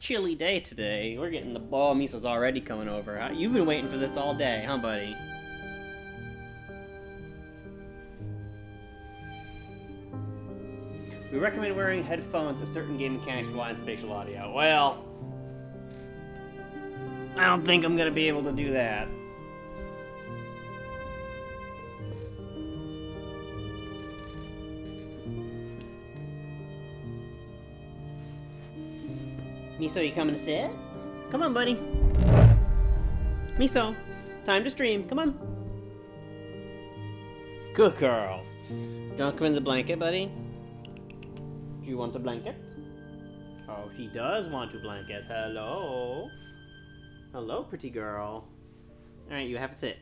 chilly day today. We're getting the ball. Miso's already coming over. You've been waiting for this all day, huh, buddy? We recommend wearing headphones. A certain game mechanics rely on spatial audio. Well, I don't think I'm gonna be able to do that. Miso, you coming to sit? Come on, buddy. Miso, time to stream. Come on. Good girl. Don't come in the blanket, buddy. Do you want the blanket? Oh, she does want to blanket. Hello. Hello, pretty girl. Alright, you have a sit.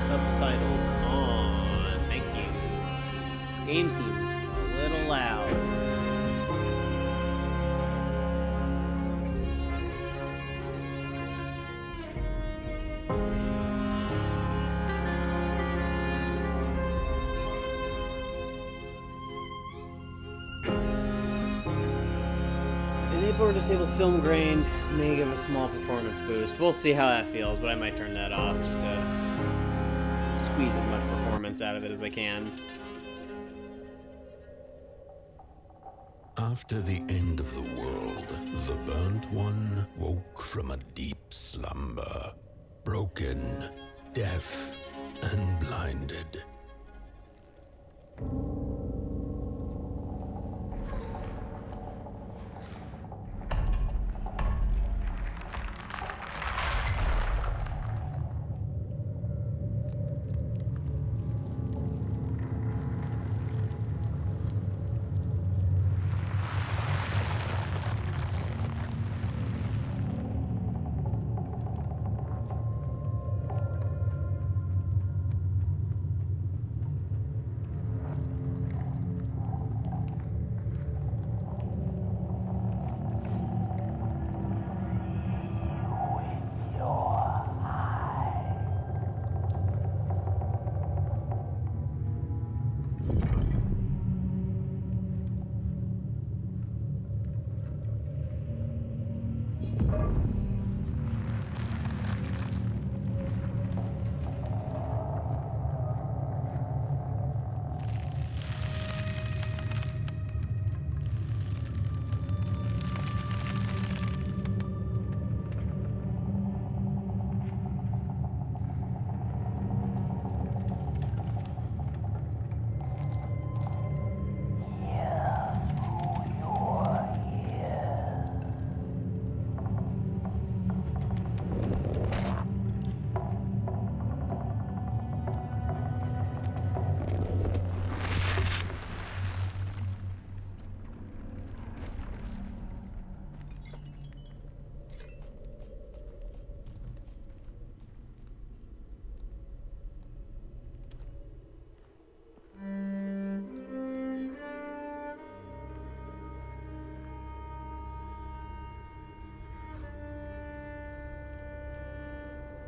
Subtitles on. Thank you. This game seems a little loud. Enable or disable film grain may give a small performance boost. We'll see how that feels, but I might turn that off just to squeeze as much performance out of it as I can. After the end of the world, the Burnt One woke from a deep slumber, broken, deaf, and blinded.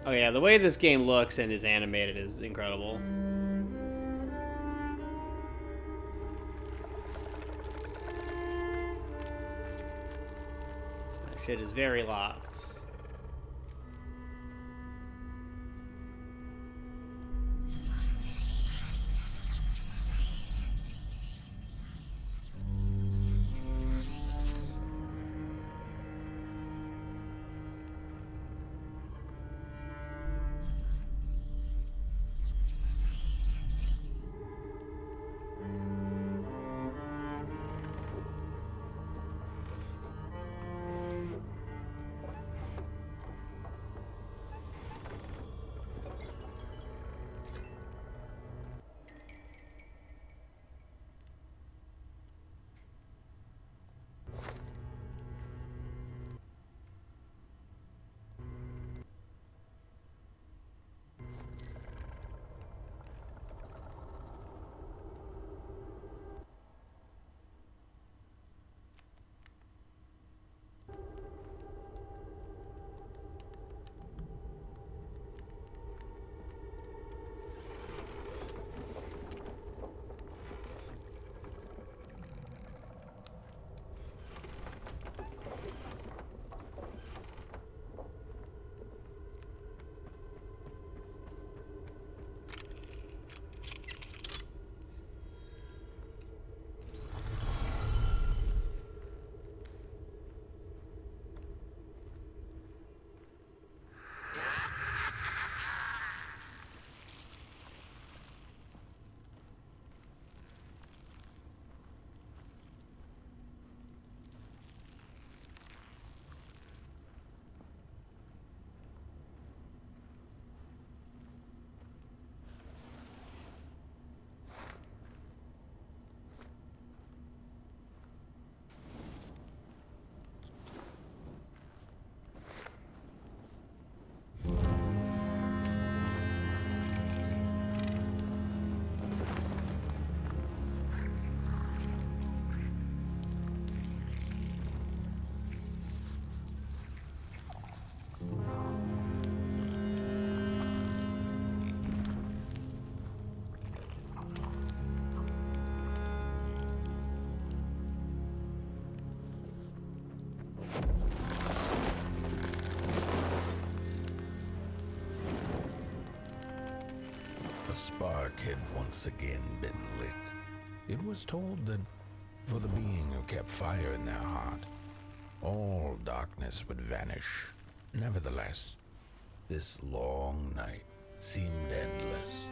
Oh yeah, the way this game looks and is animated is incredible. That shit is very locked. A spark had once again been lit. It was told that for the being who kept fire in their heart, all darkness would vanish. Nevertheless, this long night seemed endless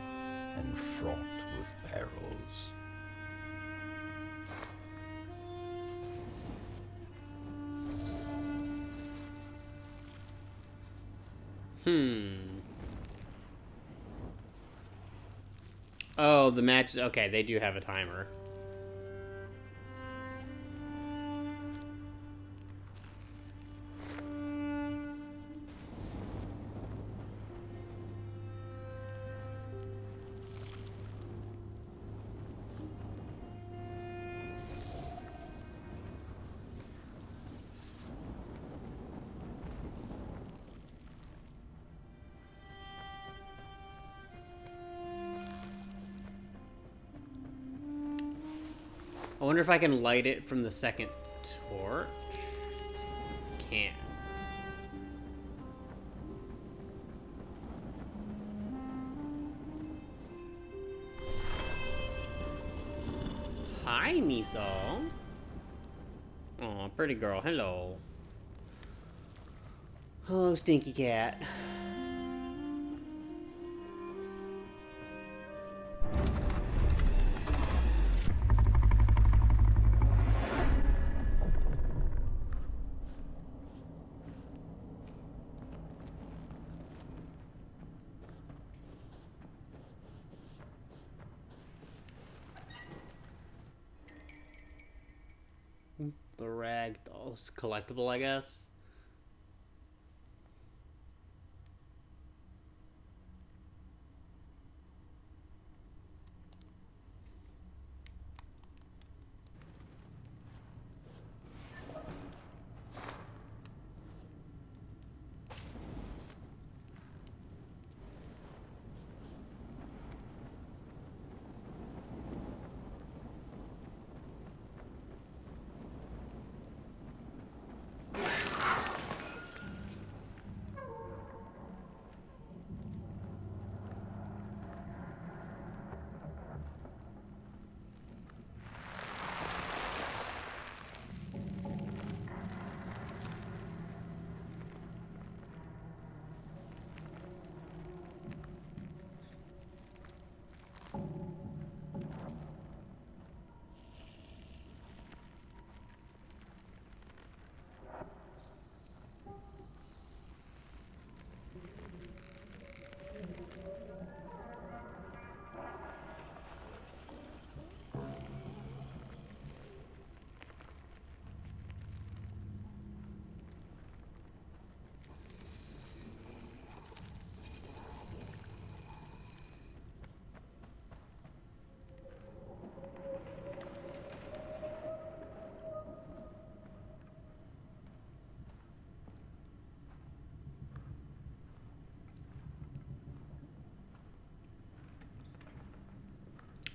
and fraught with perils. Oh, the match. Okay, they do have a timer. I wonder if I can light it from the second torch. Can't. Hi, Miso. Oh, pretty girl. Hello. Hello, Stinky Cat. The ragdoll's collectible, I guess.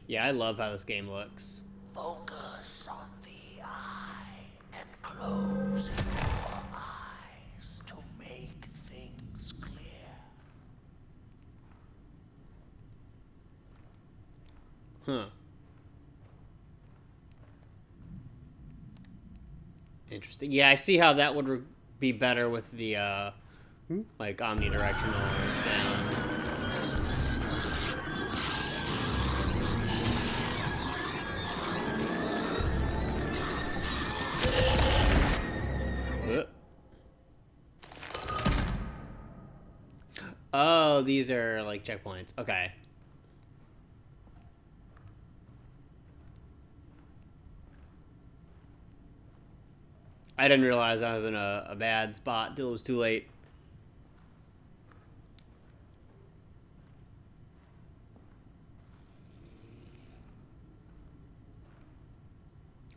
Yeah, I love how this game looks. Focus on the eye and close your eyes to make things clear. Huh. Interesting. Yeah, I see how that would be better with the, like, omnidirectional sound. Oh, these are like checkpoints. Okay. I didn't realize I was in a bad spot till it was too late.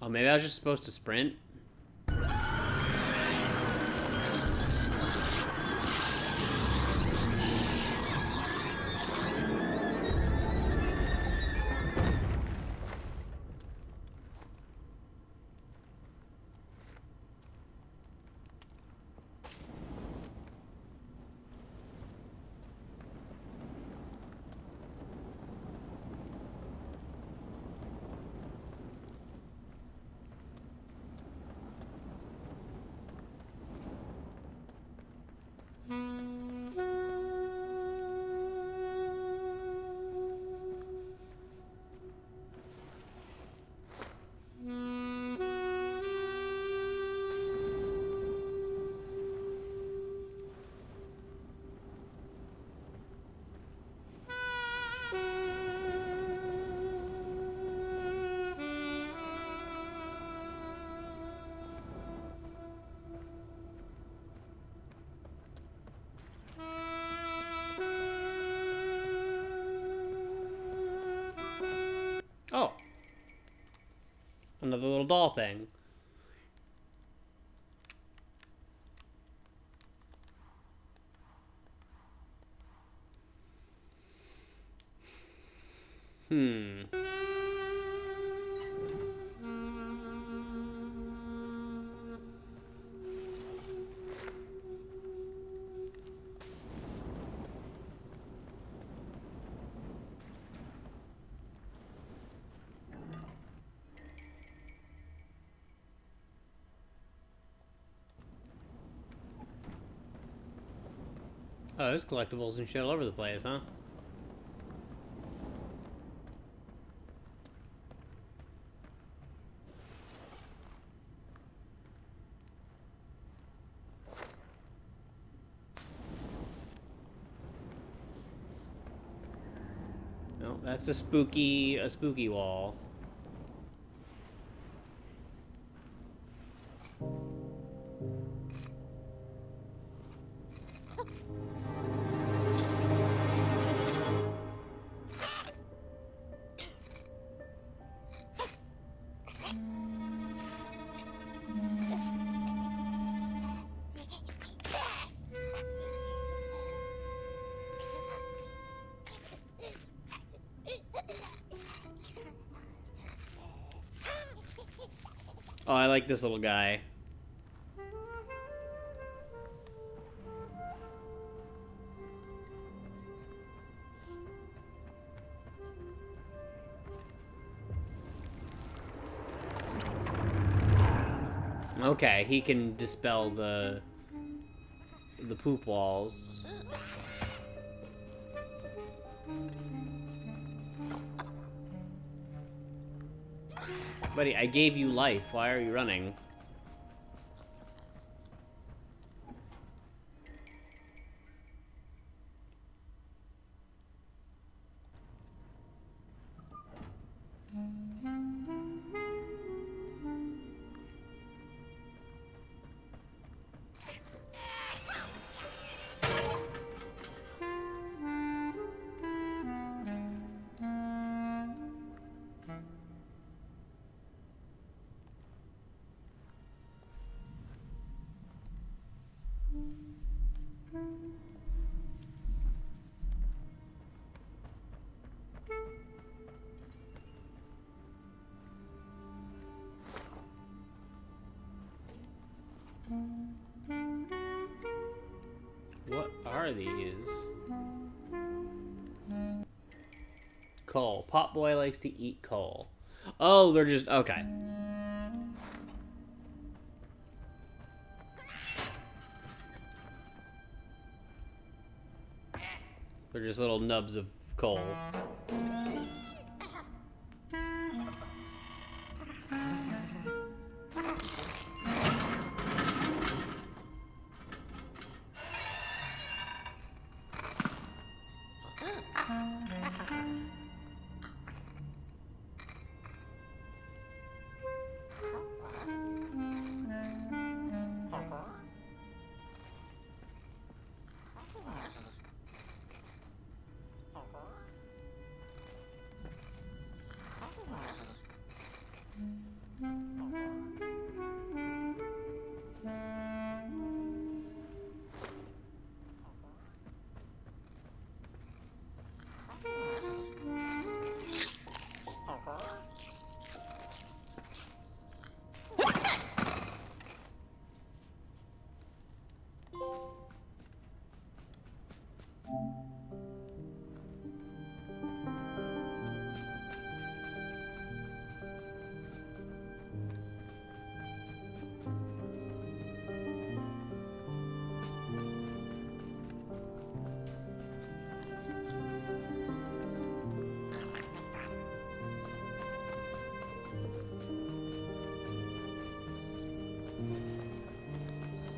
Oh, maybe I was just supposed to sprint? another little doll thing. Oh, there's collectibles and shit all over the place, huh? No, that's a spooky wall. Oh, I like this little guy. Okay, he can dispel the poop walls. Buddy, I gave you life. Why are you running? What are these? Coal. Potboy likes to eat coal. Oh, they're just... okay. They're just little nubs of coal.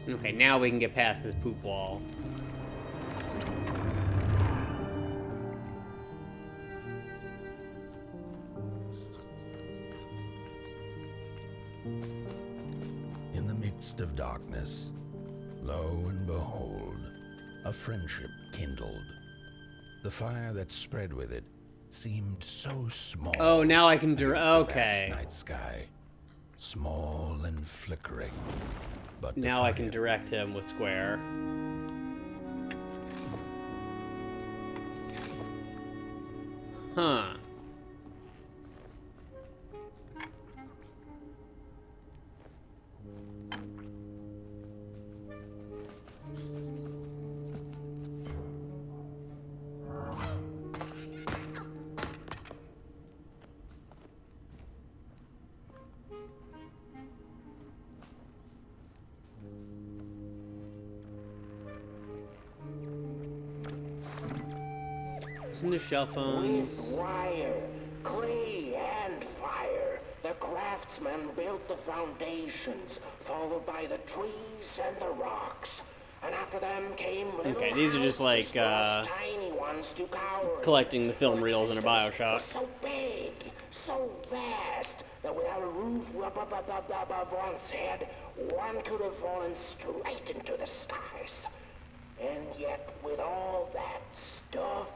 Okay, now we can get past this poop wall. In the midst of darkness, lo and behold, a friendship kindled. The fire that spread with it seemed so small. Oh, now I can against the okay. vast night sky. small and flickering, but Now I can defiant. direct him with square. Huh. Listen to shell With phones. wire, clay, and fire, the craftsmen built the foundations, followed by the trees and the rocks. And after them came little Okay, these are just like, houses for us tiny ones to cower in. collecting the film Our reels in a existence Bioshock. was so big, so vast, that without a roof above one's head, one could have fallen straight into the skies. And yet, with all that stuff,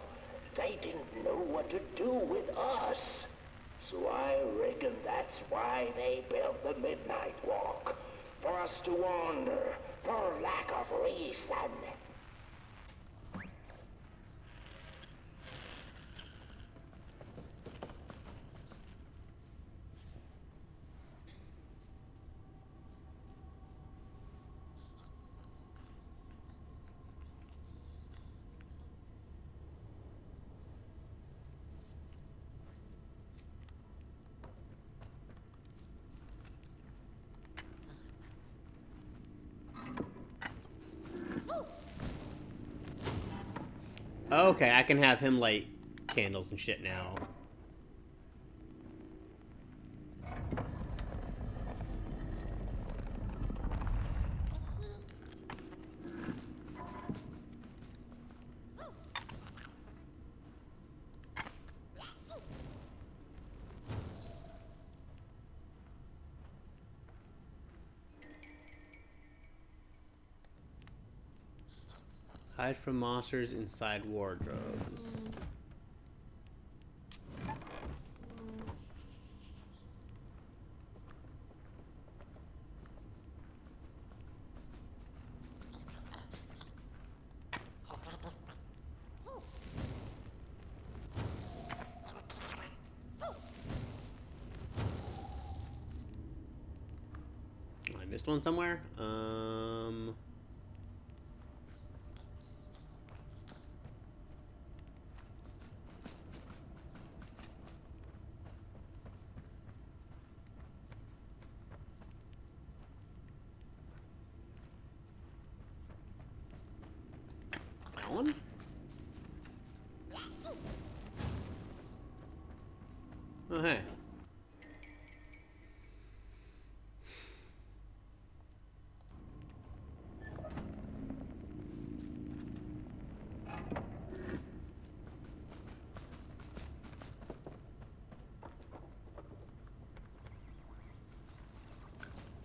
they didn't know what to do with us. So I reckon that's why they built the Midnight Walk. For us to wander, for lack of reason. Okay, I can have him light candles and shit now. Hide from monsters inside wardrobes. I missed one somewhere. That one? Oh, hey.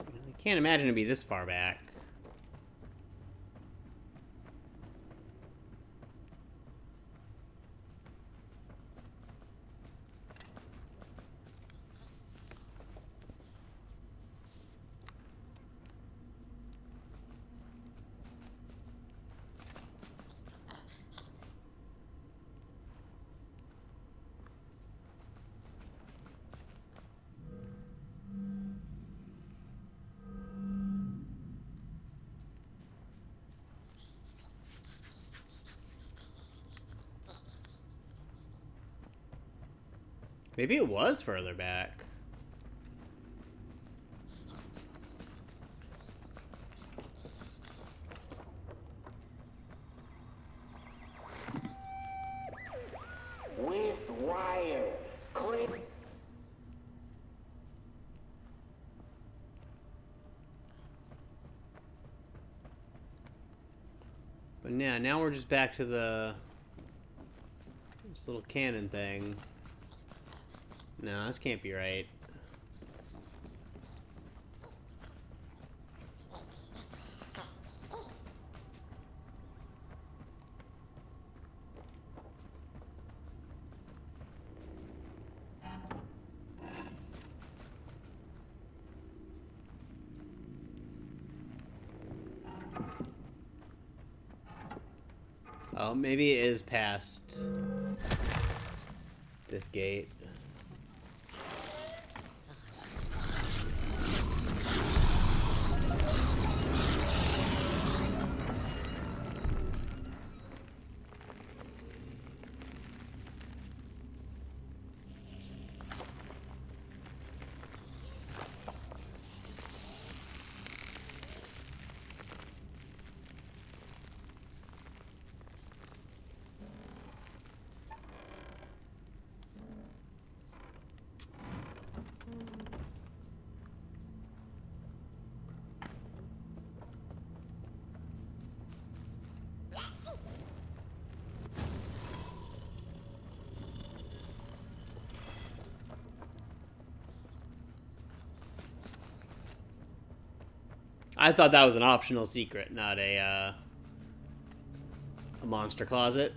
I can't imagine it'd be this far back. Maybe it was further back. With wire, clay. But yeah, now we're just back to this little cannon thing. No, this can't be right. Oh, maybe it is past this gate. I thought that was an optional secret, not a monster closet.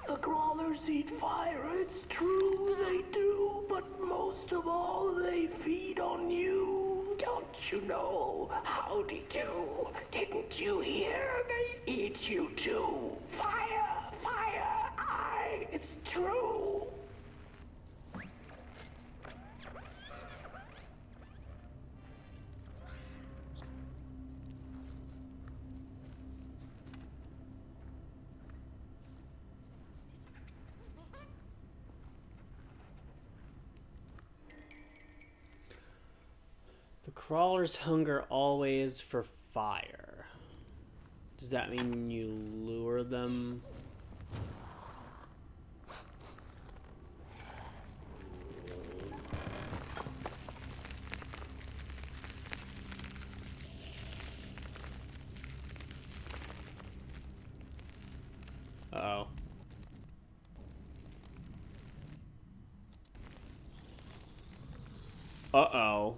The crawlers eat fire, it's true they do, but most of all they feed on you. Don't you know? Howdy do. Didn't you hear? They eat you too. Fire, fire, aye, it's true. The crawlers hunger always for fire. Does that mean you lure them? Uh-oh. Uh-oh.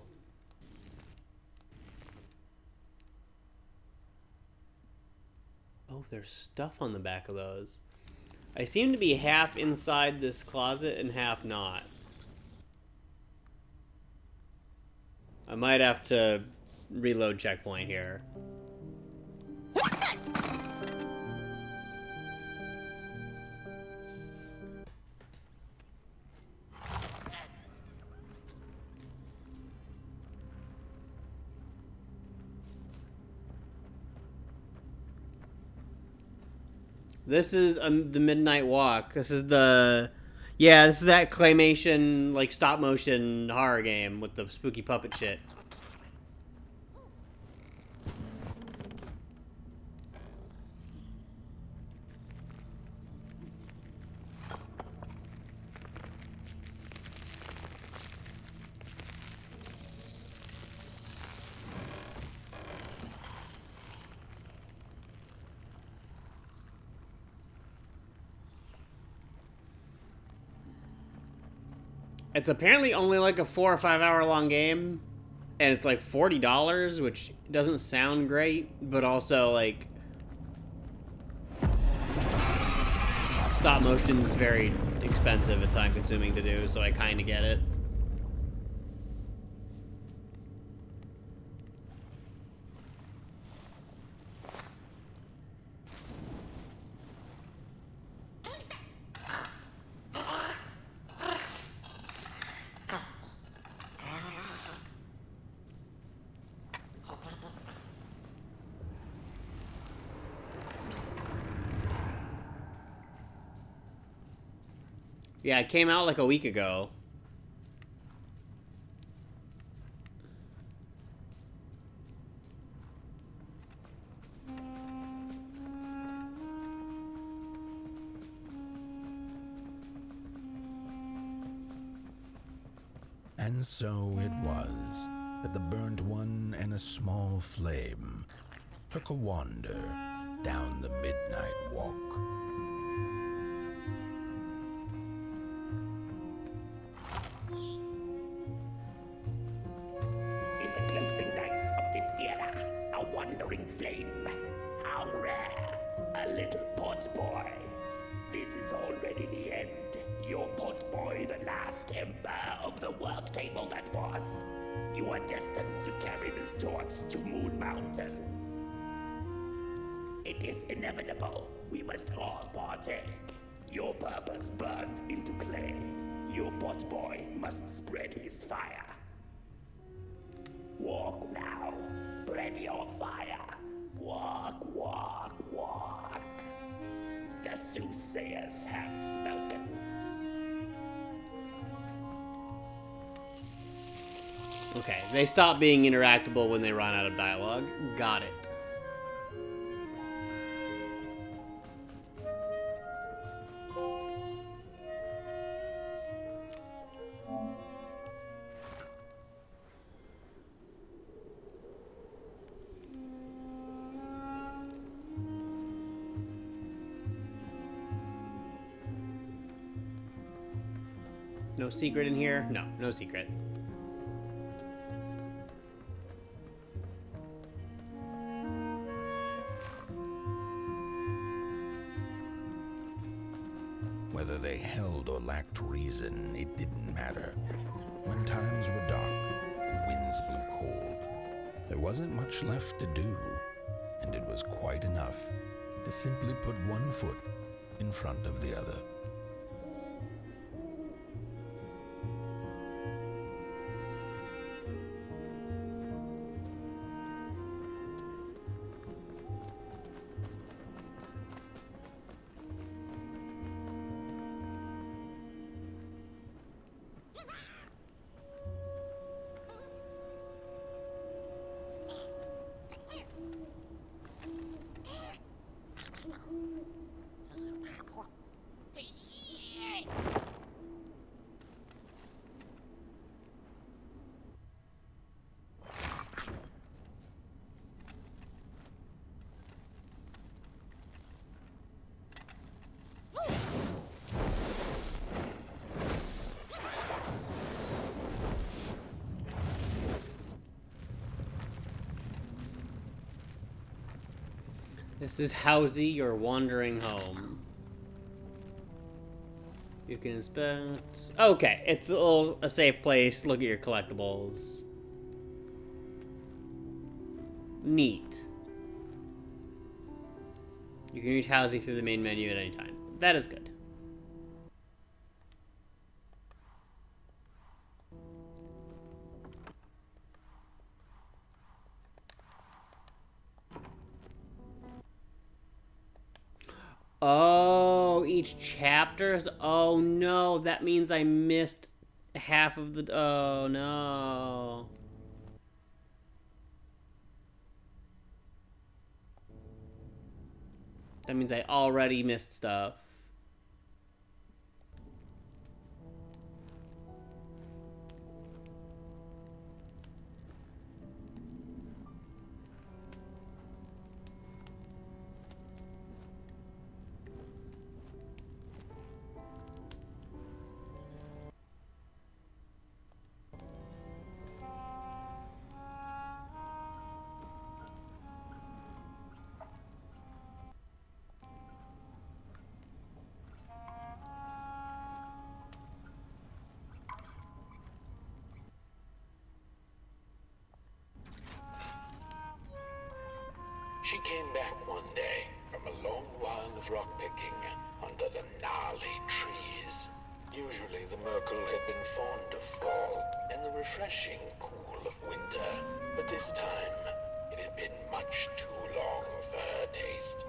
Oh, there's stuff on the back of those. I seem to be half inside this closet and half not. I might have to reload checkpoint here. This is the Midnight Walk. This is the... Yeah, this is that claymation, like, stop-motion horror game with the spooky puppet shit. It's apparently only like a 4 or 5 hour long game, and it's like $40, which doesn't sound great, but also like stop motion is very expensive and time consuming to do, so I kind of get it. Yeah, it came out like a week ago. And so it was that the burnt one and a small flame took a wander down the midnight walk. In the closing nights of this era, a wandering flame. How rare. A little pot boy. This is already the end. Your pot boy, the last ember of the work table that was. You are destined to carry this torch to Moon Mountain. It is inevitable. We must all partake. Your purpose burnt into clay. Your pot boy must spread his fire. Walk now. Spread your fire. Walk, walk, walk. The soothsayers have spoken. Okay, they stop being interactable when they run out of dialogue. Got it. No secret in here? No, no secret. Whether they held or lacked reason, it didn't matter. When times were dark and winds blew cold, there wasn't much left to do, and it was quite enough to simply put one foot in front of the other. This is Housie, your wandering home. You can inspect... Okay, it's a safe place. Look at your collectibles. Neat. You can reach Housie through the main menu at any time. That is good. Oh, each chapter's... Oh no, that means I missed half of the... Oh no. That means I already missed stuff. She came back one day from a long while of rock-picking under the gnarly trees. Usually the Merkle had been fond of fall and the refreshing cool of winter, but this time it had been much too long for her taste.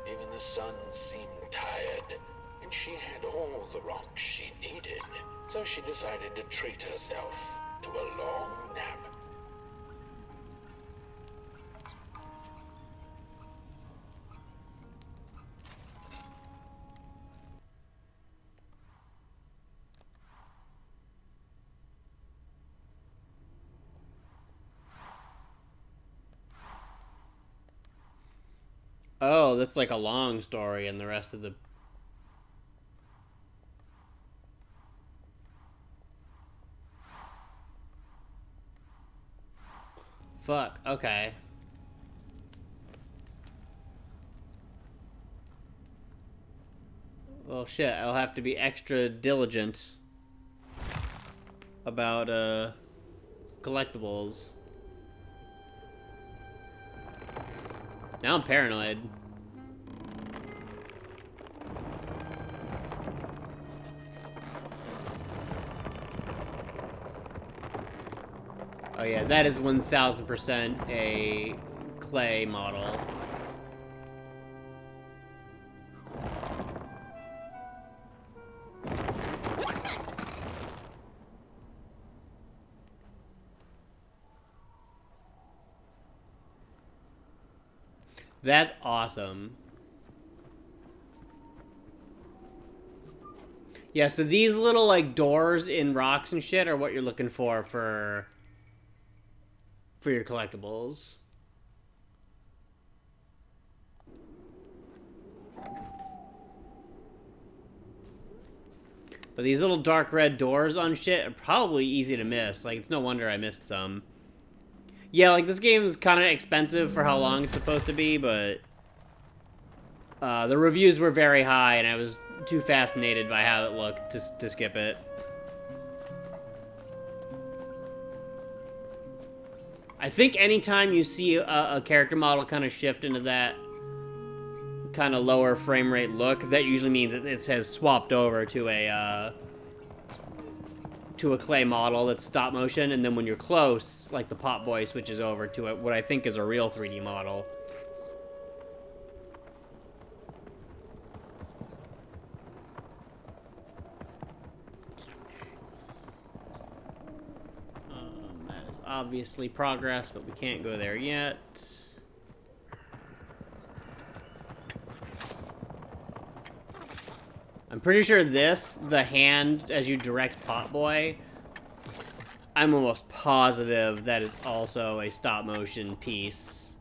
Even the sun seemed tired. It and she had all the rocks she needed. So she decided to treat herself to a long nap. Oh, that's like a long story, and the rest of the... Fuck, okay. Well, shit, I'll have to be extra diligent about, collectibles. Now I'm paranoid. Oh yeah, that is 1000% a clay model. That's awesome. Yeah, so these little, like, doors in rocks and shit are what you're looking for your collectibles. But these little dark red doors on shit are probably easy to miss. Like, it's no wonder I missed some. Yeah, like, this game is kind of expensive for how long it's supposed to be, but... the reviews were very high, and I was too fascinated by how it looked to skip it. I think anytime you see a character model kind of shift into that kind of lower frame rate look, that usually means it has swapped over to a clay model that's stop motion, and then when you're close, like the Pop Boy switches over to what I think is a real 3D model. That is obviously progress, but we can't go there yet. I'm pretty sure the hand as you direct Pop Boy, I'm almost positive that is also a stop motion piece.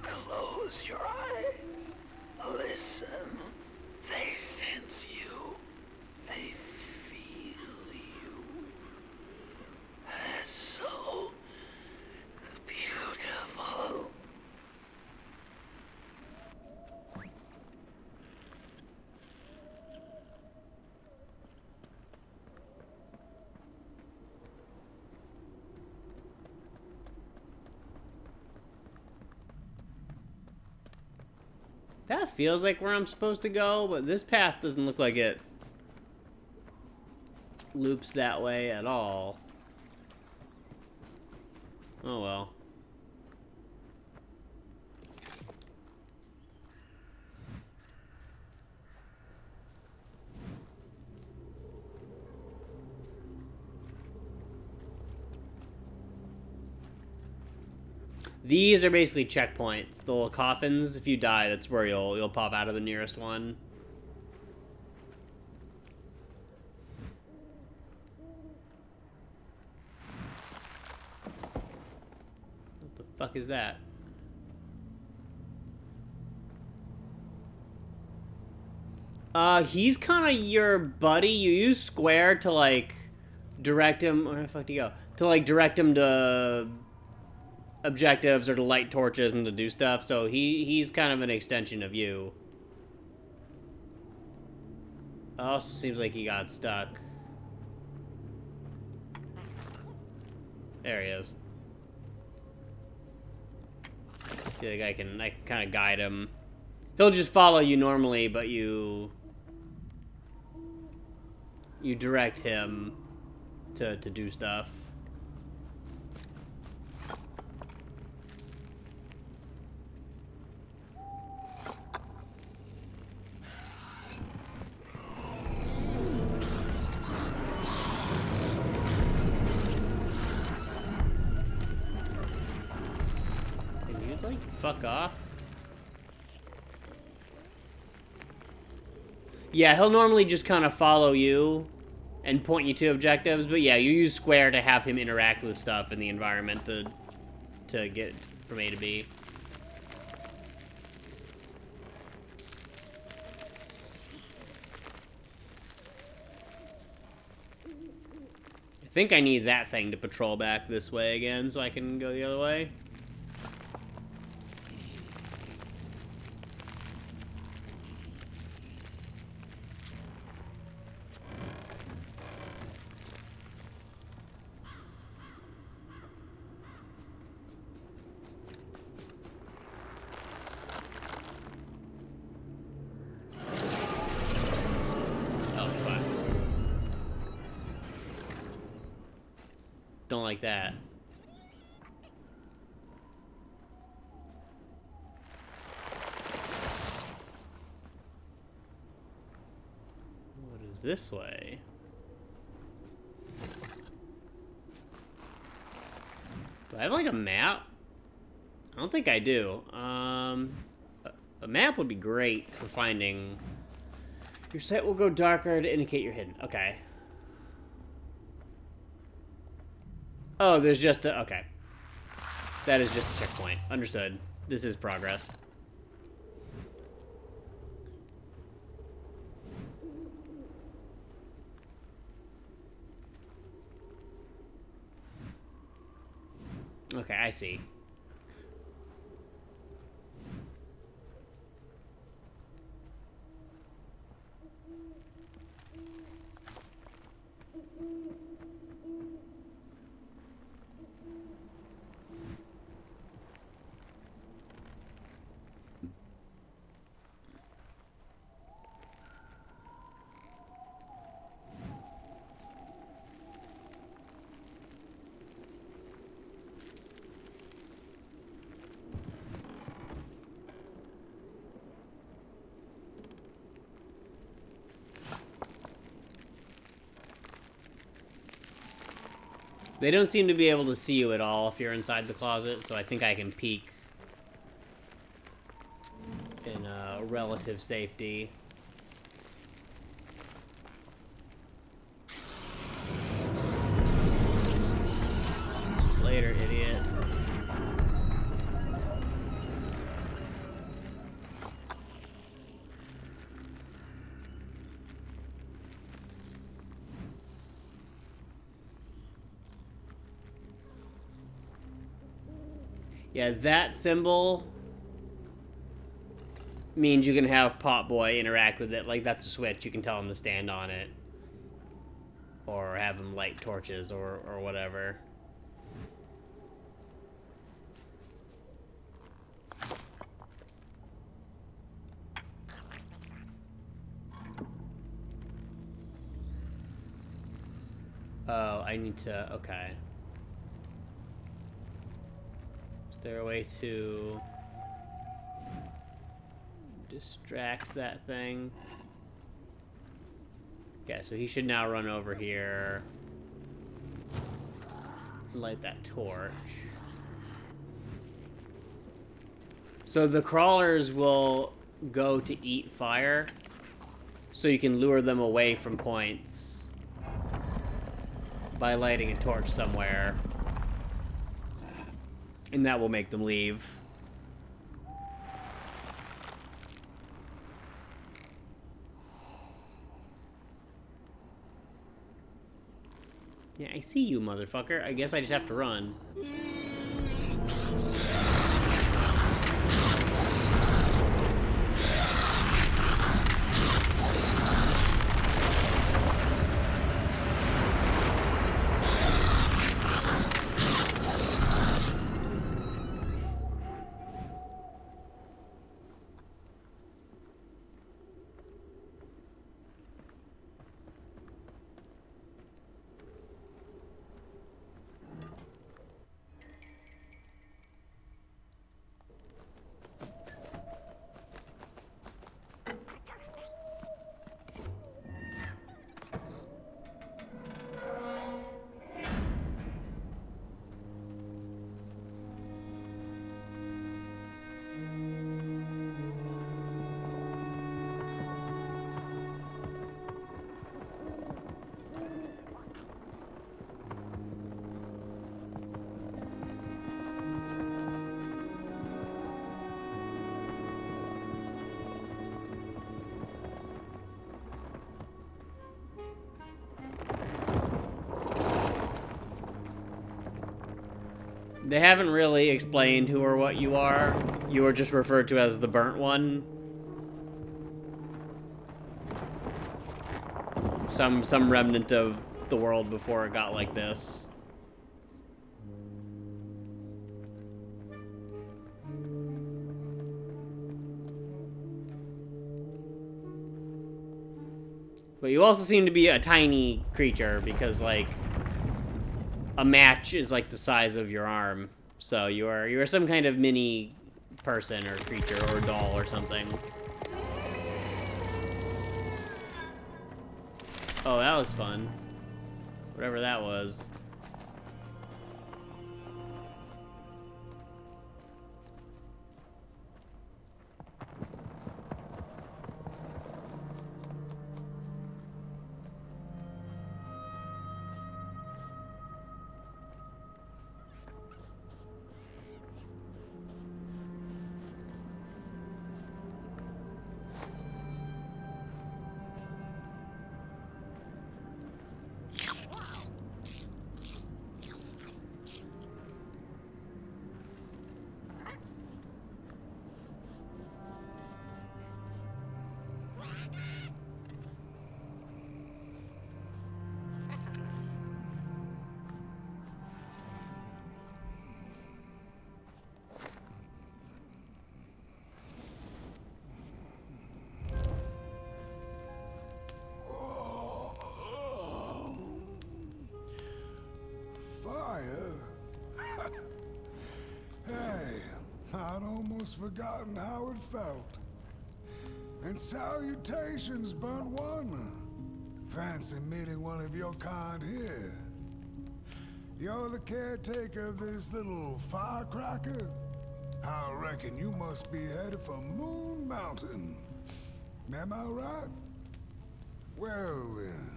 Close your eyes. Listen. They sense you. They feel you. That's so beautiful. That feels like where I'm supposed to go, but this path doesn't look like it loops that way at all. Oh well. These are basically checkpoints. The little coffins. If you die, that's where you'll pop out of the nearest one. What the fuck is that? He's kind of your buddy. You use square to, like, direct him. Where the fuck do you go? To, like, direct him to objectives or to light torches and to do stuff, so he's kind of an extension of you. Also seems like he got stuck. There he is. I feel like I can kind of guide him. He'll just follow you normally, but you direct him to do stuff. fuck off. Yeah, he'll normally just kind of follow you and point you to objectives, but yeah, you use square to have him interact with stuff in the environment to get from A to B. I think I need that thing to patrol back this way again so I can go the other way. Don't like that. What is this way? Do I have like a map? I don't think I do. A map would be great for finding. Your sight will go darker to indicate you're hidden. Okay. Oh, there's just a... Okay. That is just a checkpoint. Understood. This is progress. Okay, I see. They don't seem to be able to see you at all if you're inside the closet, so I think I can peek in relative safety. Later, idiot. Yeah, that symbol means you can have Potboy interact with it. Like, that's a switch. You can tell him to stand on it. Or have him light torches or whatever. Oh, I need to... Okay. Is there a way to distract that thing? Okay, so he should now run over here. Light that torch. So the crawlers will go to eat fire, so you can lure them away from points by lighting a torch somewhere. And that will make them leave. Yeah, I see you, motherfucker. I guess I just have to run. They haven't really explained who or what you are. You are just referred to as the burnt one. Some remnant of the world before it got like this. But you also seem to be a tiny creature because, like, a match is like the size of your arm. So you are some kind of mini person or creature or doll or something. Oh, that looks fun. Whatever that was. I'd almost forgotten how it felt. And salutations, Burnt One. Fancy meeting one of your kind here. You're the caretaker of this little firecracker? I reckon you must be headed for Moon Mountain. Am I right? Well then,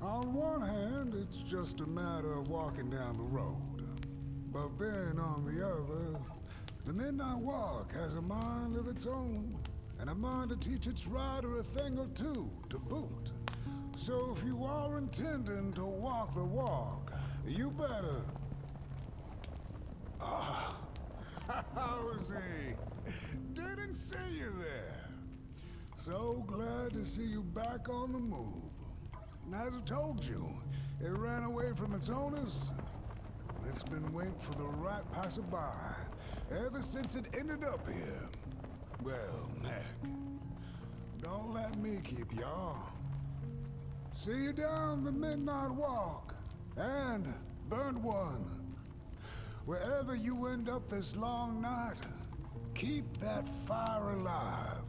on one hand, it's just a matter of walking down the road. But then on the other, the Midnight Walk has a mind of its own, and a mind to teach its rider a thing or two to boot. So if you are intending to walk the walk, you better... Ah, how's he? Didn't see you there. So glad to see you back on the move. And as I told you, it ran away from its owners. It's been waiting for the right passerby ever since it ended up here. Well, Mac, don't let me keep y'all. See you down the Midnight Walk, and Burnt One. Wherever you end up this long night, keep that fire alive.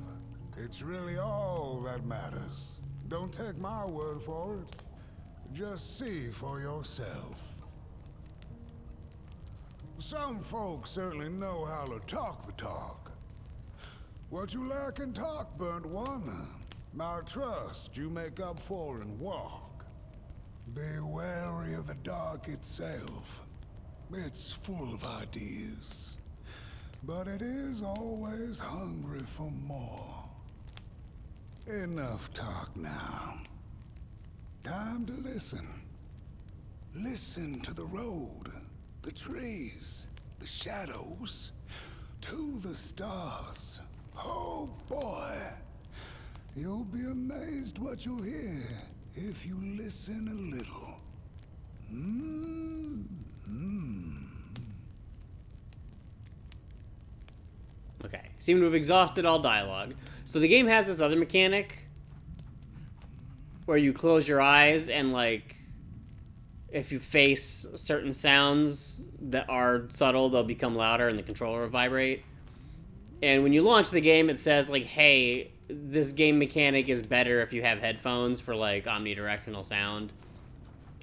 It's really all that matters. Don't take my word for it. Just see for yourself. Some folks certainly know how to talk the talk. What you lack in talk, Burnt One, I trust you make up for in walk. Be wary of the dark itself. It's full of ideas, but it is always hungry for more. Enough talk now. Time to listen. Listen to the road, the trees, the shadows, to the stars. Oh boy, you'll be amazed what you'll hear if you listen a little. Okay, seem to have exhausted all dialogue. So the game has this other mechanic where you close your eyes and, like, if you face certain sounds that are subtle, they'll become louder and the controller will vibrate. And when you launch the game, it says, like, hey, this game mechanic is better if you have headphones for, like, omnidirectional sound.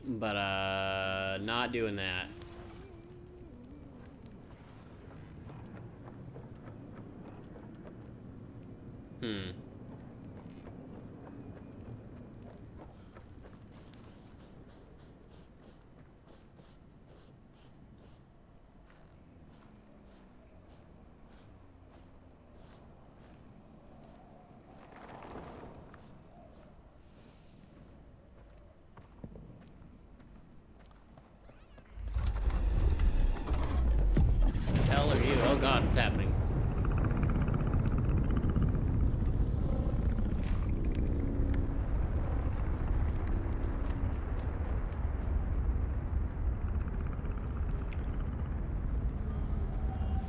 But, not doing that. What's happening?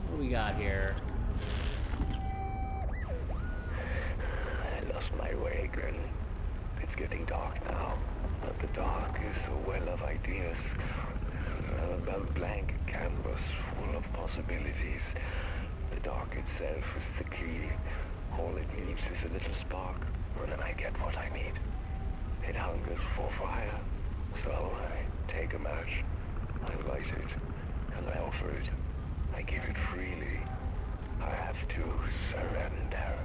What do we got here? I lost my way again. It's getting dark now, but the dark is a well of ideas. A blank canvas full of possibilities. The dark itself is the key. All it needs is a little spark, and then I get what I need. It hungers for fire, so I take a match, I light it, and I offer it. I give it freely. I have to surrender.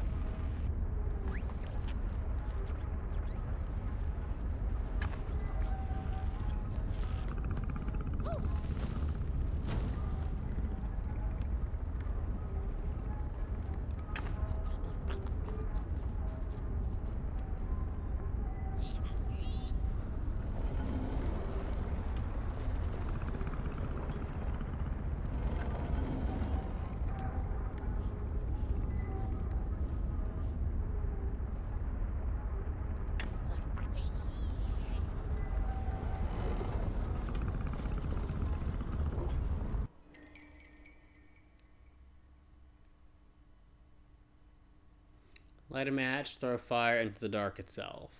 Light a match, throw fire into the dark itself.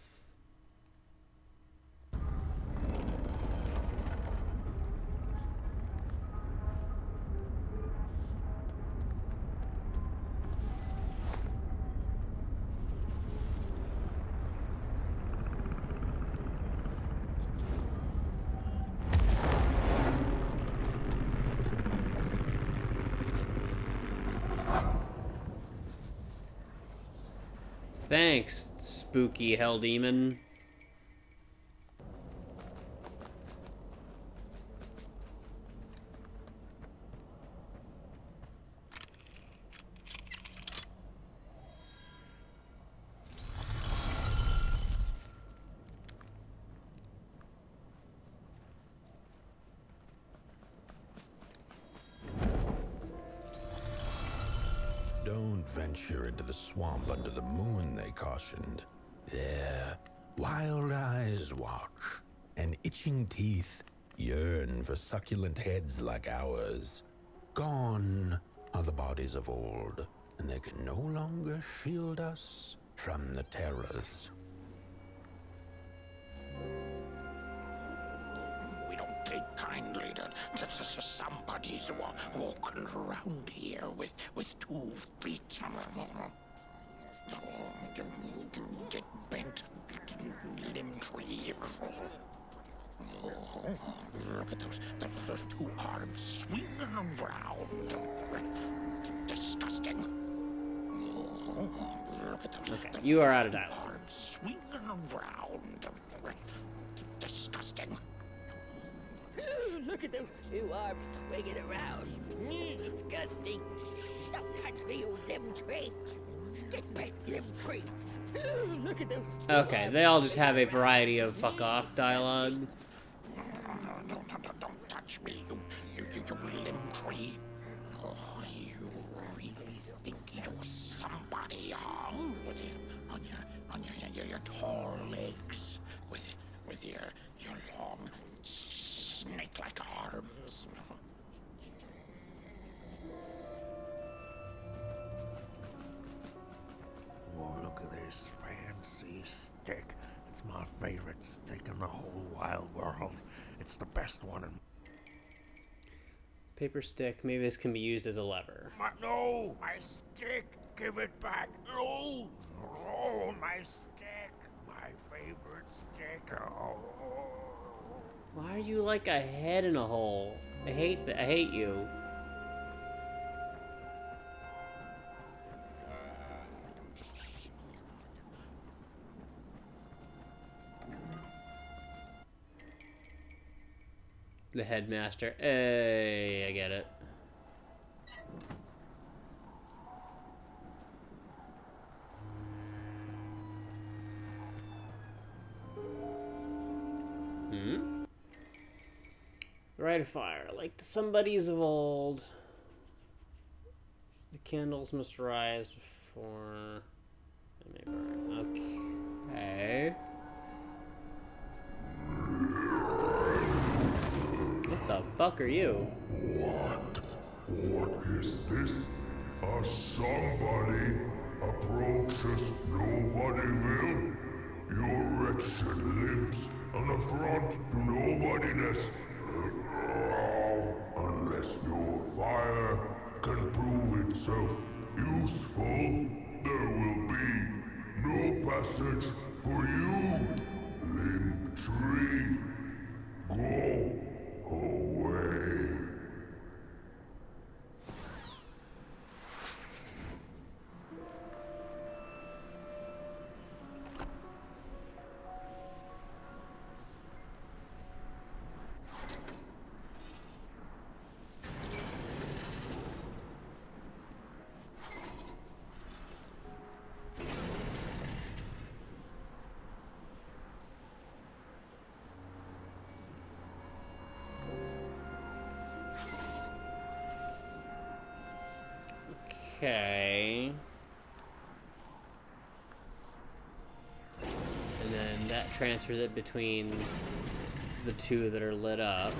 Thanks, spooky hell demon. Don't venture into the swamp under the moon, they cautioned. There, wild eyes watch, and itching teeth yearn for succulent heads like ours. Gone are the bodies of old, and they can no longer shield us from the terrors. We don't take kindly to somebody's walking around here with 2 feet. Get bent limb tree. Look at those 2 arms swinging around. Disgusting. Look at those. Okay, you are out of dialogue. Arms swinging around. Disgusting. Look at those 2 arms swinging around. Disgusting. Don't touch me, you limb tree. Get bent, limb tree. Look at those 2 Okay, arms they all just have a swinging around. variety of fuck off dialogue. Don't touch me, you limb tree. Oh, you really think you're somebody, huh? On your tall legs, with your long snake-like arms. Oh, look at this fancy stick. It's my favorite stick in the whole wide world. It's the best one in... Paper stick, maybe this can be used as a lever. No! My stick! Give it back! No! Oh, my stick! My favorite stick! Oh. Why are you like a head in a hole? I hate you. The headmaster. Hey, I get it. Right of fire, like somebody's of old. Candles must rise before they may burn. Okay. What the fuck are you? What is this? A somebody approaches Nobodyville? Your wretched limbs an affront to nobodiness. Unless your fire can prove itself useful, there will be no passage for you, limb tree. Go away. Okay. And then that transfers it between the two that are lit up.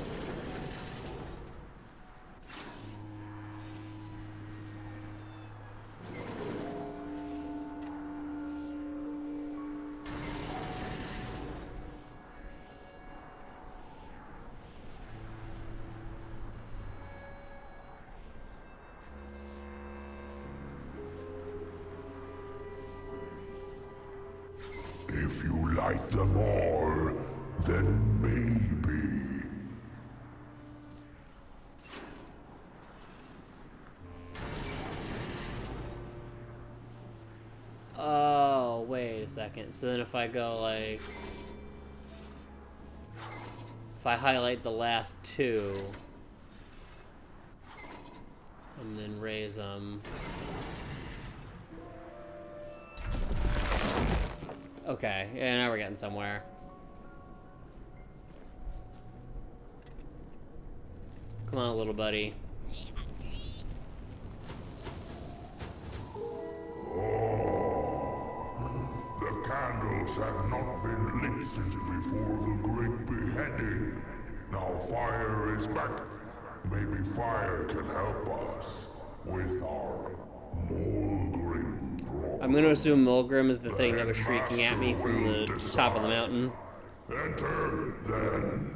If you like them all, then maybe. Oh, wait a second. So then if I go like... If I highlight the last two... And then raise them... Okay, yeah, now we're getting somewhere. Come on, little buddy. The candles have not been lit since before the great beheading. Now fire is back. Maybe fire can help us with our Mulgrim problem. I'm gonna assume Mulgrim is the thing that was shrieking at me from the top of the mountain. Enter, then.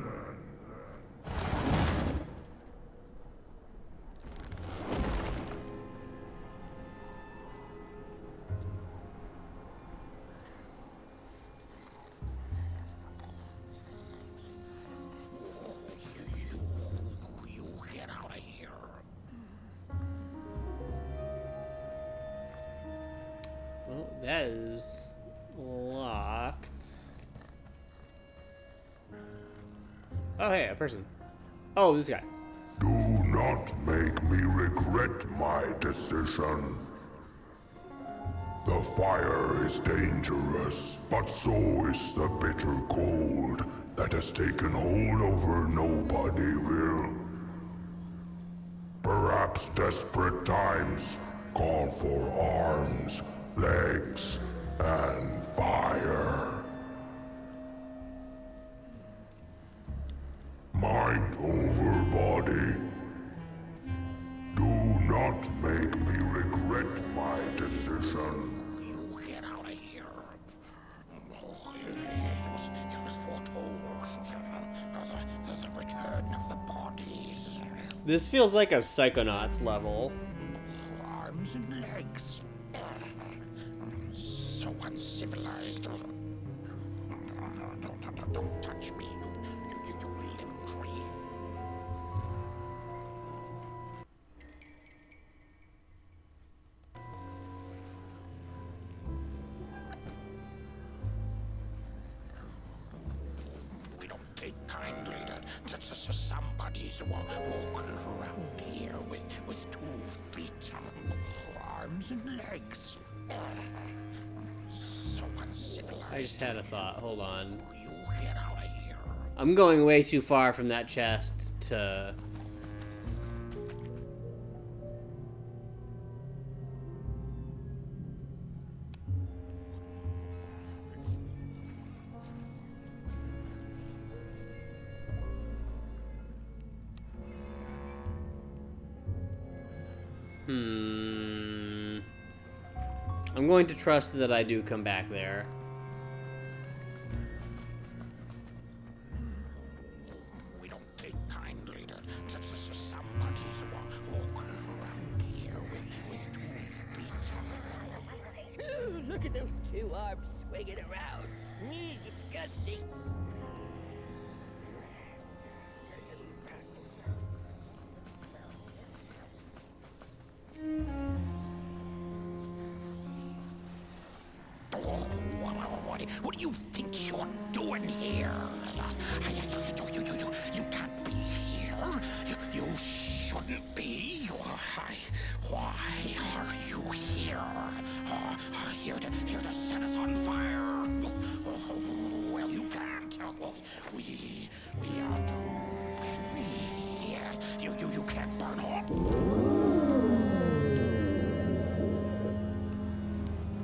You get out of here. Well, that is locked. Oh, hey, a person. Oh, this guy. Do not make me regret my decision. The fire is dangerous, but so is the bitter cold that has taken hold over Nobodyville. Perhaps desperate times call for arms, legs, and fire. Mind over body. Do not make me regret my decision. You get out of here. It was foretold. The return of the bodies. This feels like a Psychonauts level. Arms and legs. So uncivilized. Don't touch me. You limb tree. We don't take kindly to somebody's walking around here with 2 feet, arms and legs. So uncivilized. I just had a thought. Hold on. You get out of here. I'm going way too far from that chest to... I'm going to trust that I do come back there. We don't take kindly to somebody's walking around here with 2 feet. Look at those 2 arms swinging around. Disgusting. What do you think you're doing here? You can't be here. You shouldn't be. Why are you here? Here to set us on fire? Well, you can't. We are doomed. You can't burn up.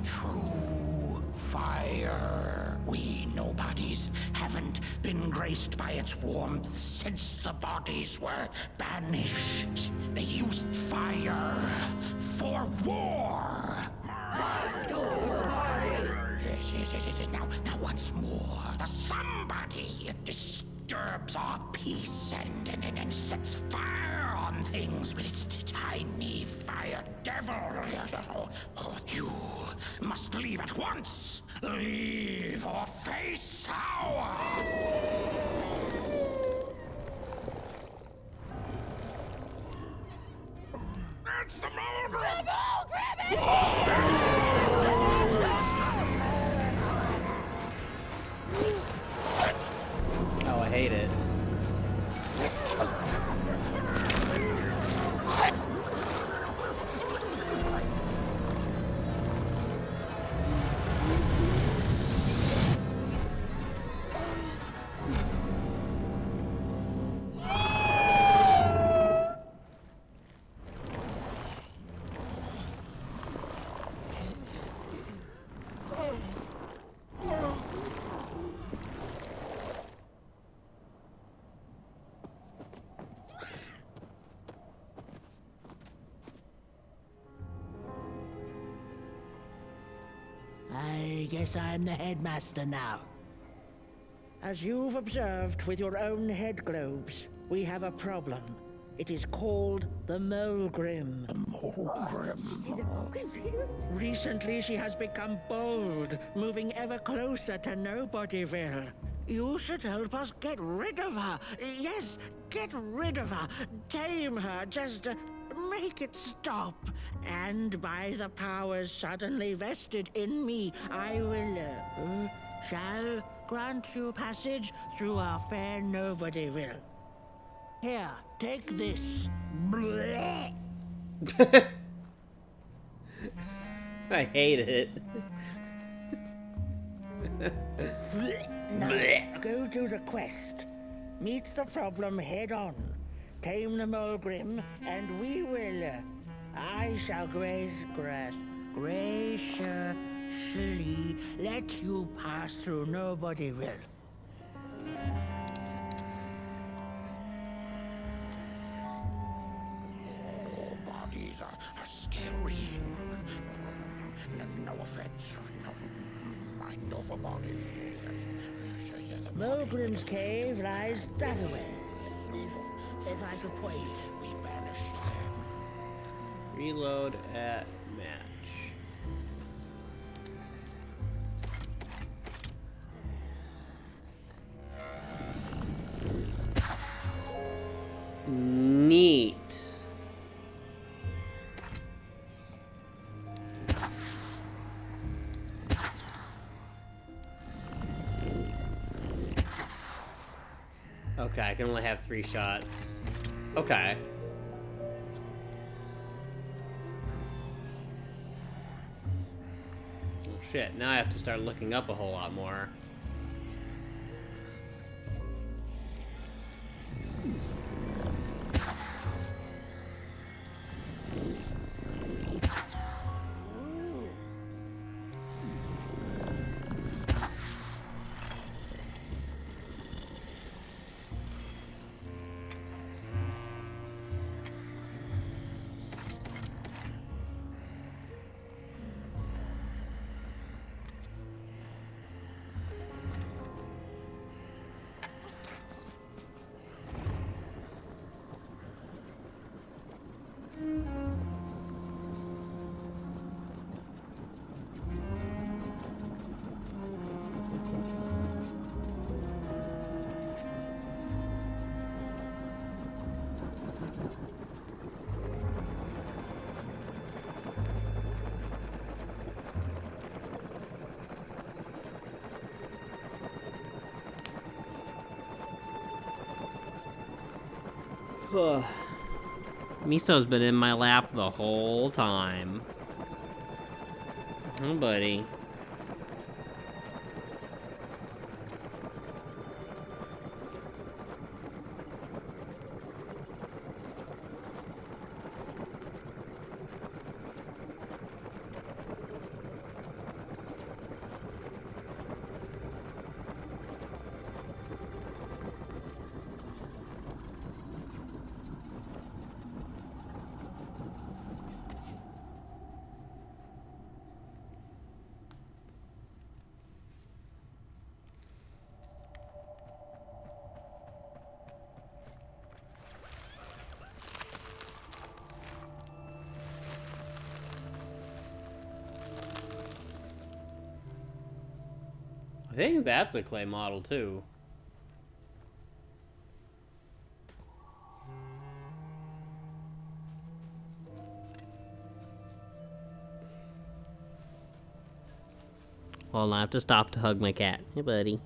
True fire. We nobodies haven't been graced by its warmth since the bodies were banished. They used fire for war. Yes. Now once more, somebody disturbs our peace and sets fire on things with its tiny fire devil. You must leave at once. Leave or face our... That's the Mulgrim! Oh, I hate it. I guess I'm the headmaster now. As you've observed with your own head globes, we have a problem. It is called the Mulgrim. The Mulgrim. Recently, she has become bold, moving ever closer to Nobodyville. You should help us get rid of her. Yes, get rid of her. Tame her. Just make it stop. And by the powers suddenly vested in me, I will, shall grant you passage through our fair Nobodyville. Here, take this. I hate it. Now, go do the quest. Meet the problem head on. Tame the Mulgrim, and we will. I shall graciously let you pass through Nobodyville. Bodies are scary. No offense. Mind over body. Mulgrim's cave lies that way. If I could point. We banished them. Reload at match. Neat. Okay, I can only have 3 shots. Okay. Oh shit, now I have to start looking up a whole lot more. Miso's been in my lap the whole time. Oh, buddy. I think that's a clay model, too. Well, I have to stop to hug my cat. Hey, buddy.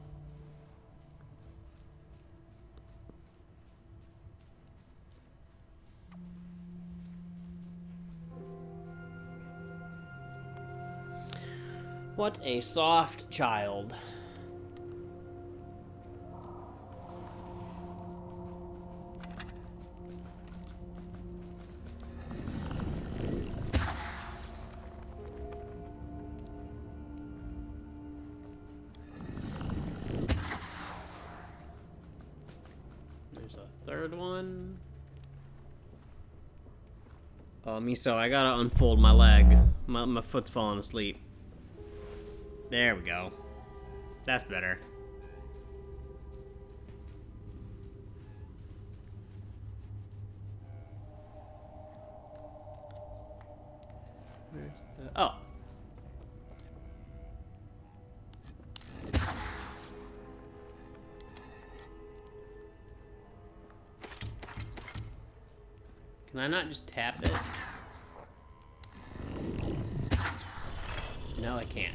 What a soft child. There's a third one. Oh, Miso, I gotta unfold my leg. My foot's falling asleep. There we go. That's better. Where's the... Oh. Can I not just tap it? No, I can't.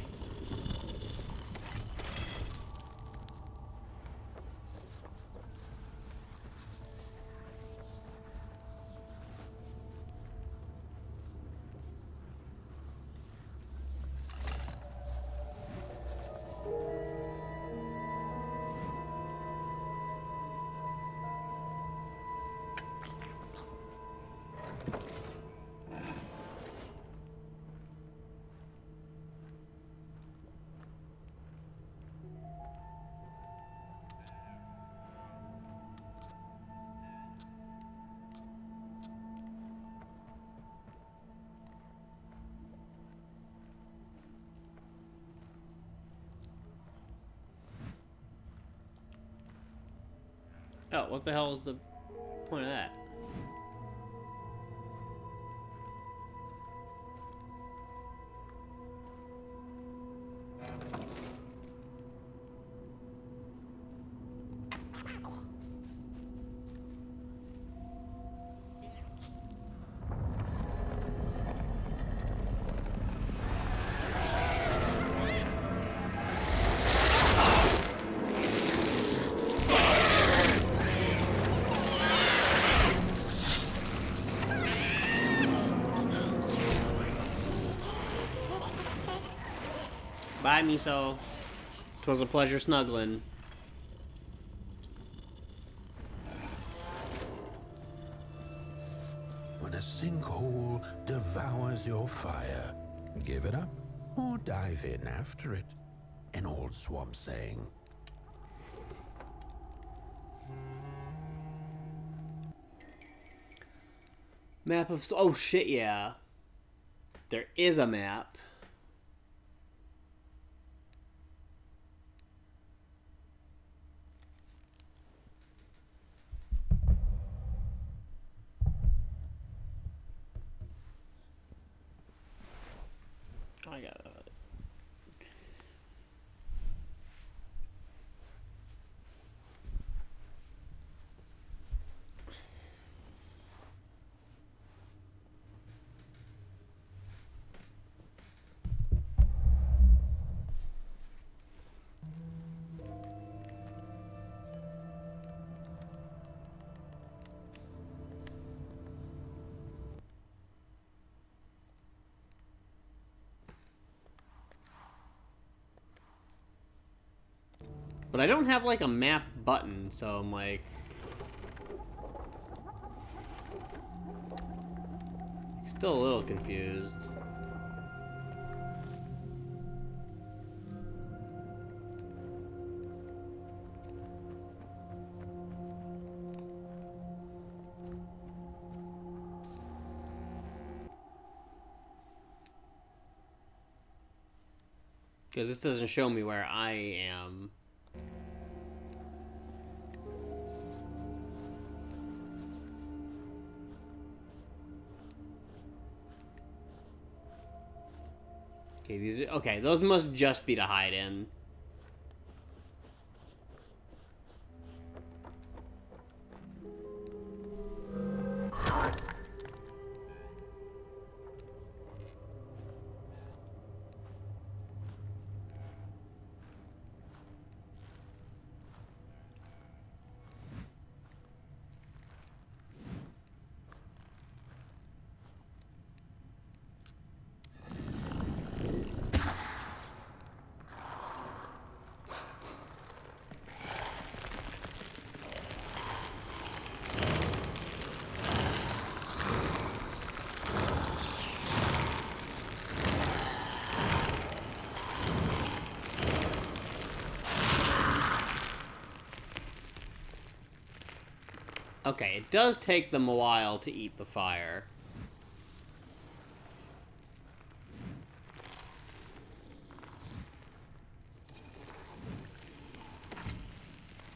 Oh, what the hell is the point of that? Bye, Miso. 'Twas a pleasure snuggling. When a sinkhole devours your fire, give it up or dive in after it. An old swamp saying. Map of... Oh, shit, yeah. There is a map. I got it. But I don't have like a map button, so I'm like... still a little confused. Because this doesn't show me where I am. Okay, these are, okay, those must just be to hide in. Okay, it does take them a while to eat the fire.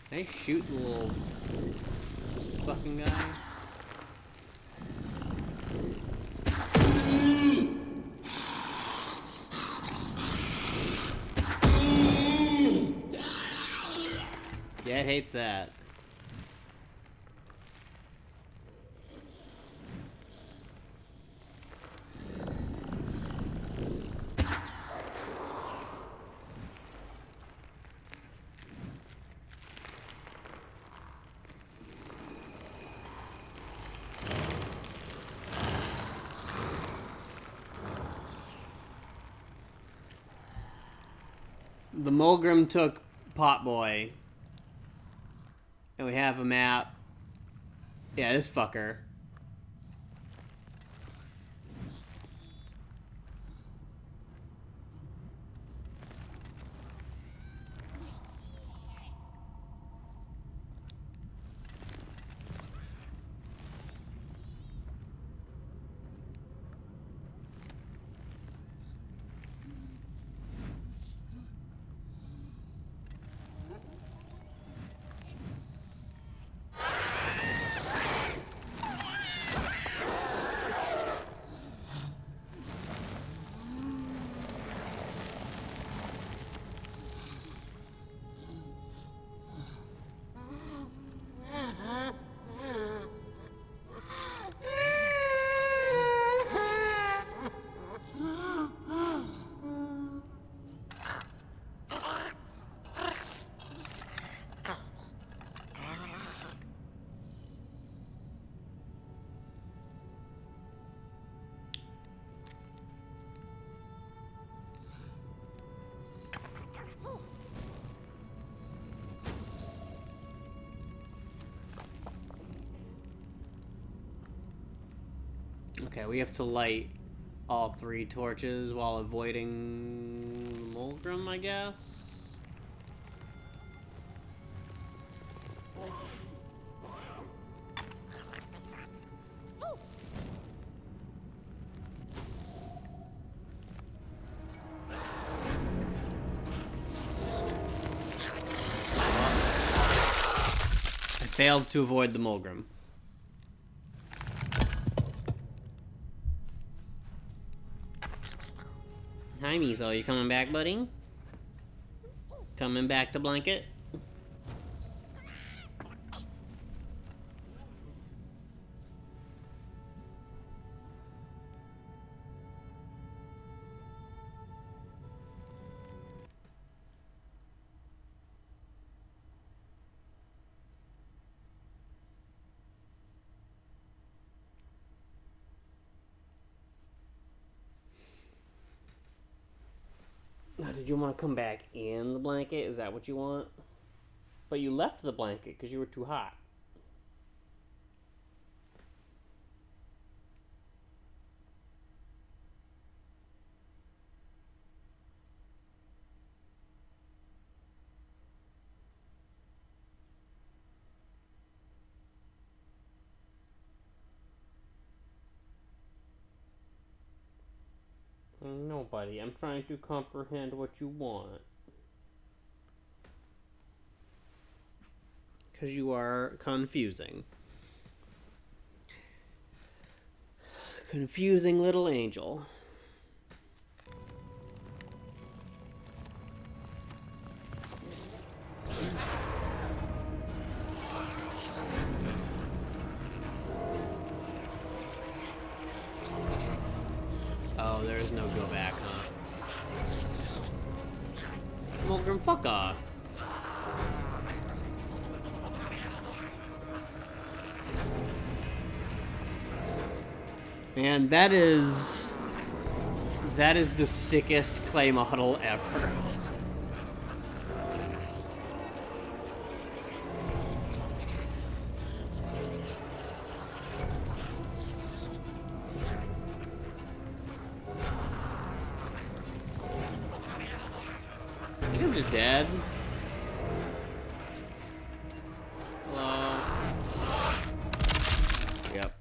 Can I shoot the little fucking guy? Yeah, it hates that. The Mulgrim took Potboy. And we have a map. Yeah, this fucker. Okay, we have to light all 3 torches while avoiding Mulgrim, I guess? I failed to avoid the Mulgrim. Hi, Miso. You coming back, buddy? Coming back to blanket? Now, did you want to come back in the blanket? Is that what you want? But you left the blanket because you were too hot. Nobody. I'm trying to comprehend what you want. Because you are confusing. Confusing little angel. Oh, there is no go back, huh? Mulgrim, fuck off. Man, that is the sickest clay model ever. I think I'm just dead. Hello. Yep.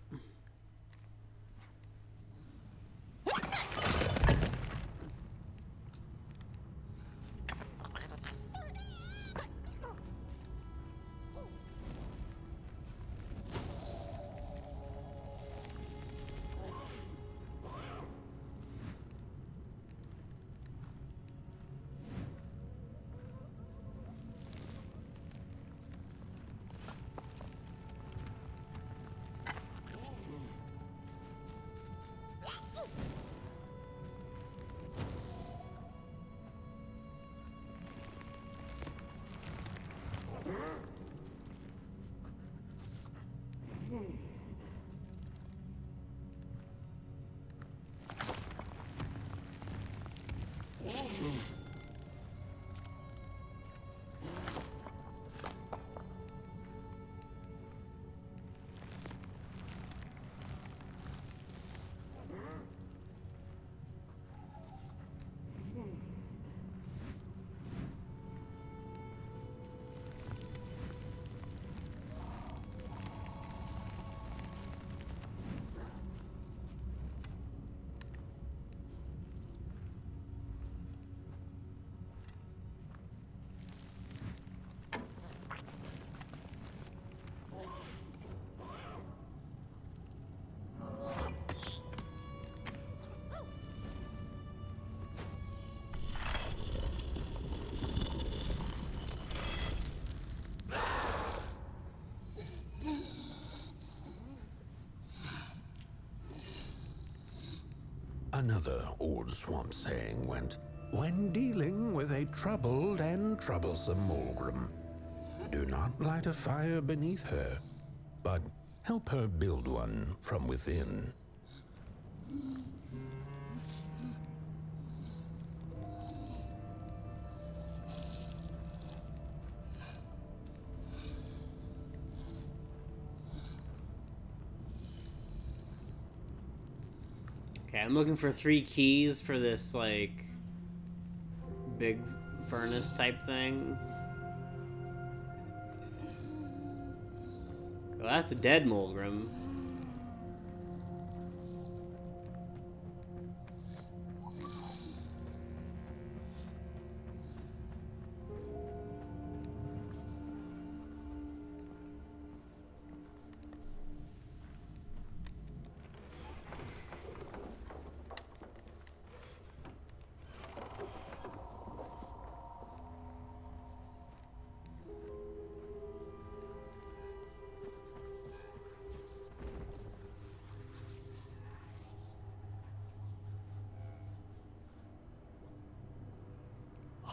Another old swamp saying went, when dealing with a troubled and troublesome Mulgrim, do not light a fire beneath her, but help her build one from within. Okay, I'm looking for 3 keys for this, like, big furnace type thing. Oh, that's a dead Mulgrim.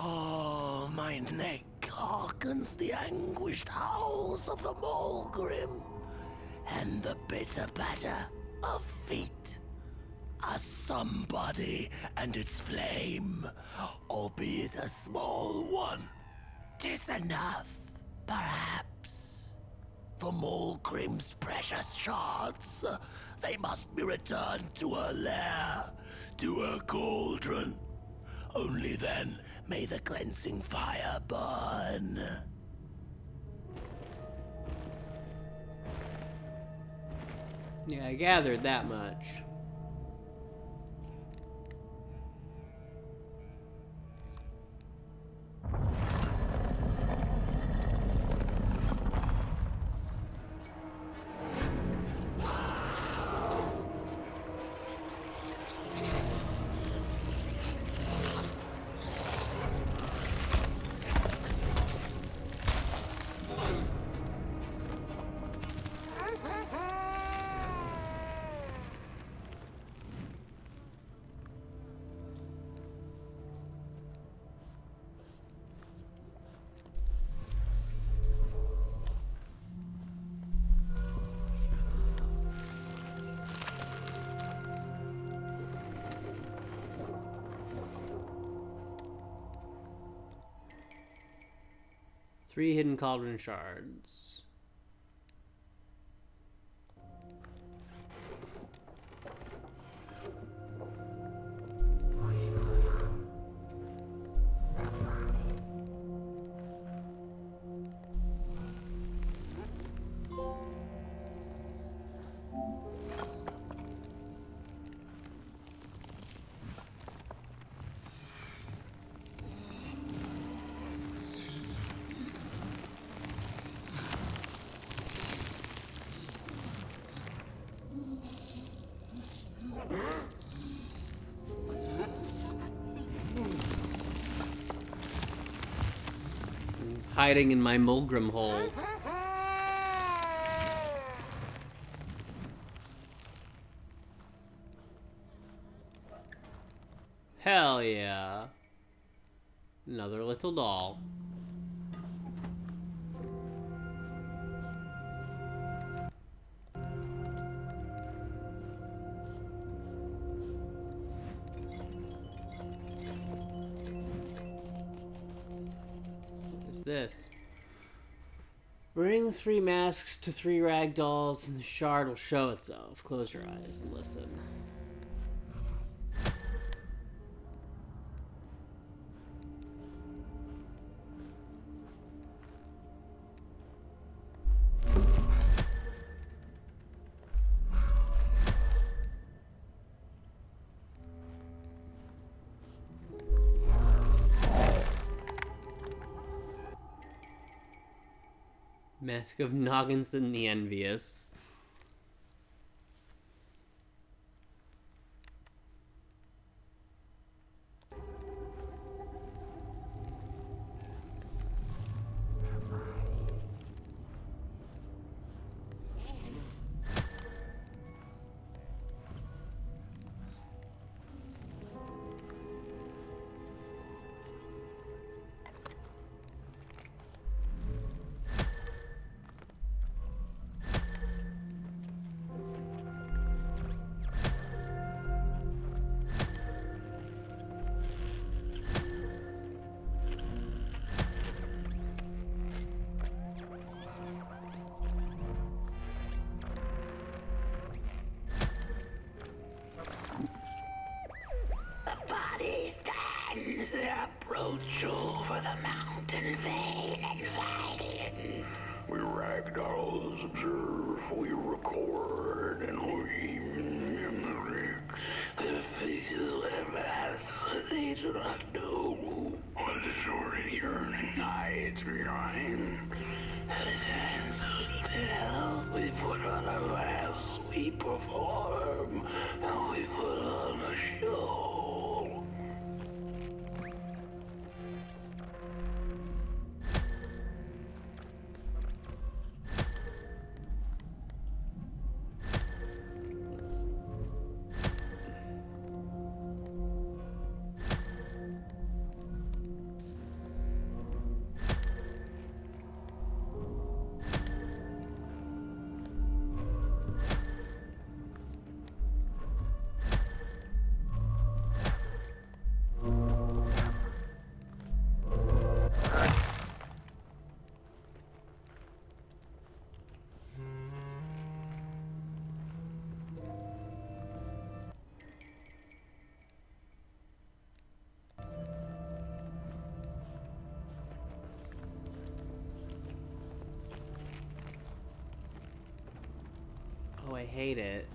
Oh, my neck hearkens the anguished howls of the Mulgrim, and the bitter patter of feet. A somebody and its flame, albeit a small one, 'tis enough. Perhaps. The Mulgrim's precious shards. They must be returned to her lair, to her cauldron. Only then may the cleansing fire burn. Yeah, I gathered that much. Three hidden cauldron shards. Hiding in my Mulgrim hole. Hell yeah. Another little doll. This. Bring 3 masks to 3 rag dolls and the shard will show itself. Close your eyes and listen. Mask of Nogginson the Envious. Approach over the mountain vein and fighting. We ragdolls observe, we record, and we mimic. Their faces laugh us, they do not know what the sordid yearning hides behind. The times will tell. We put on a mask, we perform, and we put on a show. Oh, I hate it.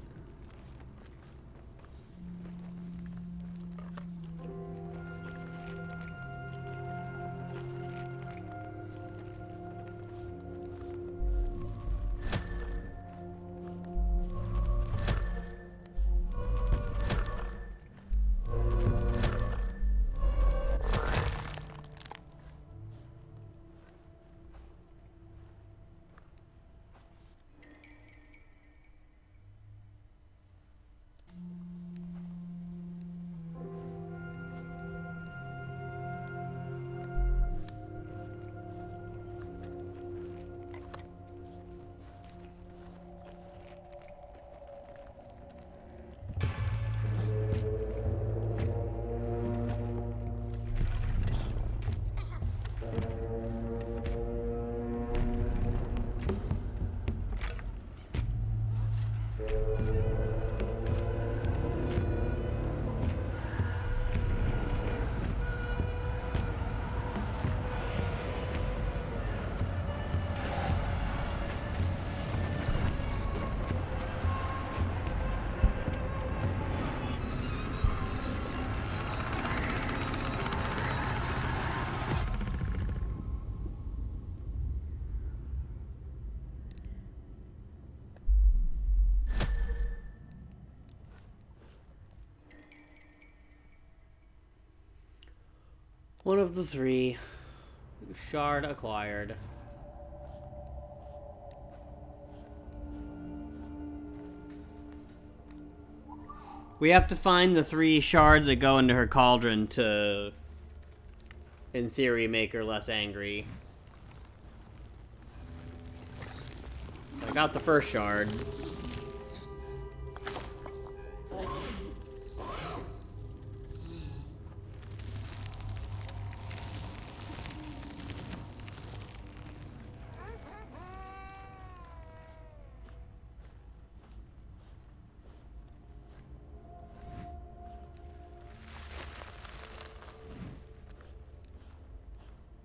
One of the three. Shard acquired. We have to find the 3 shards that go into her cauldron to, in theory, make her less angry. So I got the first shard.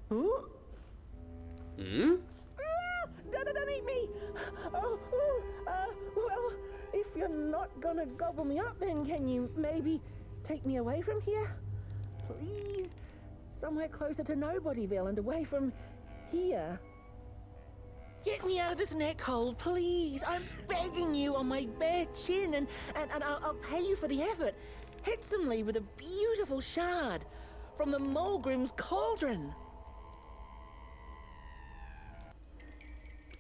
Hmm? Don't eat me! Well, if you're not gonna gobble me up, then can you maybe take me away from here? Please? Somewhere closer to Nobodyville and away from here. Get me out of this neck hole, please. I'm begging you on my bare chin, and I'll pay you for the effort. Handsomely with a beautiful shard from the Mulgrim's cauldron.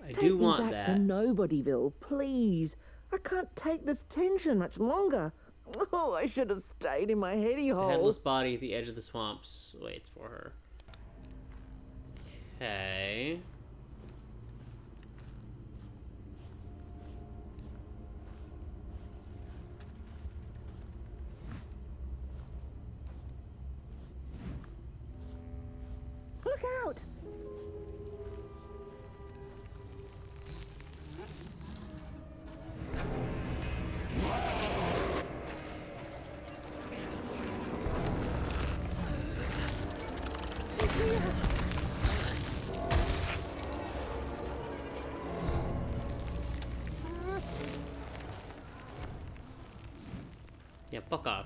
I do want Take me back to Nobodyville, please. I can't take this tension much longer. Oh, I should have stayed in my heady The hole. headless body at the edge of the swamps waits for her. Okay. Look out! Yeah, fuck off.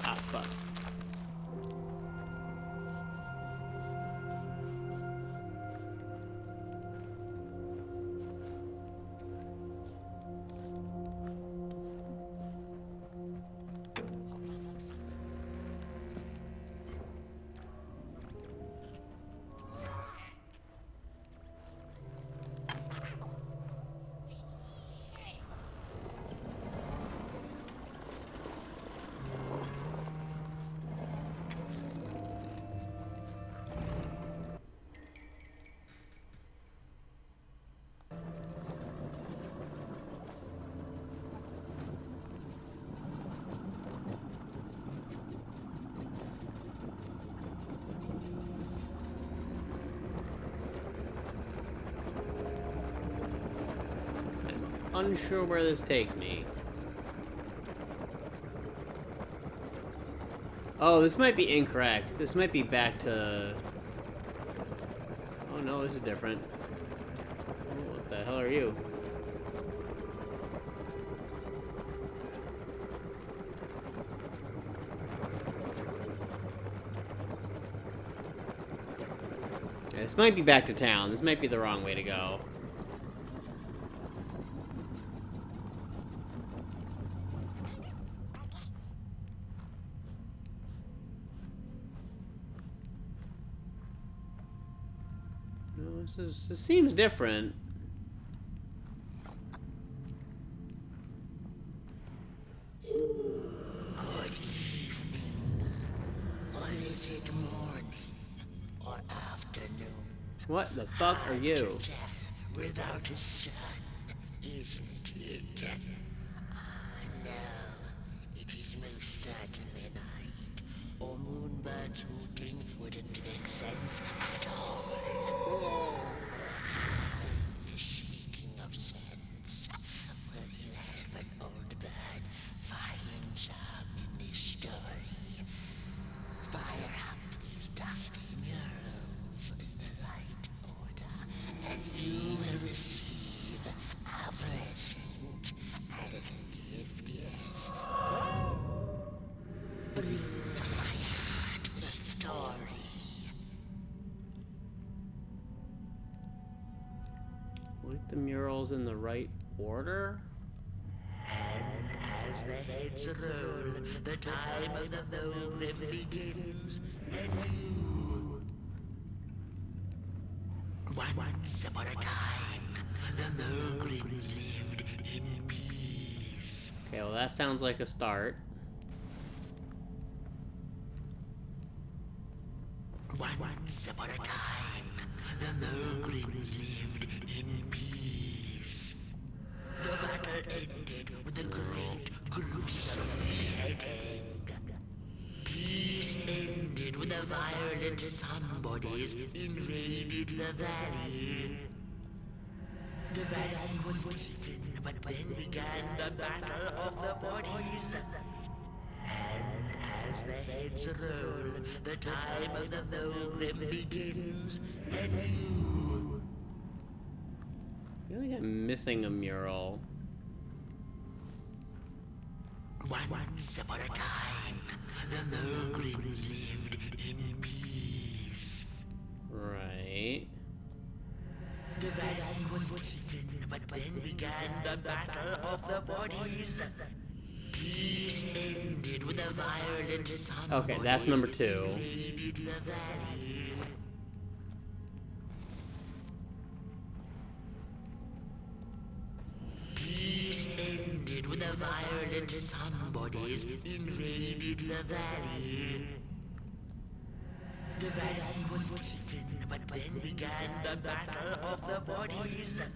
Ah, fuck. unsure where this takes me. Oh, this might be incorrect. This might be back to... Oh no, this is different. Oh, what the hell are you? Yeah, this might be back to town. This might be the wrong way to go. This seems different. Good evening. Or is it morning or afternoon? What the fuck are you? Death without a sun, isn't it? No, it is most certainly night. Or moonbirds hooting wouldn't make sense at all. Speaking of sense, will you help an old bird find some in this story? Fire up these dusty murals in the right order, and you will receive a present, a little gift, yes. Bring the fire to the story. Put the murals in the right order? And as the heads roll, the time of the Mulgrim begins, and you... Once upon a time, the Mulgrims lived in peace. Okay, well that sounds like a start. Once upon a time, the Mulgrims lived in peace. The battle ended with a great gruesome beheading. Peace ended when the violent sun-bodies invaded the valley. The valley was taken, but then began the battle of the bodies. And as the heads roll, the time of the Mulgrim begins, and you... I feel like I'm missing a mural. Once upon a time, the Mulgrims lived in peace. Right. The valley was taken, but then began the battle of the bodies. Peace ended with a violent sun. Okay, that's number 2. Invaded the valley. Peace ended when the violent sun-bodies invaded the valley. The valley was taken, but then began the battle of the bodies.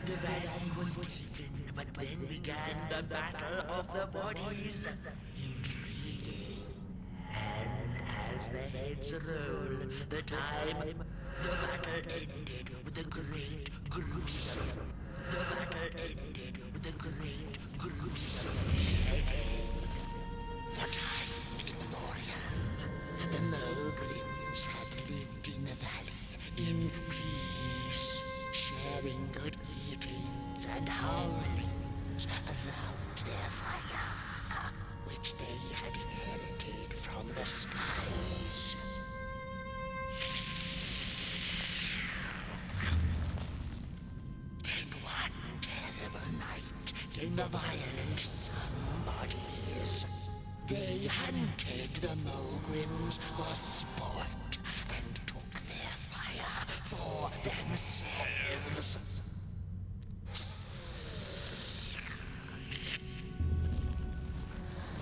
The valley was taken, but then began the battle of the bodies. Intriguing. And as the heads roll, the time... The battle ended with a great gruesome... The battle ended with a great gruesome beheading. For time immemorial, the Mulgrims had lived in the valley in peace, sharing good eatings and howlings around their fire, which they had inherited from the skies. Then one terrible night came the violent sun-bodies. They hunted the Mulgrims for sport and took their fire for themselves.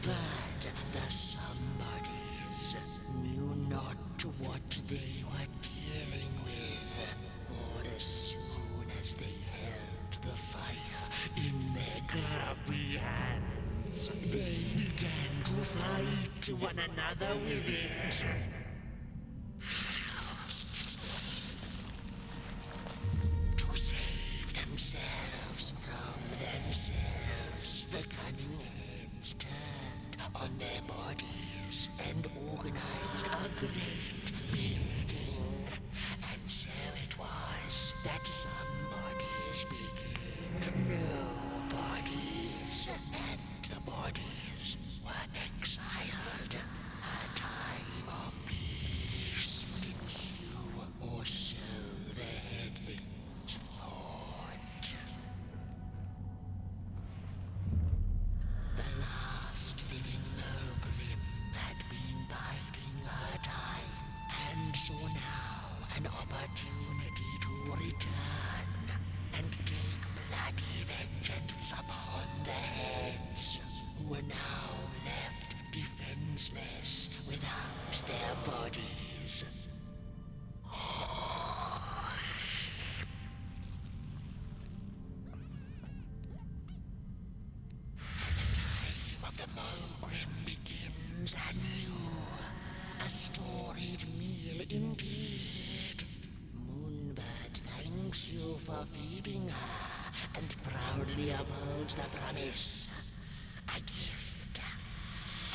But the somebodies knew not what they were dealing with, for as soon as they held the fire in their grubby hands, they began to fight one another with it. To save themselves from on their bodies and organized a great building. And so it was that somebodies became nobodies, and the bodies were exiled. A time of peace would ensue, or so the headlings thought. The last living Mulgrim had been biding her time, and saw now an opportunity to return and take bloody vengeance upon the heads, who were now left defenseless without their bodies. Of the Mulgrim begins anew. A storied meal indeed. Moonbird thanks you for feeding her and proudly upholds the promise. A gift.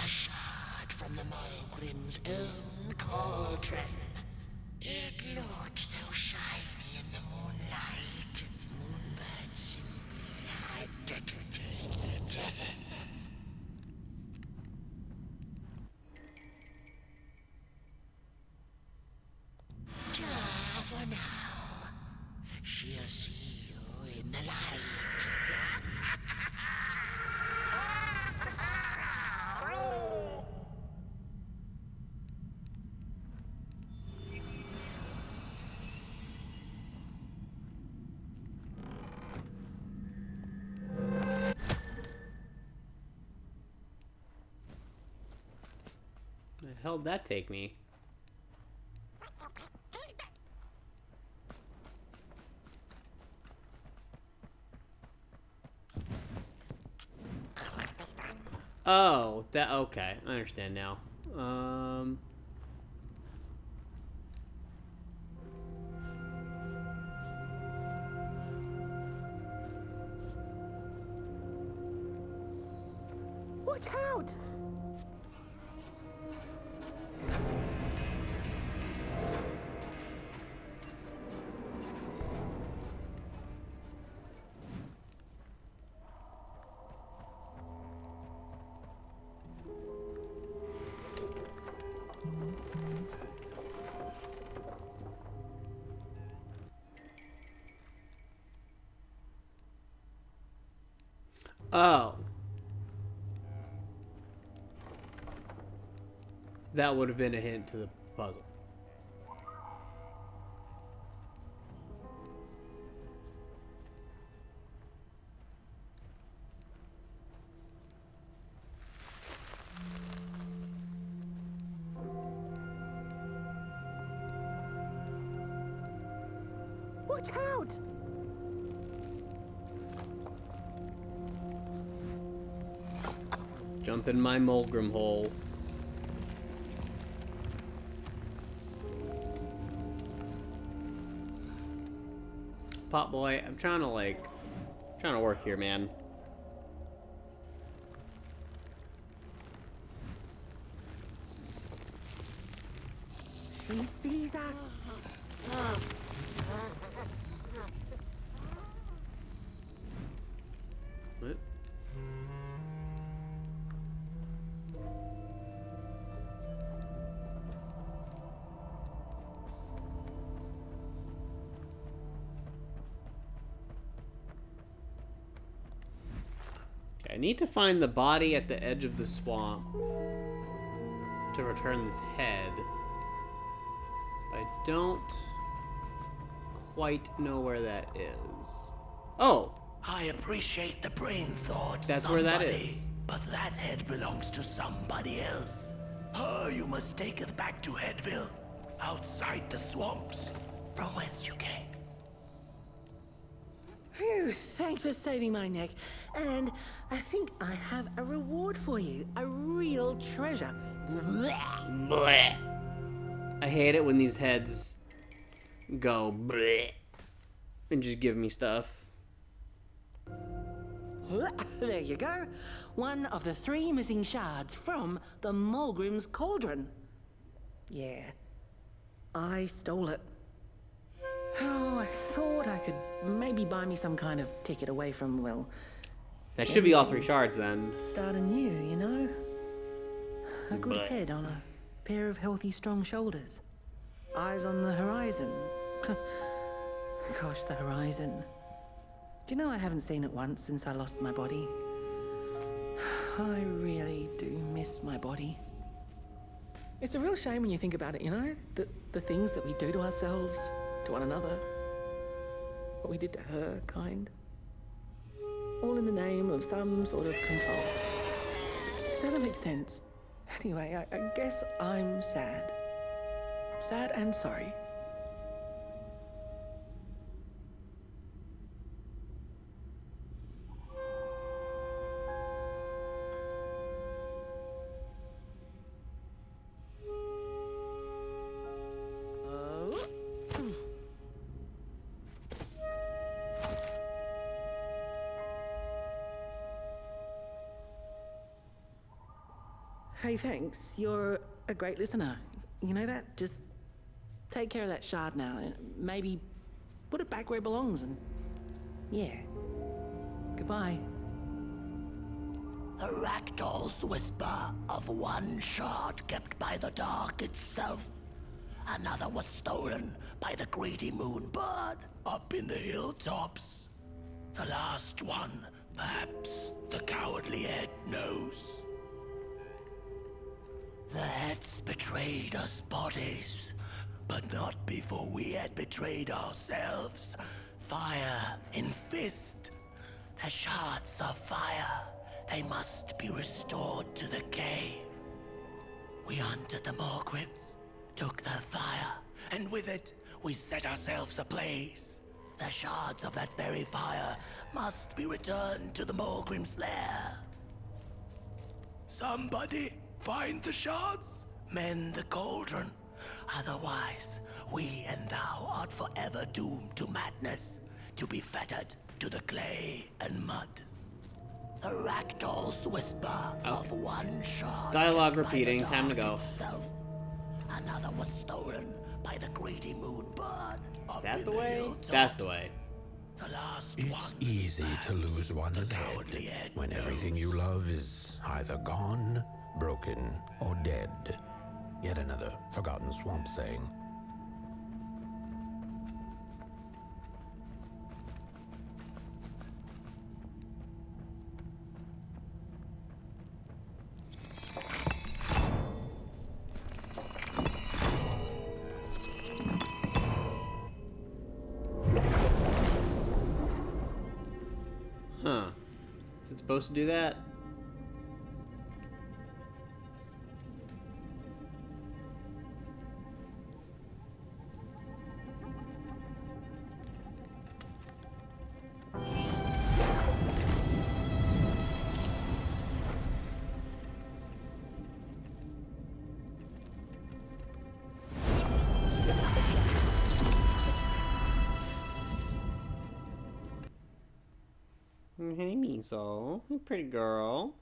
A shard from the Mulgrim's own cauldron. It looked so shiny in the moonlight. Moonbird simply had to take it. For now, she'll see you in the light. Where the hell'd that take me? Oh, that okay. I understand now. Watch out! Oh. That would have been a hint to the puzzle. Watch out! Jump in my Mulgrim hole. Pop boy, I'm trying to work here, man. She sees us. What? Okay, I need to find the body at the edge of the swamp to return this head. I don't quite know where that is. Oh! I appreciate the brain thought, That's where that is. But that head belongs to somebody else. Her you must take us back to Headville, outside the swamps, from whence you came. Phew, thanks for saving my neck. And I think I have a reward for you. A real treasure. Blech. I hate it when these heads go bleh and just give me stuff. There you go. One of the 3 missing shards from the Mulgrim's Cauldron. Yeah, I stole it. Oh, I thought I could maybe buy me some kind of ticket away from, well... That should be all 3 shards then. Start anew, you know? A good But- head on a pair of healthy, strong shoulders. Eyes on the horizon. Gosh, the horizon. Do you know I haven't seen it once since I lost my body? I really do miss my body. It's a real shame when you think about it, you know? The things that we do to ourselves, to one another. What we did to her, kind. All in the name of some sort of control. It doesn't make sense. Anyway, I guess I'm sad. Sad and sorry. Hey, thanks. You're a great listener. You know that? Just take care of that shard now and maybe put it back where it belongs and... yeah. Goodbye. The Ragdoll's whisper of one shard kept by the dark itself. Another was stolen by the greedy moonbird up in the hilltops. The last one, perhaps the cowardly head knows. The heads betrayed us bodies, but not before we had betrayed ourselves. Fire in fist. The shards of fire. They must be restored to the cave. We hunted the Morgrims, took their fire, and with it, we set ourselves ablaze. The shards of that very fire must be returned to the Morgrim's lair. Somebody find the shards, mend the cauldron. Otherwise, we and thou art forever doomed to madness, to be fettered to the clay and mud. The Ragdoll's whisper of one shard. Dialogue repeating, time to go. Itself. Another was stolen by the greedy moonbird. Is that the way? That's the way. The last It's one, easy to lose one's cowardly head head when knows. everything you love is either gone, broken, or dead. Yet another forgotten swamp saying. Huh. Is it supposed to do that? Hey, Miso. Hey, pretty girl.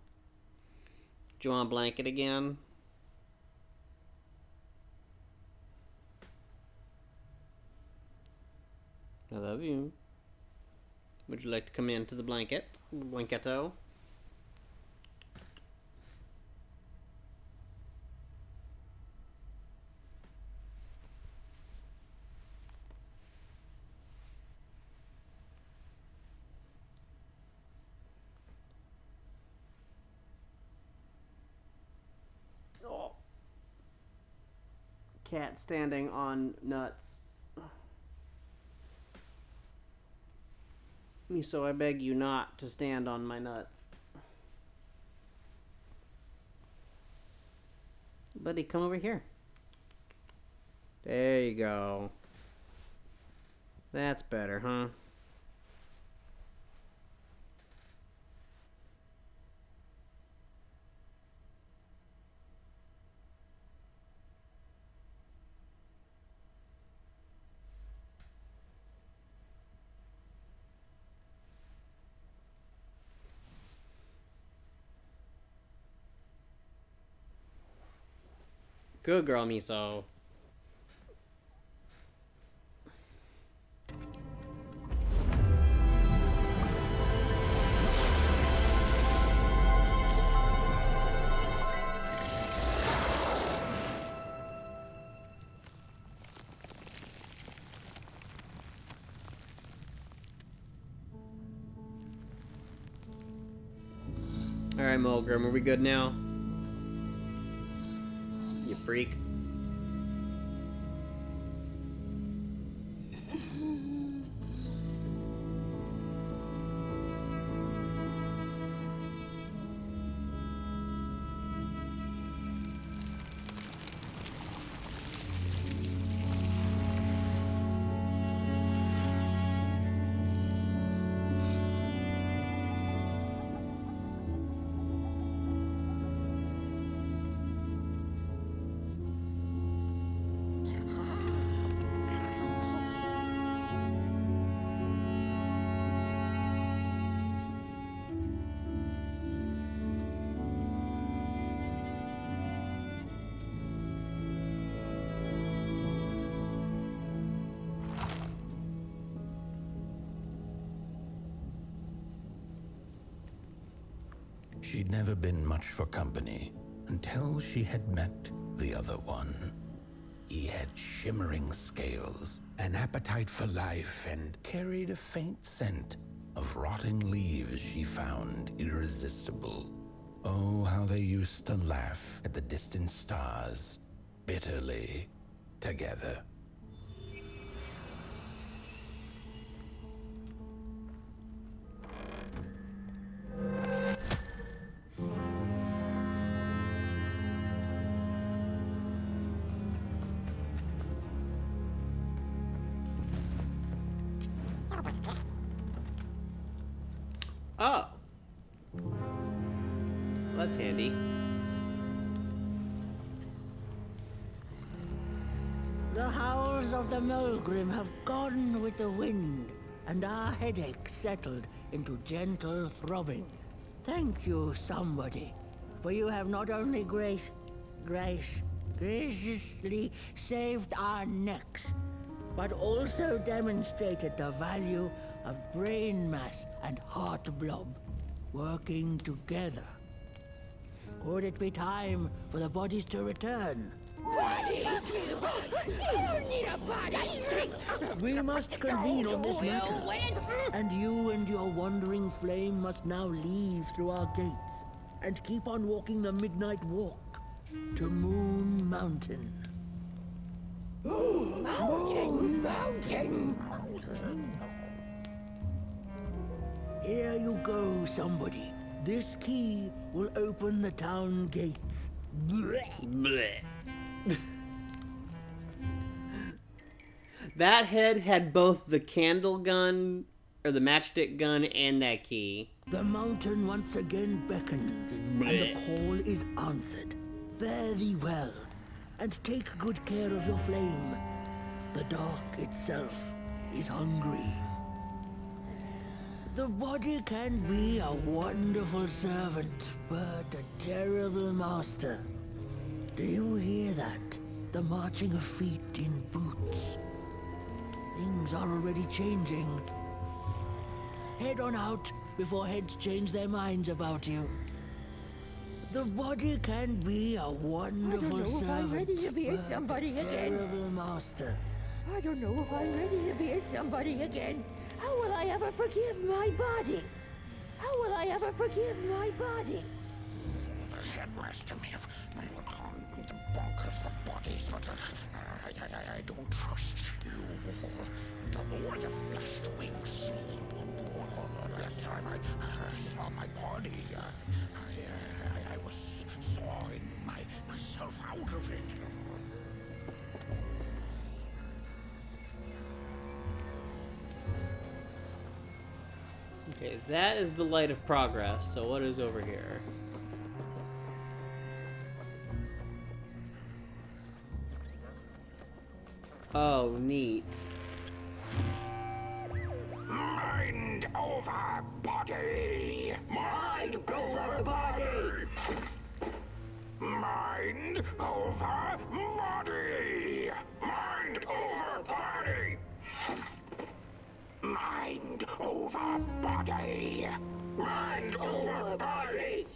Do you want a blanket again? I love you. Would you like to come into the blanketto? Oh. Cat standing on nuts. Miso, I beg you not to stand on my nuts. Buddy, come over here. There you go. That's better, huh? Good girl, Miso. Alright, Mulgrim, are we good now? You freak. She'd never been much for company until she had met the other one. He had shimmering scales, an appetite for life, and carried a faint scent of rotting leaves she found irresistible. Oh, how they used to laugh at the distant stars, bitterly, together. Oh. That's handy. The howls of the Mulgrim have gone with the wind, and our headache settled into gentle throbbing. Thank you, somebody, for you have not only graciously saved our necks, but also demonstrated the value of brain mass and heart blob working together. Could it be time for the bodies to return? Bodies! You don't need a body! We must convene on this matter, and you and your wandering flame must now leave through our gates and keep on walking the midnight walk to Moon Mountain. Mountain! Mountain! Here you go, somebody. This key will open the town gates. Blech. That head had both the candle gun, or the matchstick gun, and that key. The mountain once again beckons, and the call is answered. Fare thee well, and take good care of your flame. The dark itself is hungry. The body can be a wonderful servant, but a terrible master. Do you hear that? The marching of feet in boots. Things are already changing. Head on out before heads change their minds about you. The body can be a wonderful servant, I'm ready to be a somebody but a again. terrible master. I don't know if I'm ready to be a somebody again. How will I ever forgive my body? How will I ever forgive my body? The headmaster may have the bonkers for bodies, but I don't trust you. Or the flashed wings. Last time I saw my body, I was sawing myself out of it. Okay, that is the light of progress, so what is over here? Oh, neat. Mind over body! Mind over body! Mind over body! Mind over body! Mind over body! Mind over body!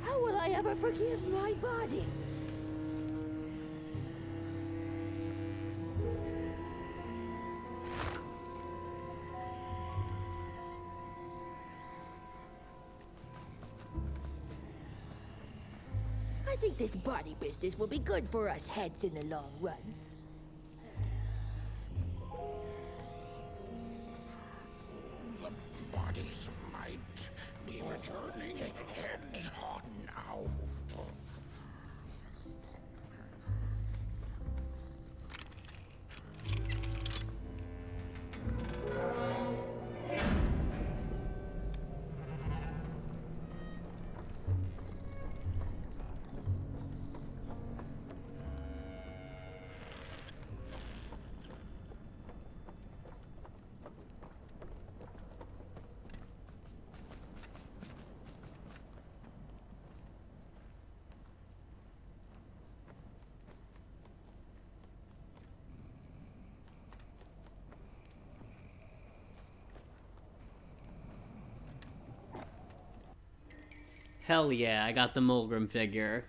How will I ever forgive my body? I think this body business will be good for us heads in the long run. The bodies might be returning heads hot now. Hell yeah, I got the Mulgrim figure.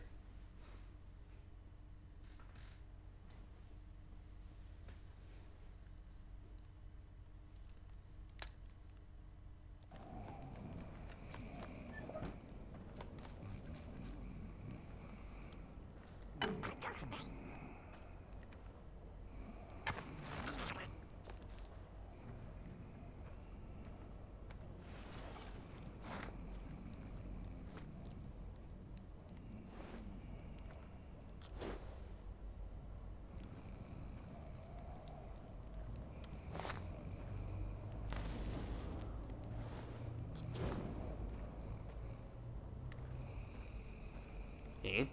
Eh?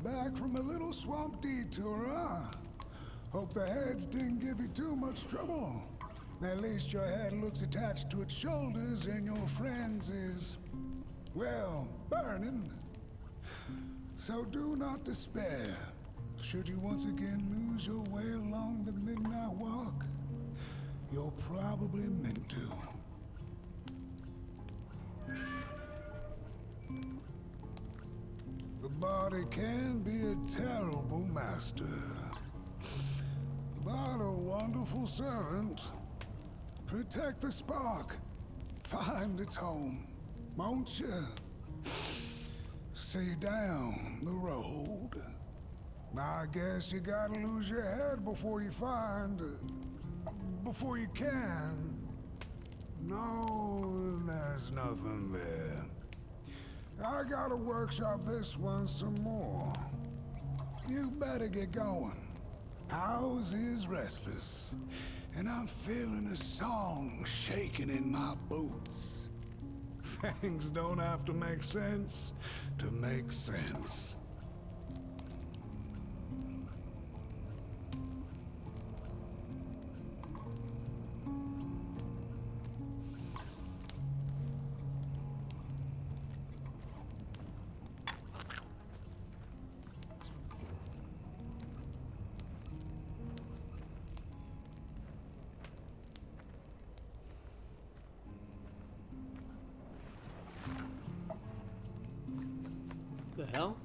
Back from a little swamp detour, huh? Hope the heads didn't give you too much trouble. At least your head looks attached to its shoulders and your friend's is, well, burning. So do not despair. Should you once again lose your way along the Midnight Walk, you're probably meant to. The body can be a terrible master, but a wonderful servant. Protect the spark. Find its home, won't you? See down the road. I guess you gotta lose your head before you find... before you can. No, there's nothing there. I gotta workshop this one some more. You better get going. House is restless, and I'm feeling a song shaking in my boots. Things don't have to make sense to make sense. hell?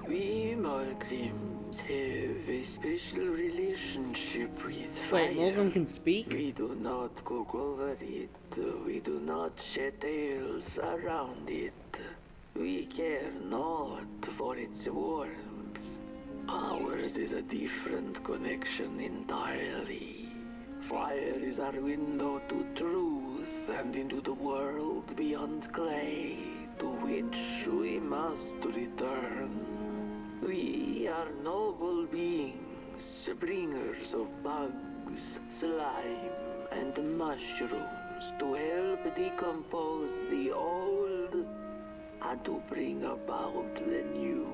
We Mulgrims have a special relationship with fire. Wait, Mulgrim can speak? We do not cook over it. We do not shed tales around it. We care not for its warmth. Ours is a different connection entirely. Fire is our window to truth and into the world beyond clay, to which we must return. We are noble beings, bringers of bugs, slime, and mushrooms to help decompose the old and to bring about the new.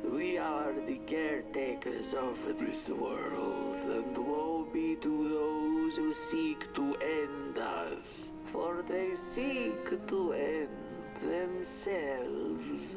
We are the caretakers of this world, and woe be to those who seek to end us, for they seek to end themselves.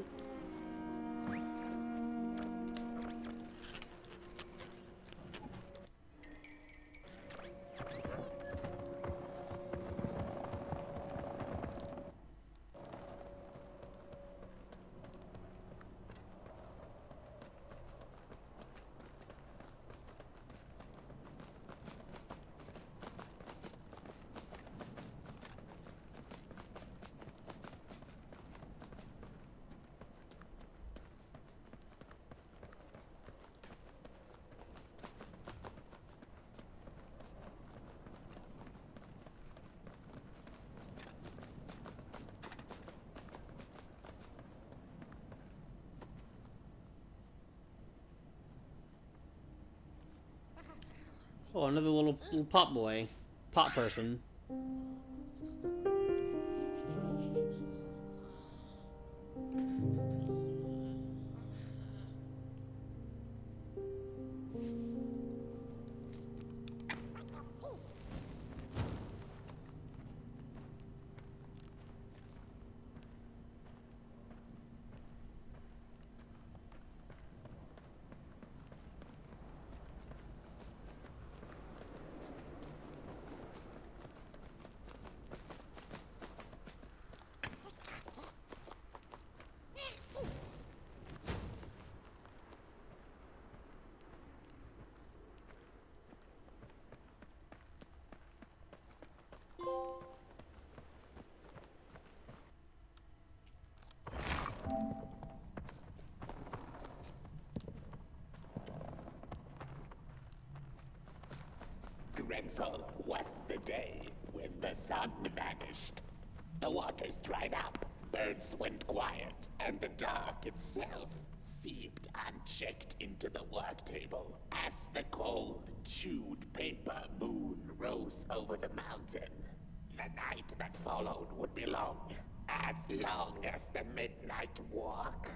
Oh, another little pop boy. Pop person. dreadful was the day when the sun vanished. The waters dried up, birds went quiet, and the dark itself seeped unchecked into the work table as the cold, chewed paper moon rose over the mountain. The night that followed would be long as the midnight walk.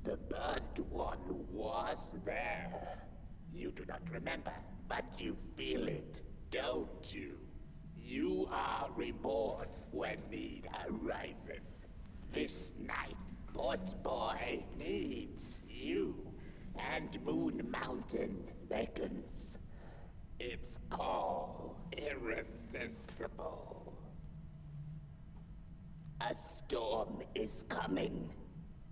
The burnt one was there. You do not remember, but you feel it, don't you? You are reborn when need arises. This night, Port Boy needs you, and Moon Mountain beckons. Its call irresistible. A storm is coming.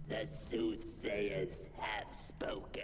The soothsayers have spoken.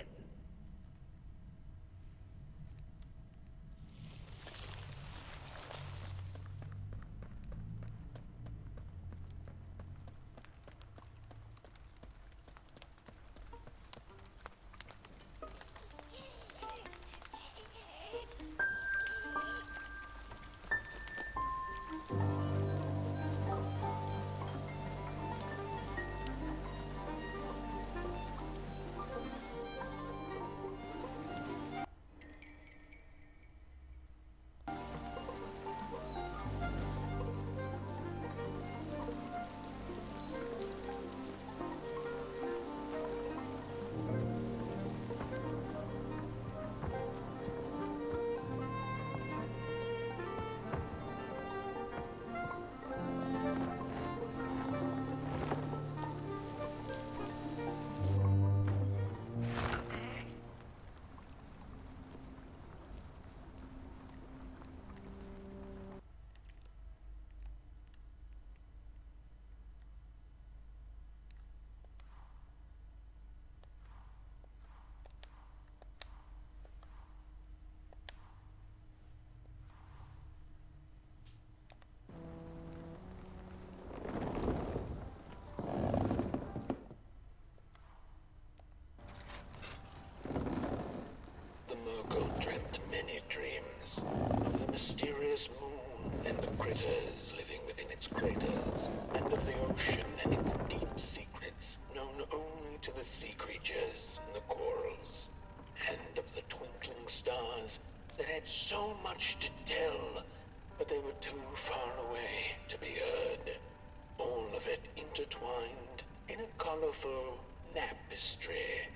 Dreamt many dreams of the mysterious moon and the critters living within its craters, and of the ocean and its deep secrets known only to the sea creatures and the corals, and of the twinkling stars that had so much to tell, but they were too far away to be heard. All of it intertwined in a colorful tapestry.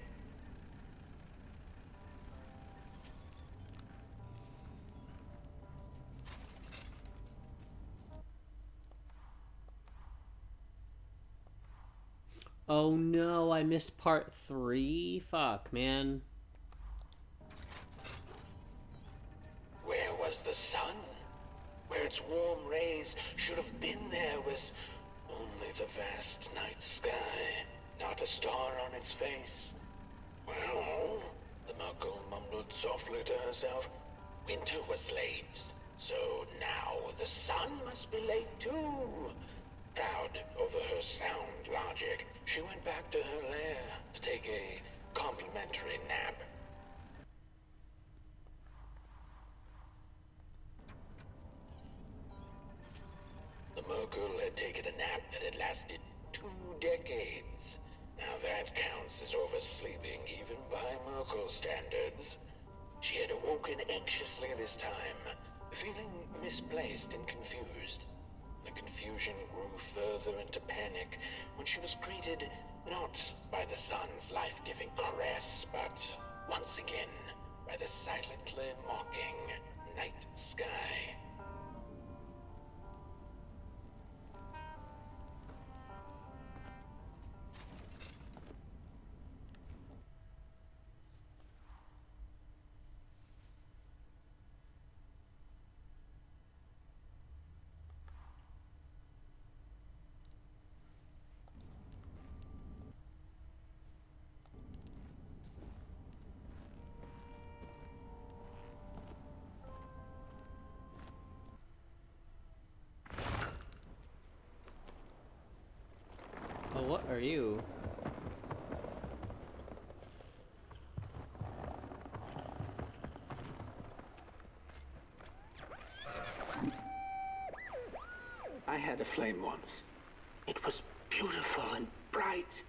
Oh no, I missed part 3? Fuck, man. Where was the sun? Where its warm rays should have been there was only the vast night sky, not a star on its face. Well, the Muggle mumbled softly to herself, winter was late, so now the sun must be late too. Proud over her sound logic, she went back to her lair to take a complimentary nap. The Merkle had taken a nap that had lasted 2 decades. Now that counts as oversleeping even by Merkle standards. She had awoken anxiously this time, feeling misplaced and confused. The confusion grew further into panic when she was greeted not by the sun's life-giving caress, but once again by the silently mocking night sky. Oh, what are you? I had a flame once. It was beautiful and bright.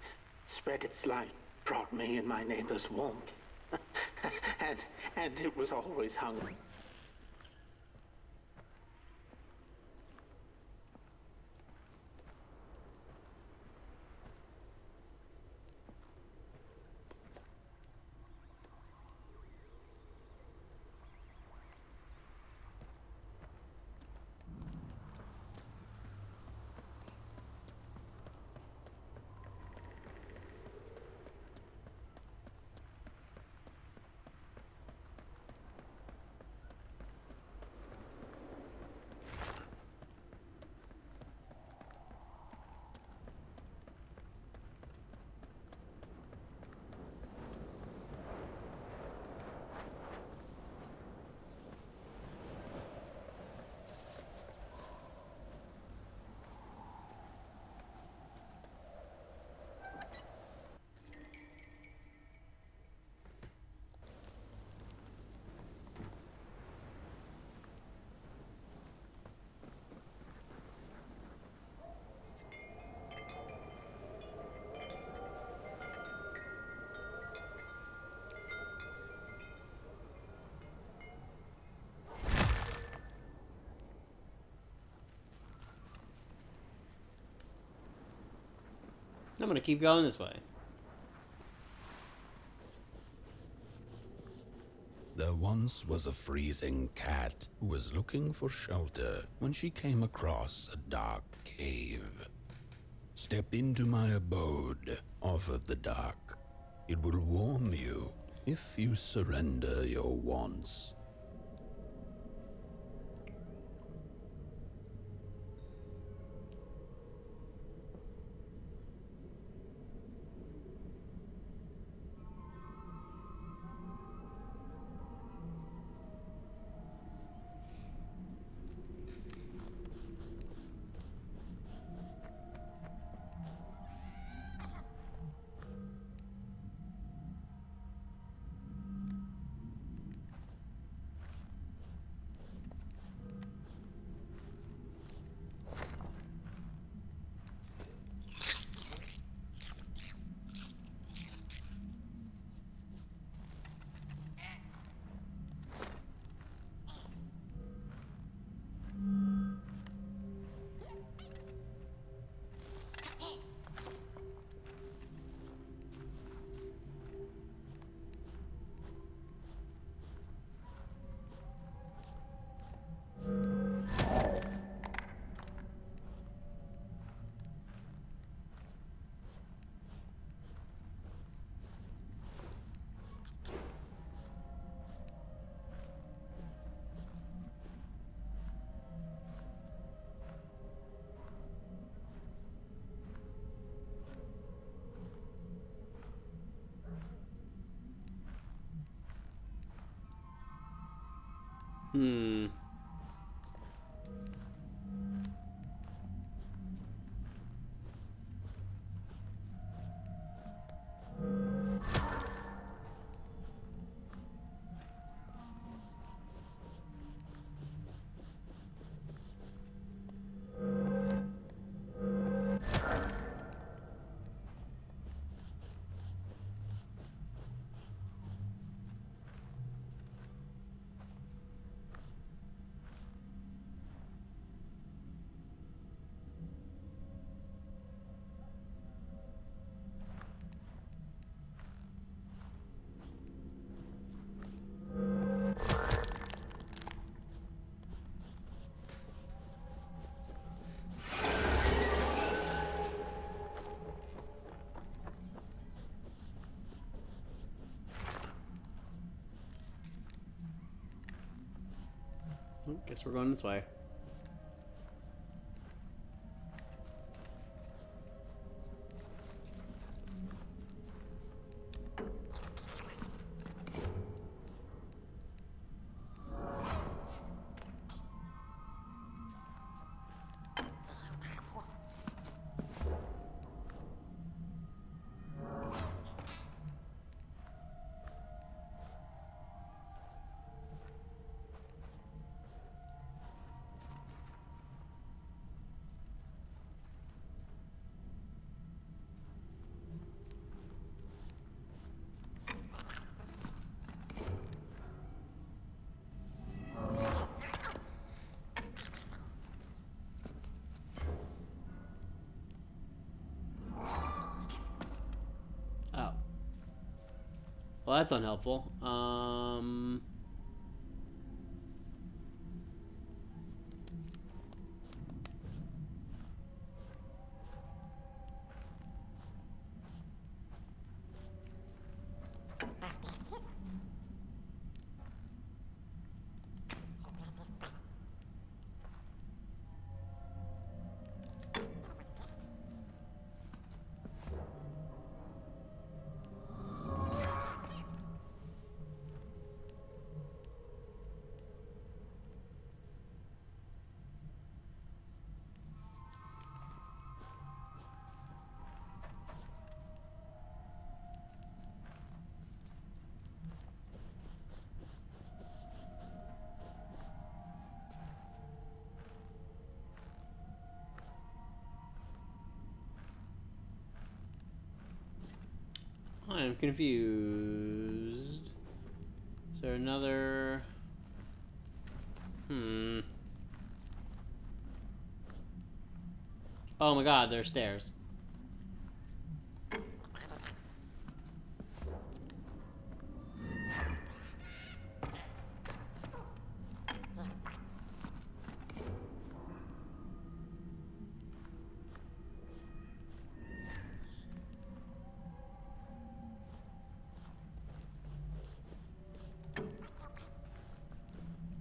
Spread its light, brought me and my neighbors warmth. and it was always hungry. I'm gonna keep going this way. There once was a freezing cat who was looking for shelter when she came across a dark cave. Step into my abode, offered the dark. It will warm you if you surrender your wants. Guess we're going this way. Well, that's unhelpful. I am confused. Is there another... Oh my god, there's stairs.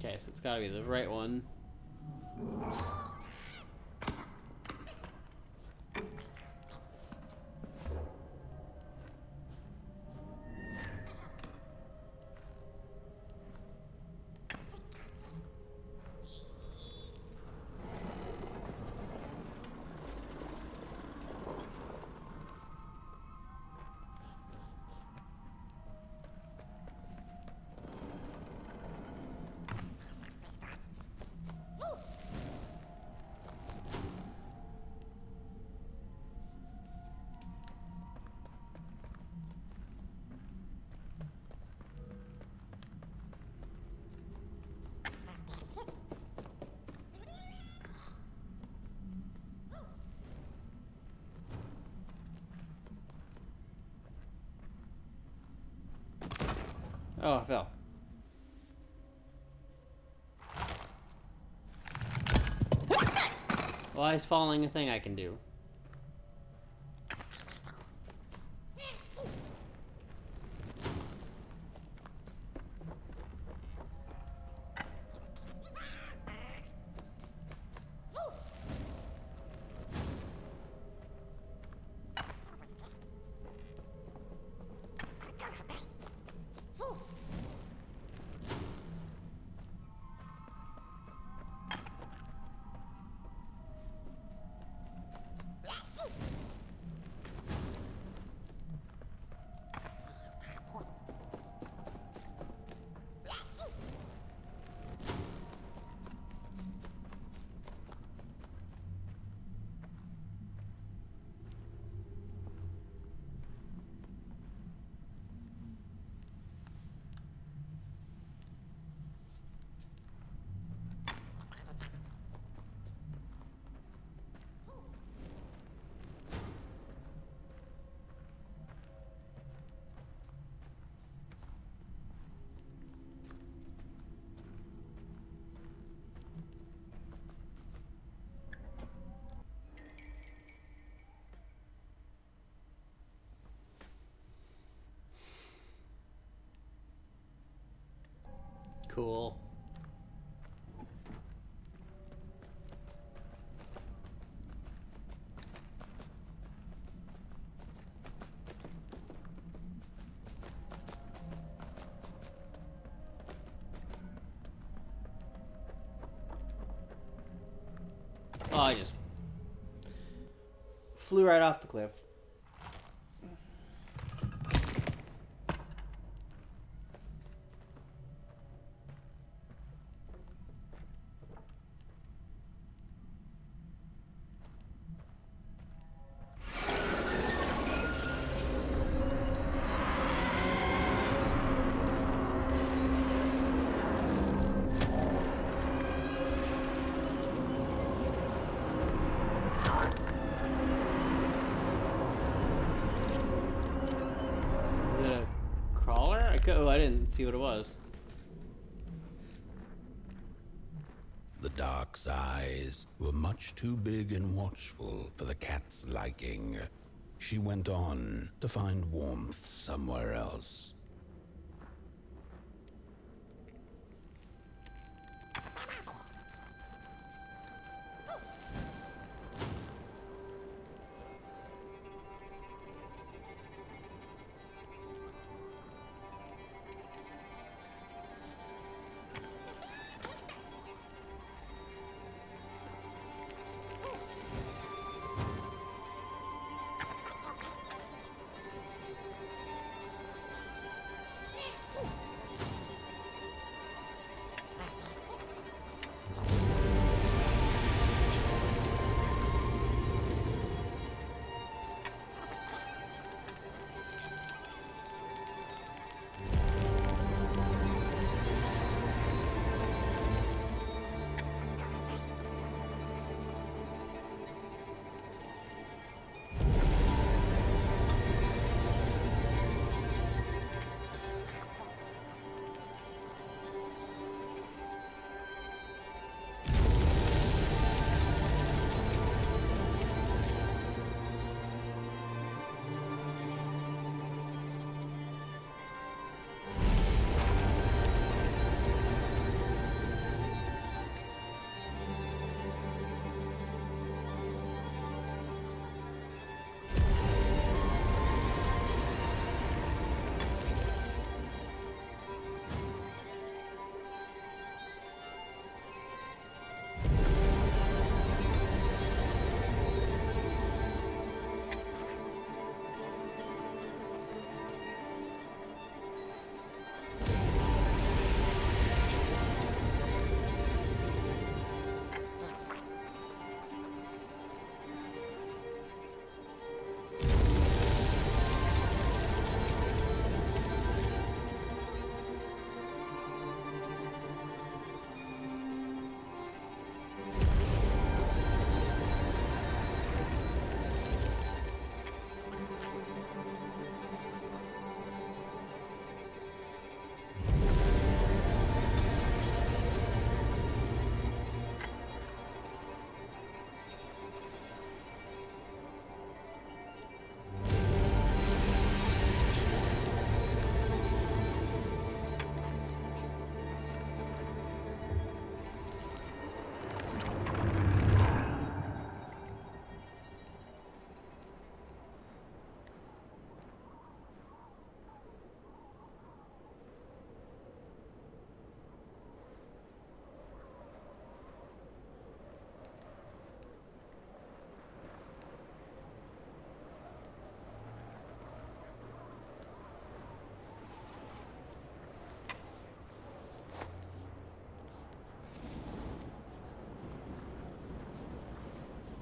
Okay, so it's gotta be the right one. Oh, I fell. Why is falling a thing I can do? Cool. Oh, I just flew right off the cliff. I didn't see what it was. The dark's eyes were much too big and watchful for the cat's liking. She went on to find warmth somewhere else.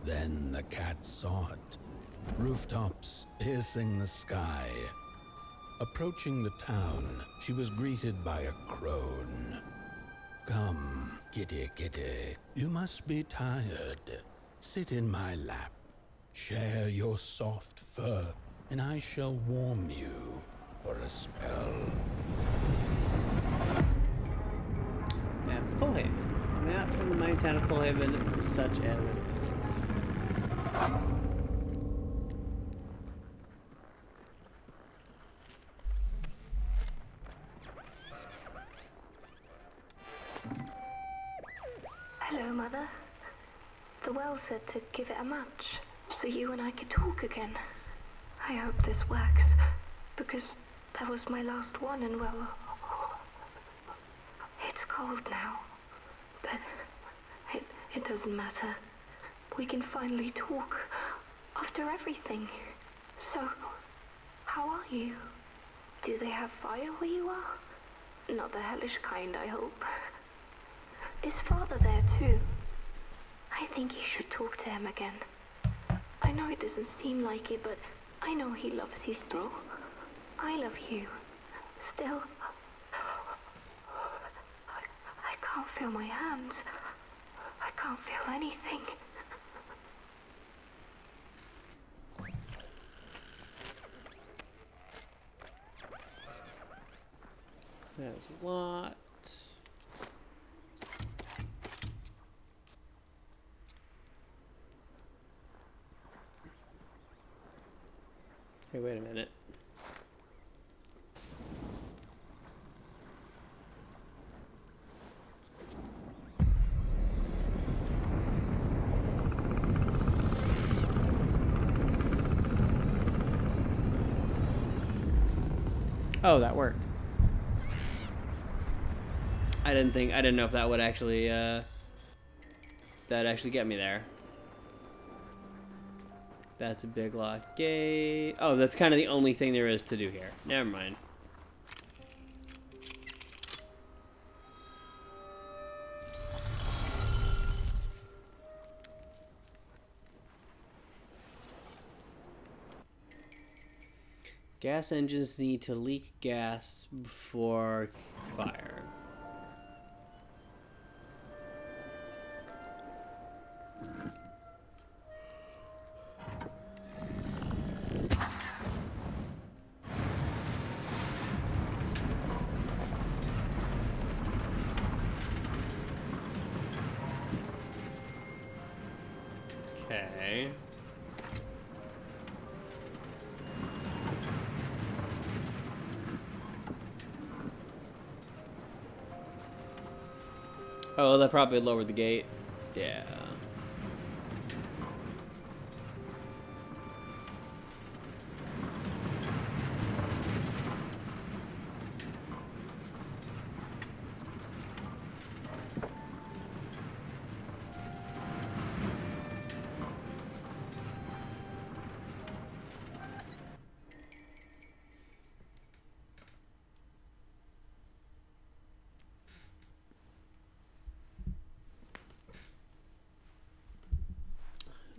Then the cat saw it. Rooftops piercing the sky. Approaching the town, she was greeted by a crone. Come, kitty, kitty, you must be tired. Sit in my lap. Share your soft fur, and I shall warm you for a spell. Map of Coalhaven. Map from the mighty town of Coalhaven, such as it is. Hello, Mother. The well said to give it a match, so you and I could talk again. I hope this works, because that was my last one, and well, it's cold now. But it doesn't matter. We can finally talk after everything. So, how are you? Do they have fire where you are? Not the hellish kind, I hope. Is Father there too? I think you should talk to him again. I know it doesn't seem like it, but I know he loves you still. I love you. Still. I can't feel my hands. I can't feel anything. That's a lot. Hey, wait a minute. Oh, that worked. I didn't know if that would actually, that'd actually get me there. That's a big lock gate. Oh, that's kind of the only thing there is to do here. Never mind. Gas engines need to leak gas before fire. Okay. Oh, that probably lowered the gate. Yeah.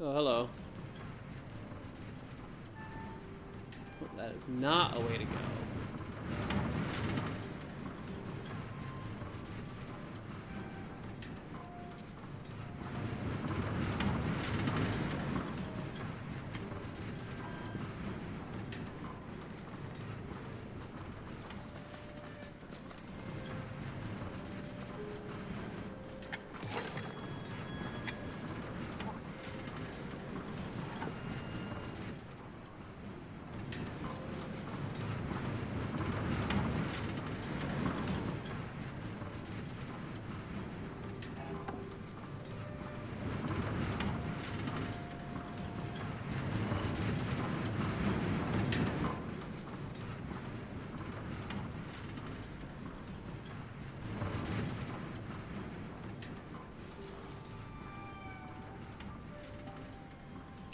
Oh, hello. Well, that is not a way to go.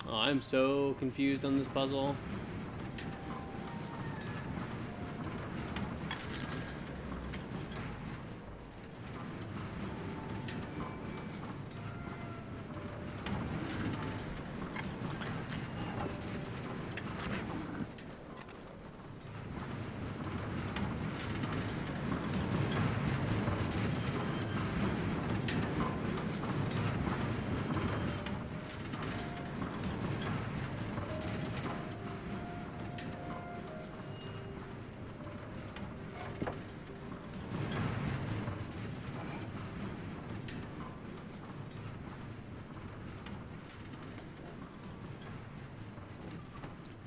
Oh, I'm so confused on this puzzle.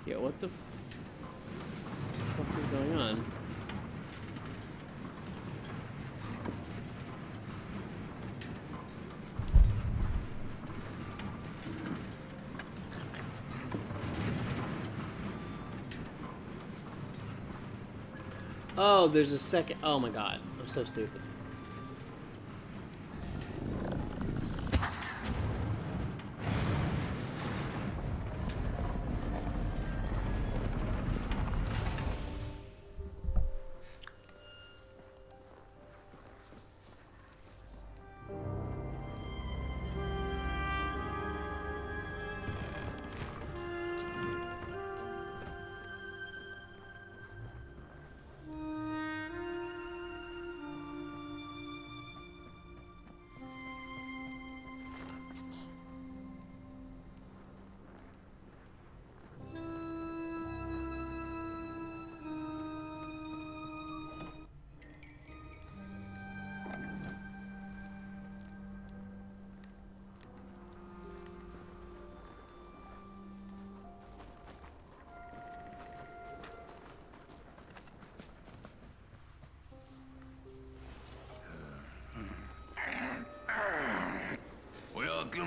Yeah, what the fuck is going on? Oh, there's a second. Oh my god, I'm so stupid.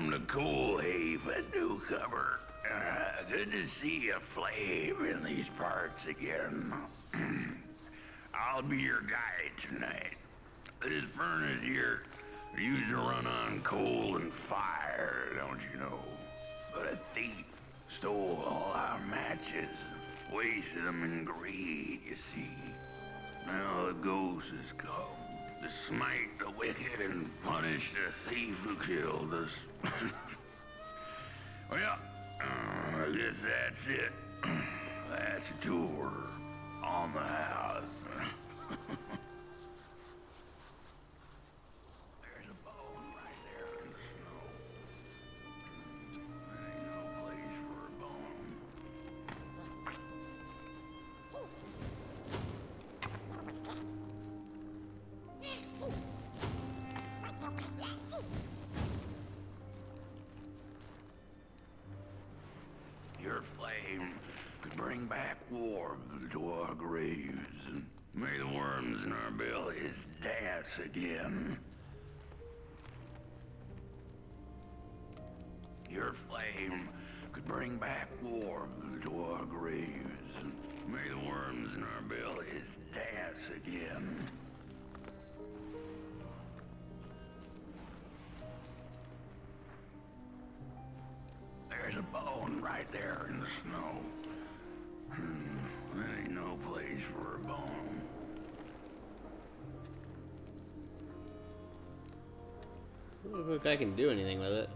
Welcome to Coalhaven, newcomer. Good to see you, Flame, in these parts again. I'll be your guide tonight. This furnace here used to run on coal and fire, don't you know? But a thief stole all our matches, wasted them in greed, you see. Now the ghost has come to smite the wicked and punish the thief who killed us. Well, I guess that's it. That's a tour on the house. There's a bone right there in the snow. There ain't no place for a bone. Your flame could bring back warmth to our graves, and may the worms in our bellies dance again. Your flame could bring back warmth to our graves, and may the worms in our bellies dance again. There's a bone right there in the snow. There ain't no place for a bone. Doesn't look like I can do anything with it.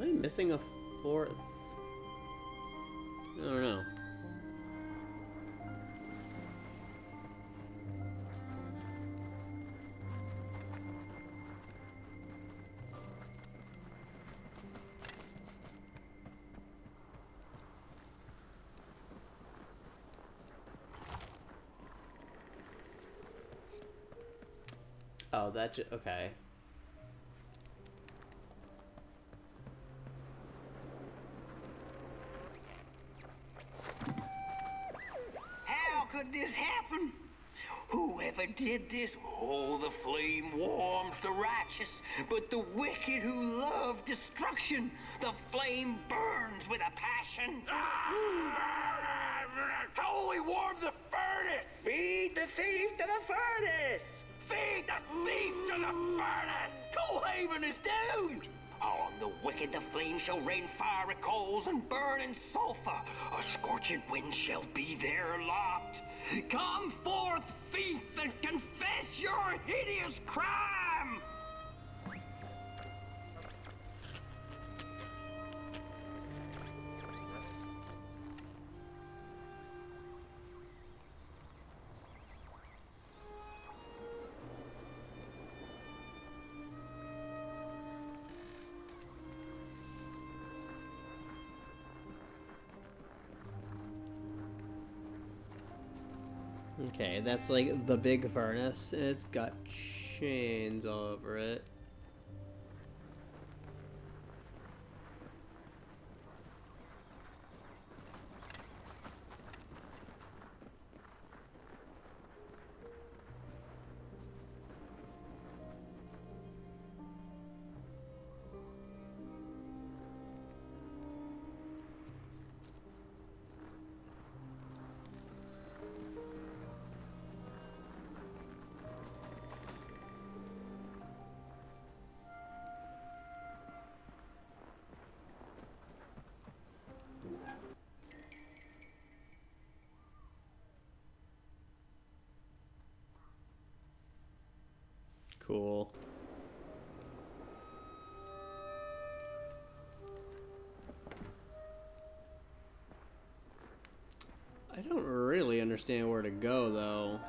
Am I missing a fourth? I don't know. Oh, that okay. How could this happen? Whoever did this? Oh, the flame warms the righteous, but the wicked who love destruction, the flame burns with a passion. How will we warm the furnace? Feed the thief to the furnace! Feed the thief to the furnace! Coalhaven is doomed! On the wicked the flame shall rain fiery coals and burning sulfur. A scorching wind shall be their lot. Come forth, thief, and confess your hideous crime! Okay, that's like the big furnace. It's got chains all over it. Cool. I don't really understand where to go, though.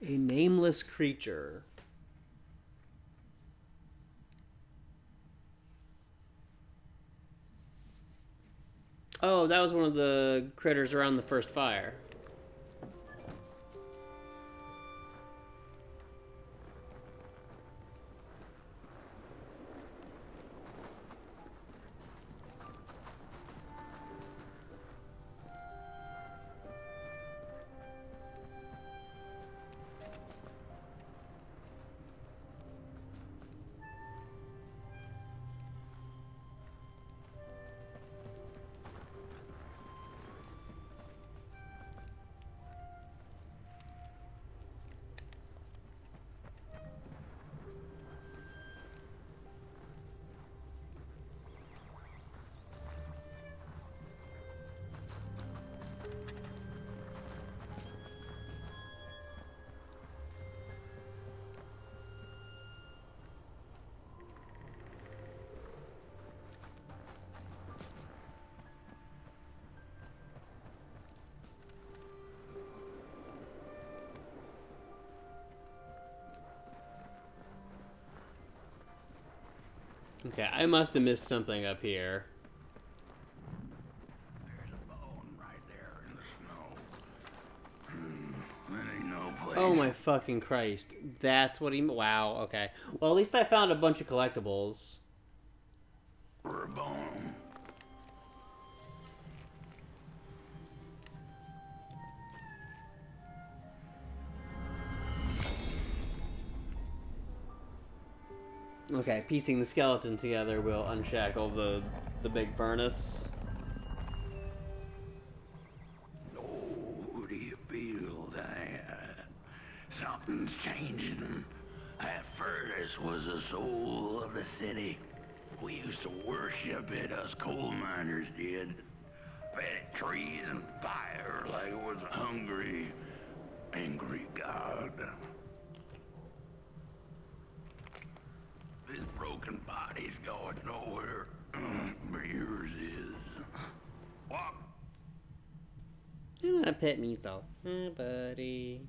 A nameless creature. Oh, that was one of the critters around the first fire. Okay, I must have missed something up here. There's a bone right there in the snow. That ain't no place. Oh my fucking Christ. That's what he... Wow, okay. Well, at least I found a bunch of collectibles. For a bone. Okay, piecing the skeleton together will unshackle the big furnace. Oh, do you feel that something's changing? That furnace was the soul of the city. We used to worship it, us coal miners did. Fed it trees and fire like it was a hungry, angry god. This broken body's going nowhere. But yours is. What? You wanna pet me though? Hi, buddy.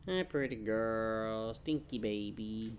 Hi, pretty girl. Stinky baby.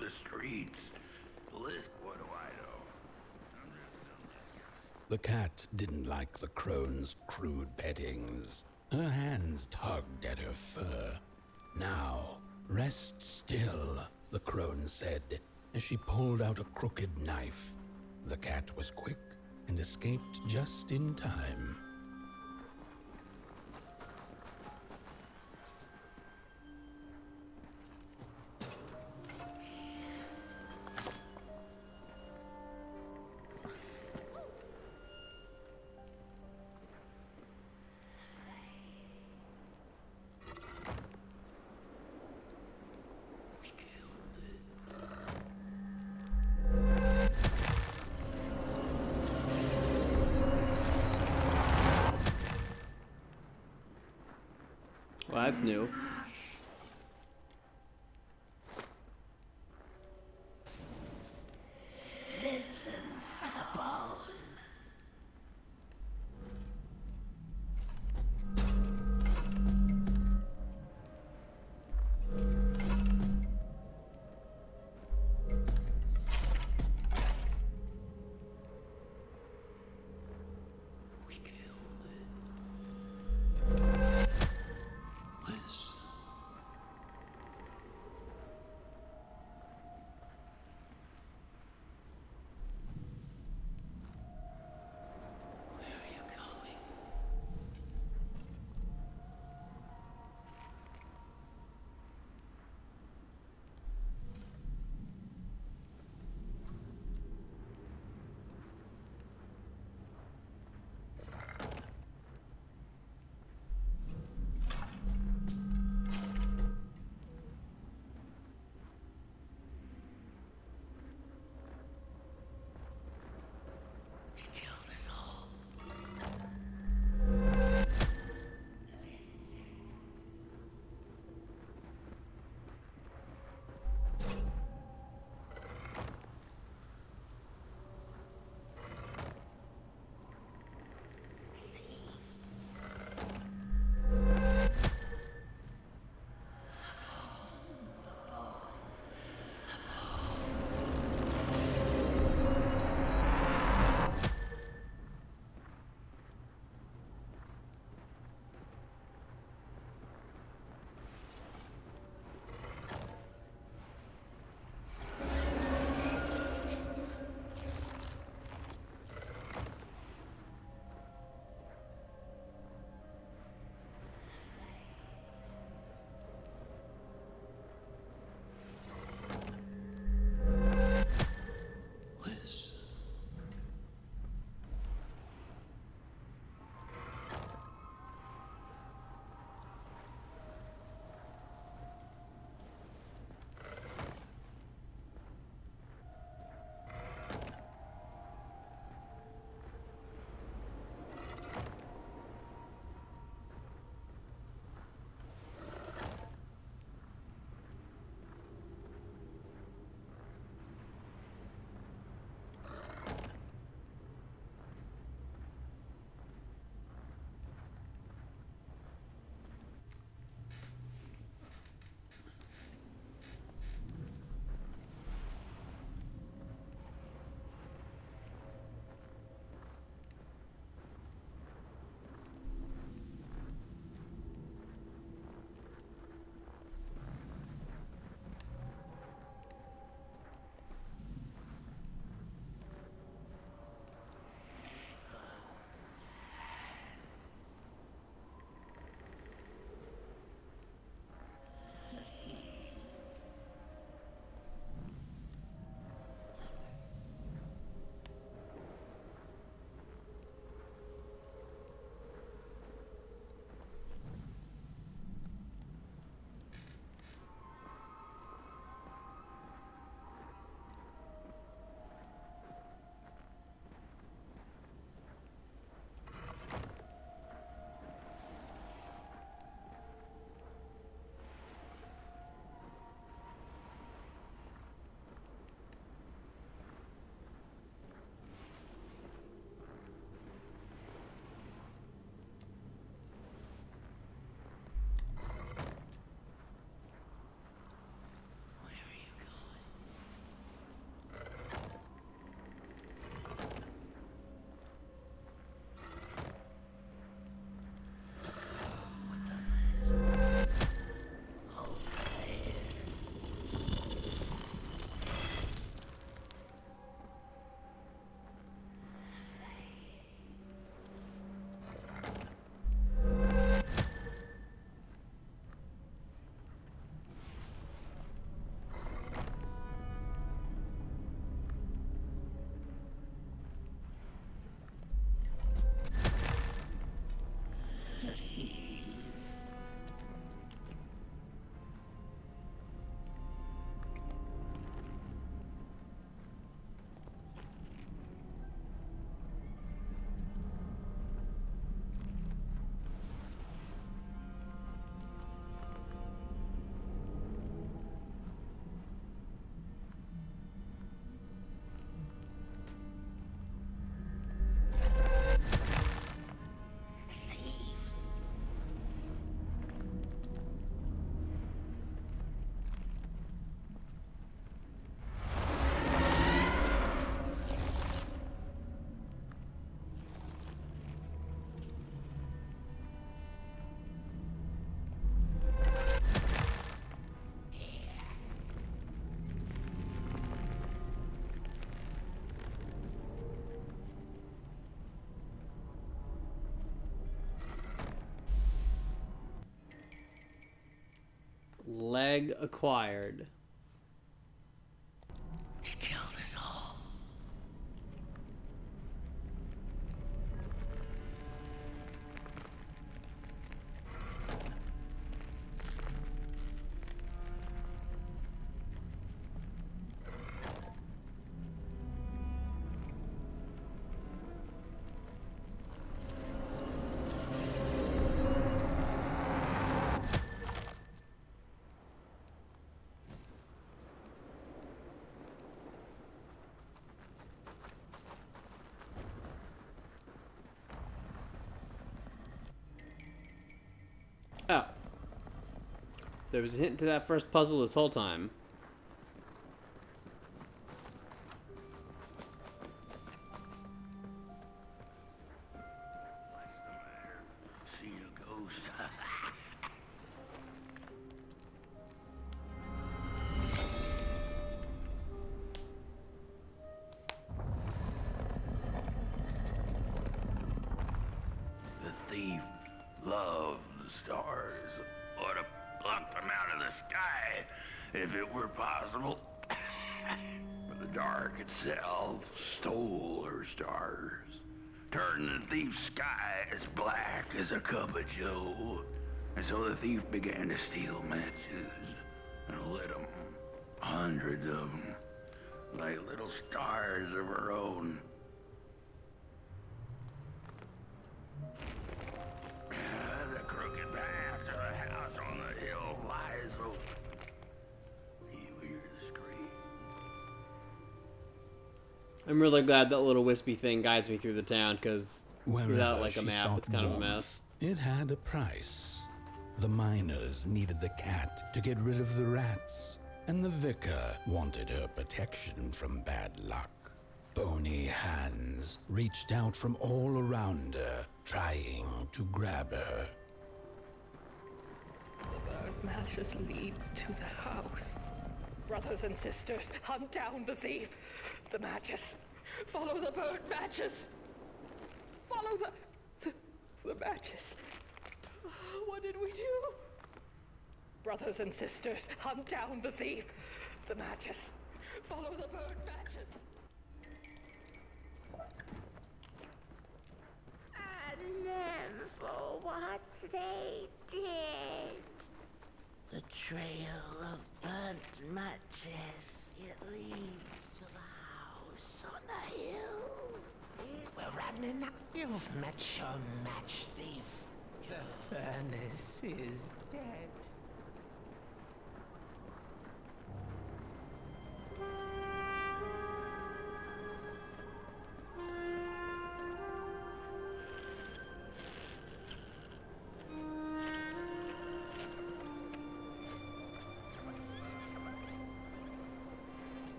The streets. List, what do I know? The cat didn't like the crone's crude pettings. Her hands tugged at her fur. Now, rest still, the crone said, as she pulled out a crooked knife. The cat was quick and escaped just in time. Well, that's new. Listen for the bone. Listen. Egg acquired. He killed us all. Oh. There was a hint to that first puzzle this whole time. See a ghost. The thief loved the stars. Would have plucked them out of the sky if it were possible. But the dark itself stole her stars, turning the thief's sky as black as a cup of joe. And so the thief began to steal matches and lit them, hundreds of them, like little stars of her own. The crooked path to the house on the hill lies open. You hear the scream. I'm really glad that little wispy thing guides me through the town, because without like a she map, sought it's kind of a warmth, mess. It had a price. The miners needed the cat to get rid of the rats, and the vicar wanted her protection from bad luck. Bony hands reached out from all around her, trying to grab her. The burnt matches lead to the house. Brothers and sisters, hunt down the thief. The matches. Follow the burnt matches. Follow the matches. What did we do? Brothers and sisters, hunt down the thief. The matches. Follow the burnt matches. And then for what they did. The trail of burnt matches. It leads to the house on the hill. We're running. You've met your match thief. Your furnace is dead.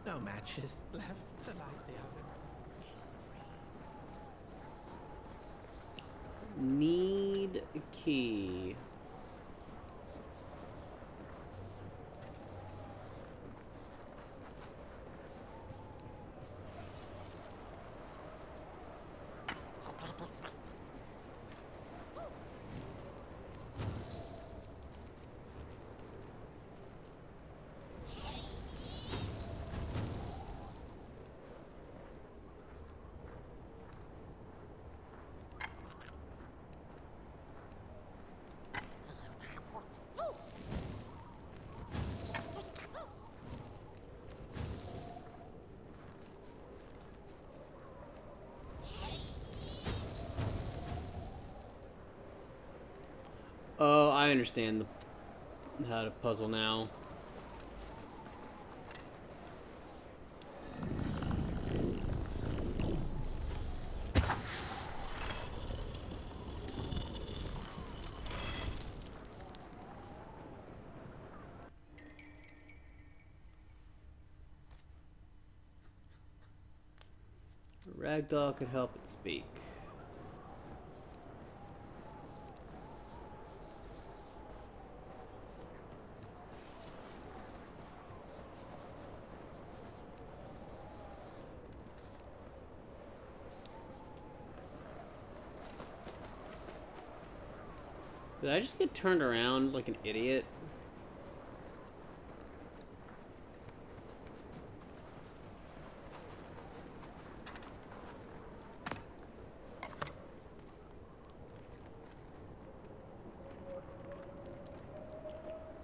No matches left to light the oven. Need a key. Oh, I understand how to puzzle now. Ragdoll could help it speak. Did I just get turned around like an idiot?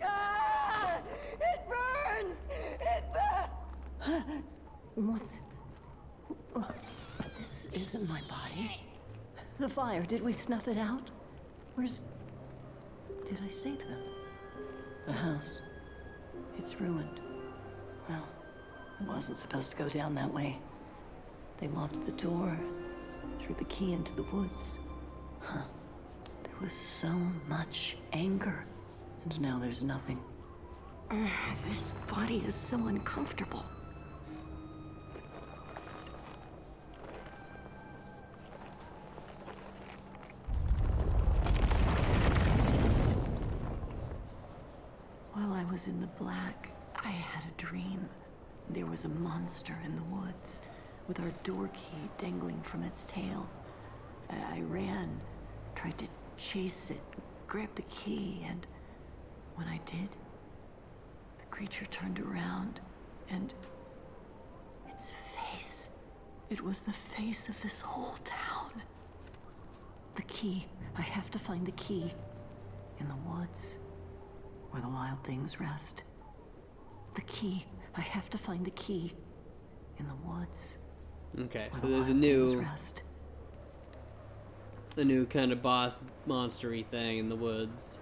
Ah! It burns! It burns! What's... This isn't my body. The fire, did we snuff it out? Where's... Did I save them? The house. It's ruined. Well, it wasn't supposed to go down that way. They locked the door, threw the key into the woods. Huh. There was so much anger, and now there's nothing. This body is so uncomfortable. While I was in the black, I had a dream. There was a monster in the woods, with our door key dangling from its tail. I ran, tried to chase it, grab the key, and when I did, the creature turned around, and its face, it was the face of this whole town. The key, I have to find the key in the woods, where the wild things rest. The key, I have to find the key in the woods. Okay, so there's a new kind of boss monstery thing in the woods.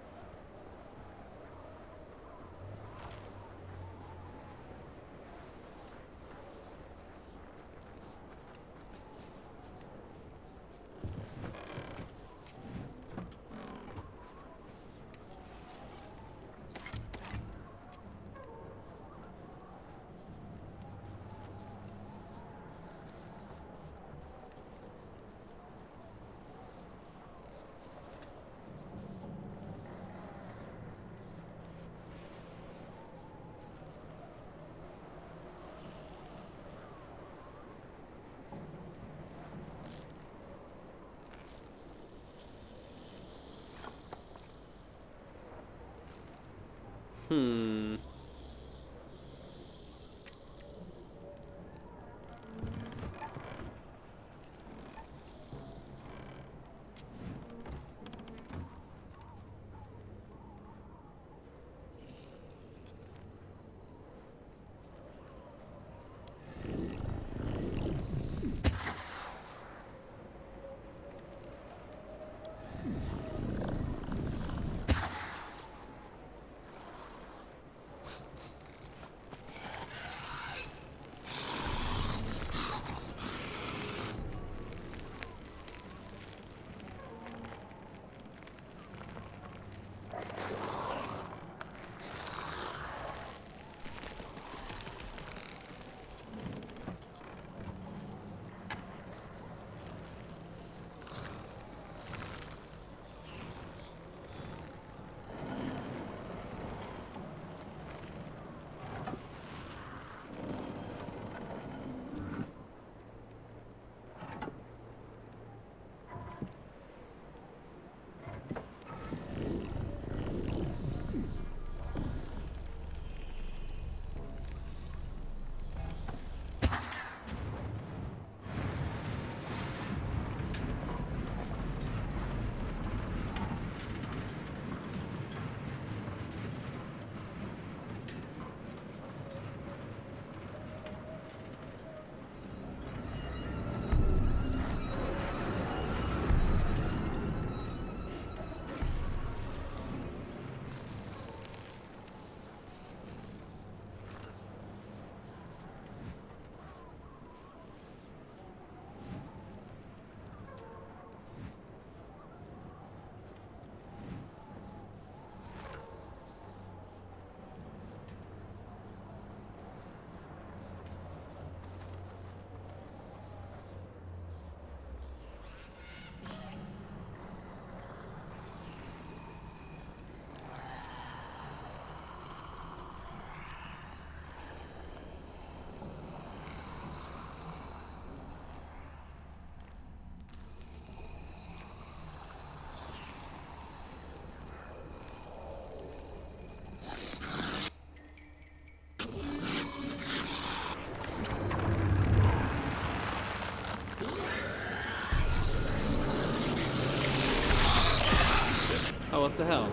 what the hell?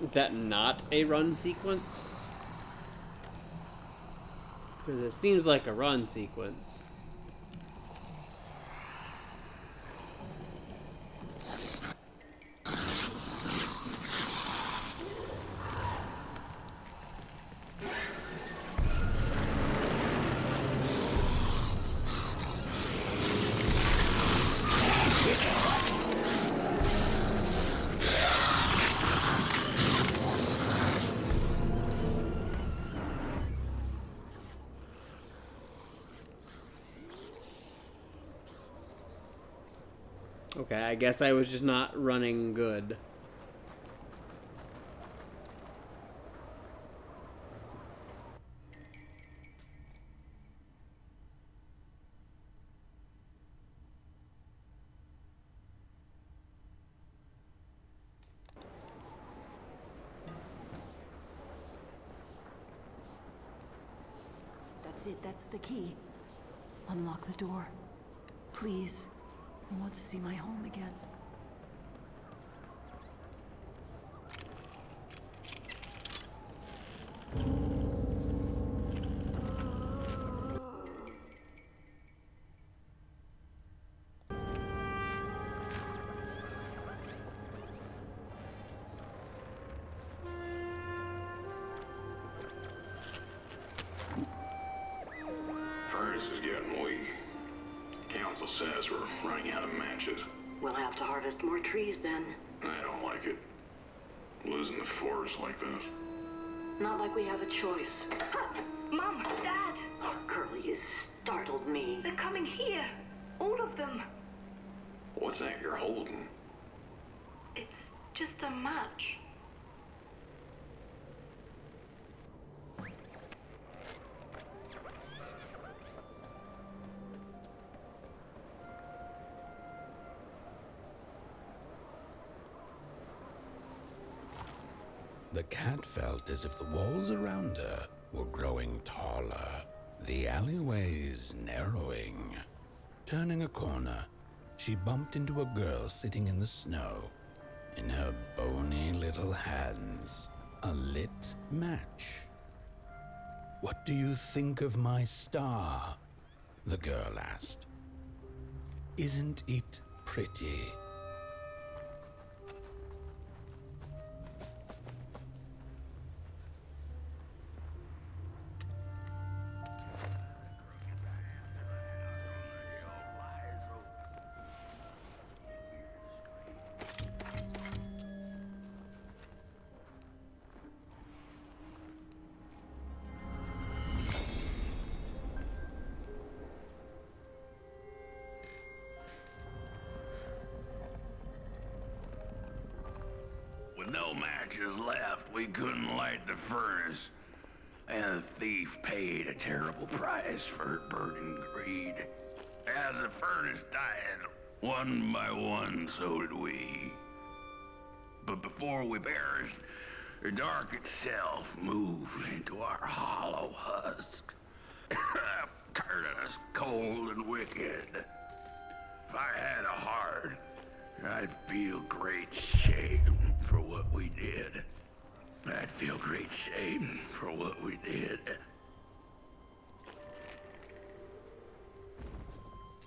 Is that not a run sequence? Because it seems like a run sequence. Okay, I guess I was just not running good. That's it, that's the key. Unlock the door. Please. I want to see my home again. Furnace is getting weak. Council says we're running out of matches. We'll have to harvest more trees then. I don't like it. Losing the forest like this. Not like we have a choice. Mom, Dad, Oh, Curly, you startled me. they're coming here. All of them. What's that you're holding? It's just a match. The cat felt as if the walls around her were growing taller, the alleyways narrowing. Turning a corner, she bumped into a girl sitting in the snow. In her bony little hands, a lit match. "What do you think of my star?" the girl asked. "Isn't it pretty?" With no matches left, we couldn't light the furnace. And the thief paid a terrible price for her burning greed. As the furnace died, one by one, so did we. But before we perished, the dark itself moved into our hollow husk, turning us cold and wicked. If I had a heart, I'd feel great shame for what we did. I'd feel great shame for what we did.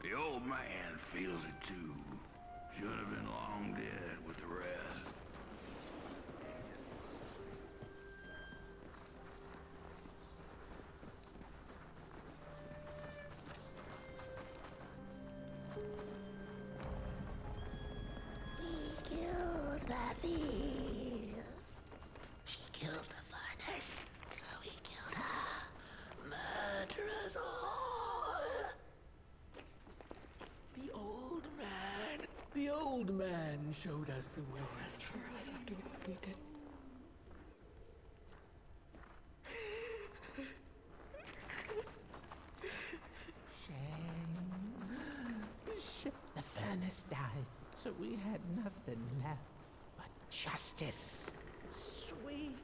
The old man feels it too. Should have been long dead with the rest. old man showed us the way. Rest for us, I do what we did. The furnace died, so we had nothing left but justice. Sweet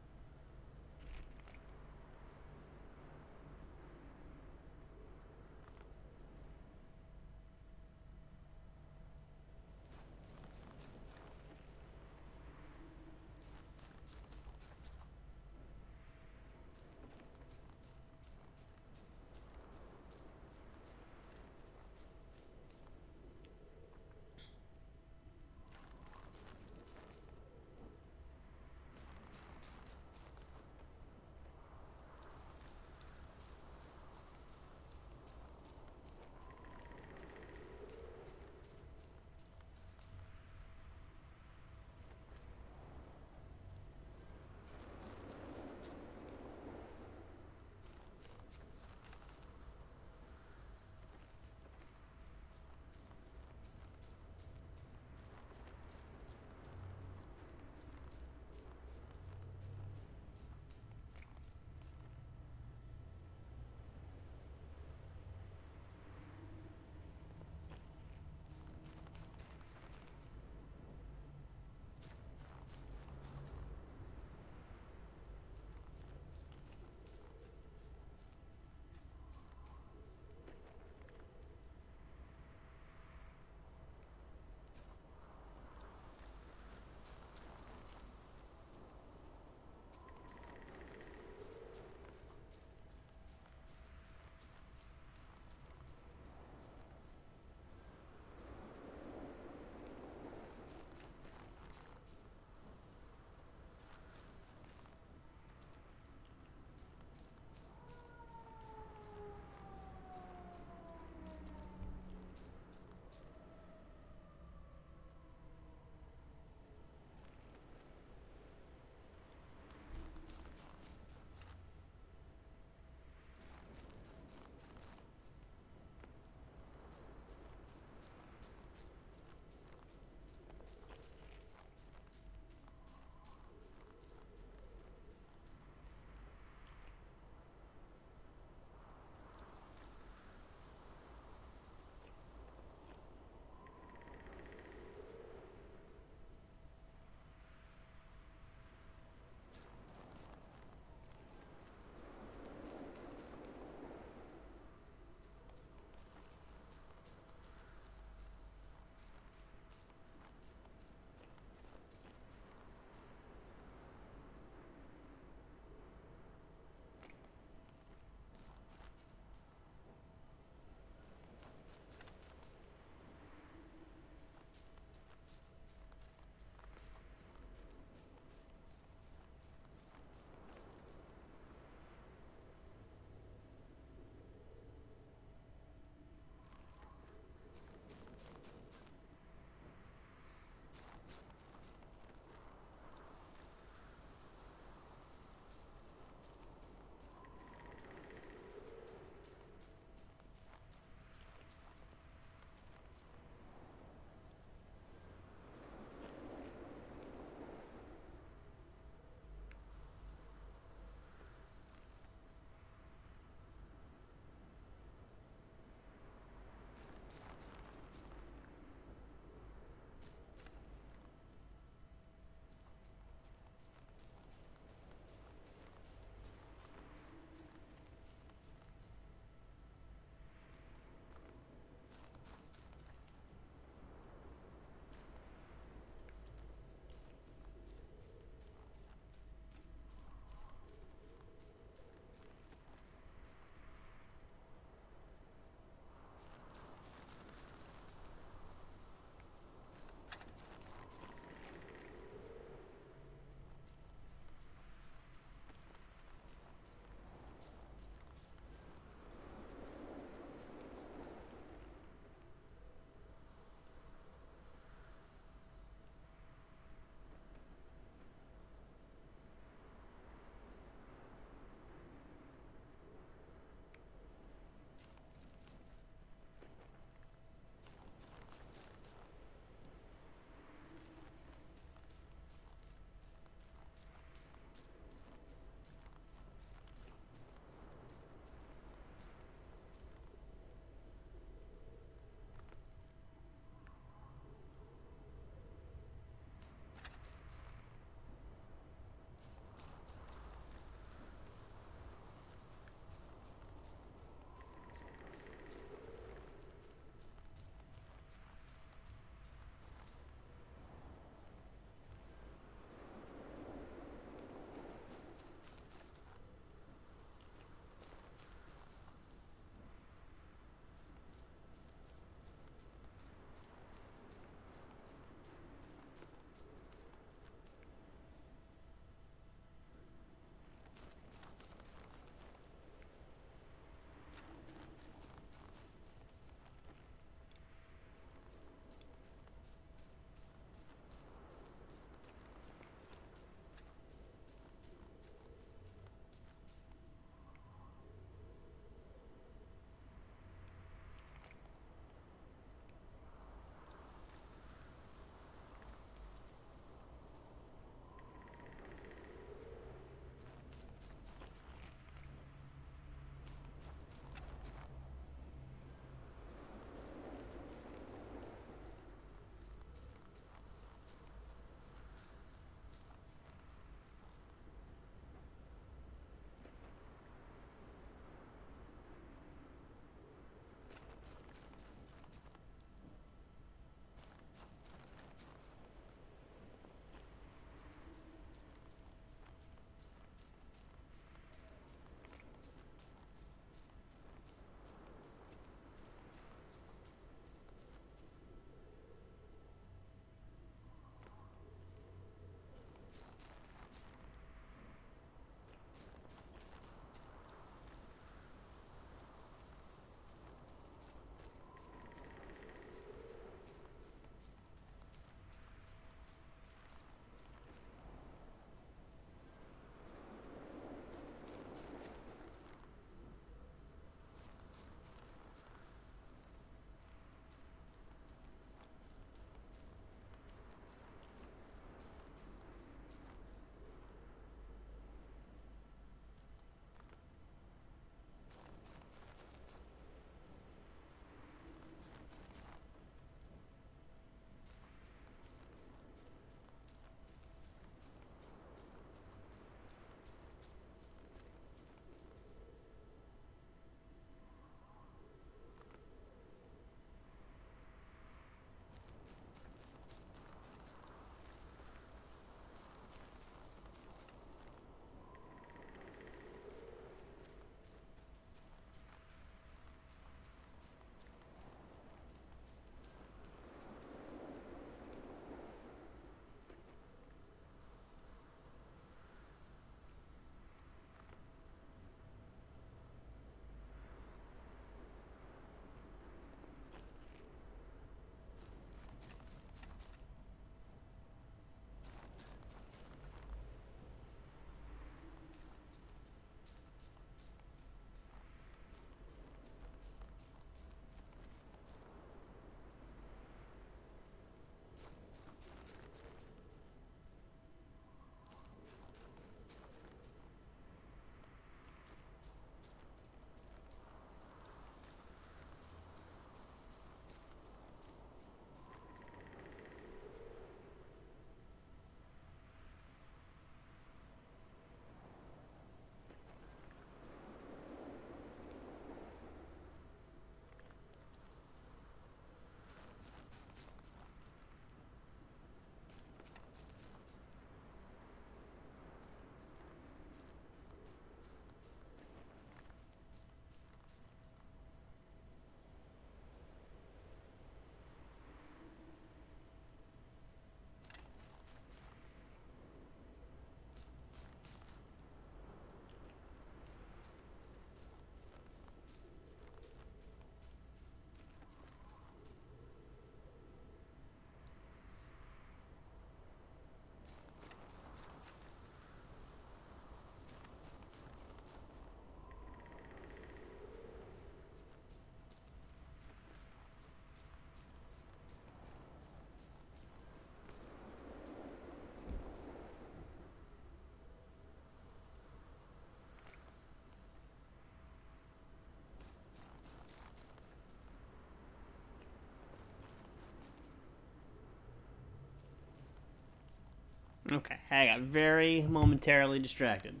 Okay, I got very momentarily distracted.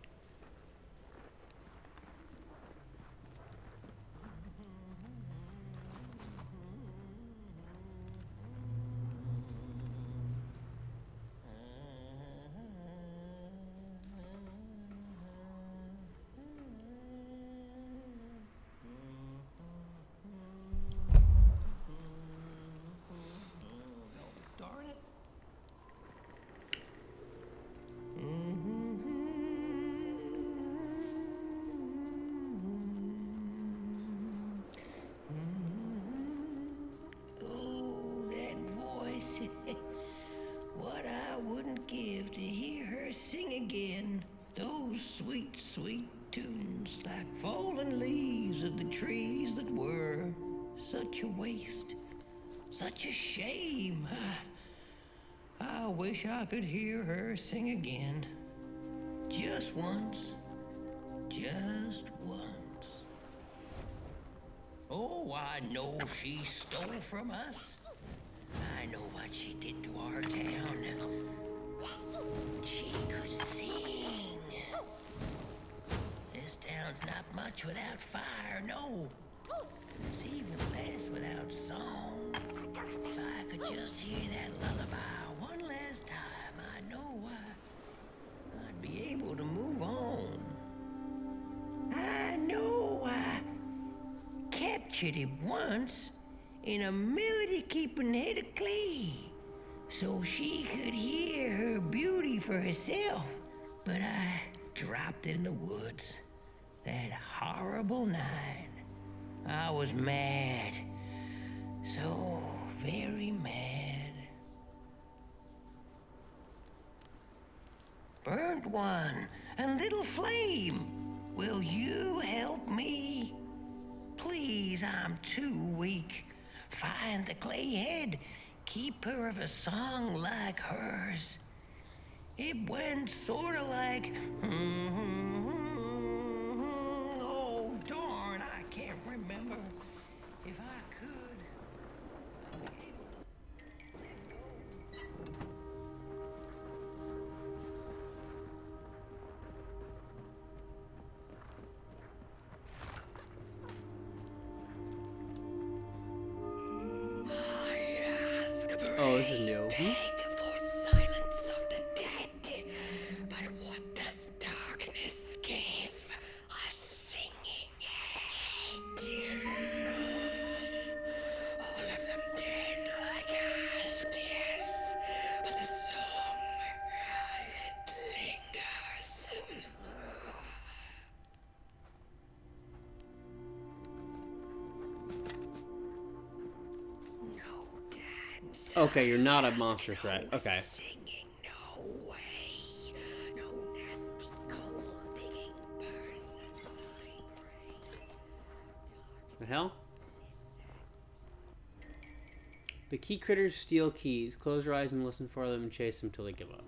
Darn it. Oh, that voice. What I wouldn't give to hear her sing again. Those sweet, sweet tunes like fallen leaves of the trees that were. Such a waste. Such a shame. I wish I could hear her sing again. Just once. Just once. Oh, I know she stole from us. I know what she did to our town. She could sing. This town's not much without fire, no. It's even less without song. If I could just hear that lullaby one last time, I know I'd be able to move on. I know I captured it once in a melody-keeping head of clay, so she could hear her beauty for herself. But I dropped it in the woods that horrible night. I was mad, so very mad. Burnt one, a little flame, will you help me? Please, I'm too weak. Find the clay head, keep her of a song like hers. It went sorta like, oh darn, I can't remember. If I could, I'd be able to let go. Oh, this is new. For silence of the dead. But what does darkness give? A singing head. All of them dead like us, yes. But the song, it lingers. Okay, you're not a monster threat. Okay. Singing, no way. No nasty, coal-digging persons. The hell? The key critters steal keys. Close your eyes and listen for them and chase them till they give up.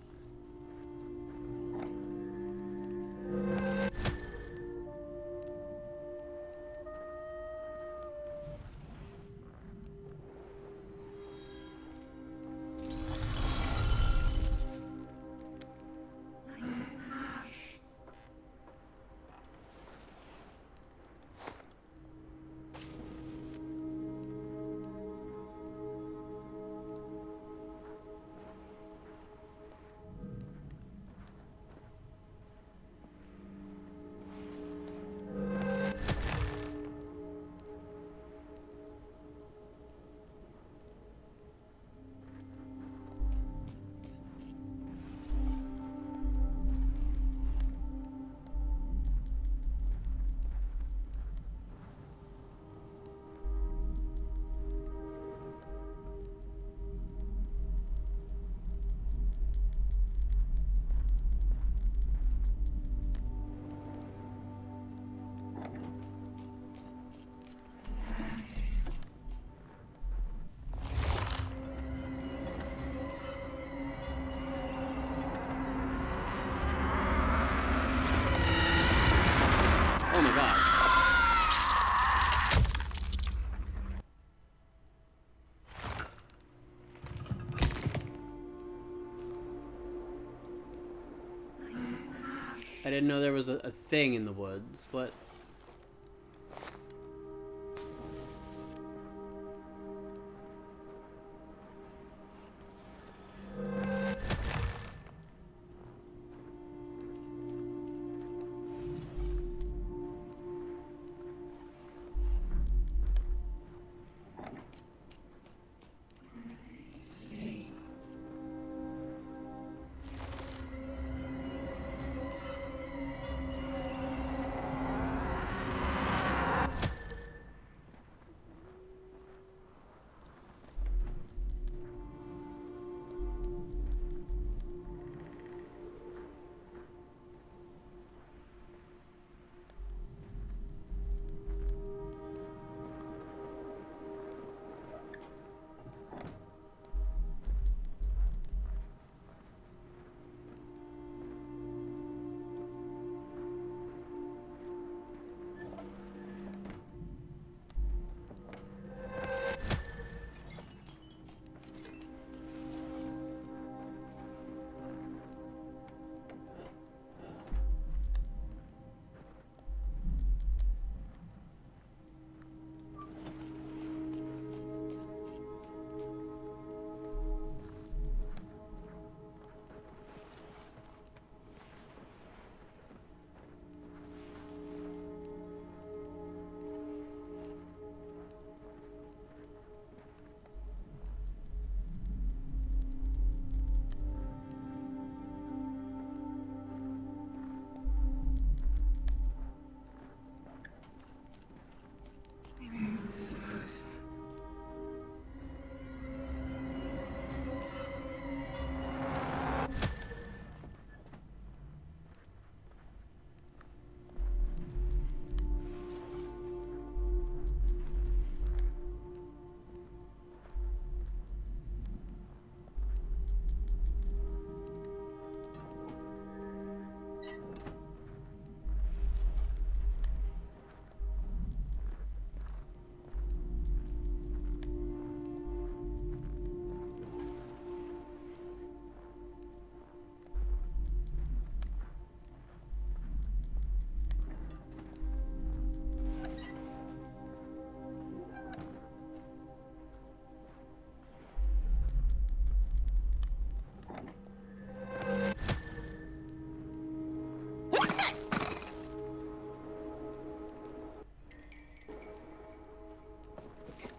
I didn't know there was a thing in the woods, but...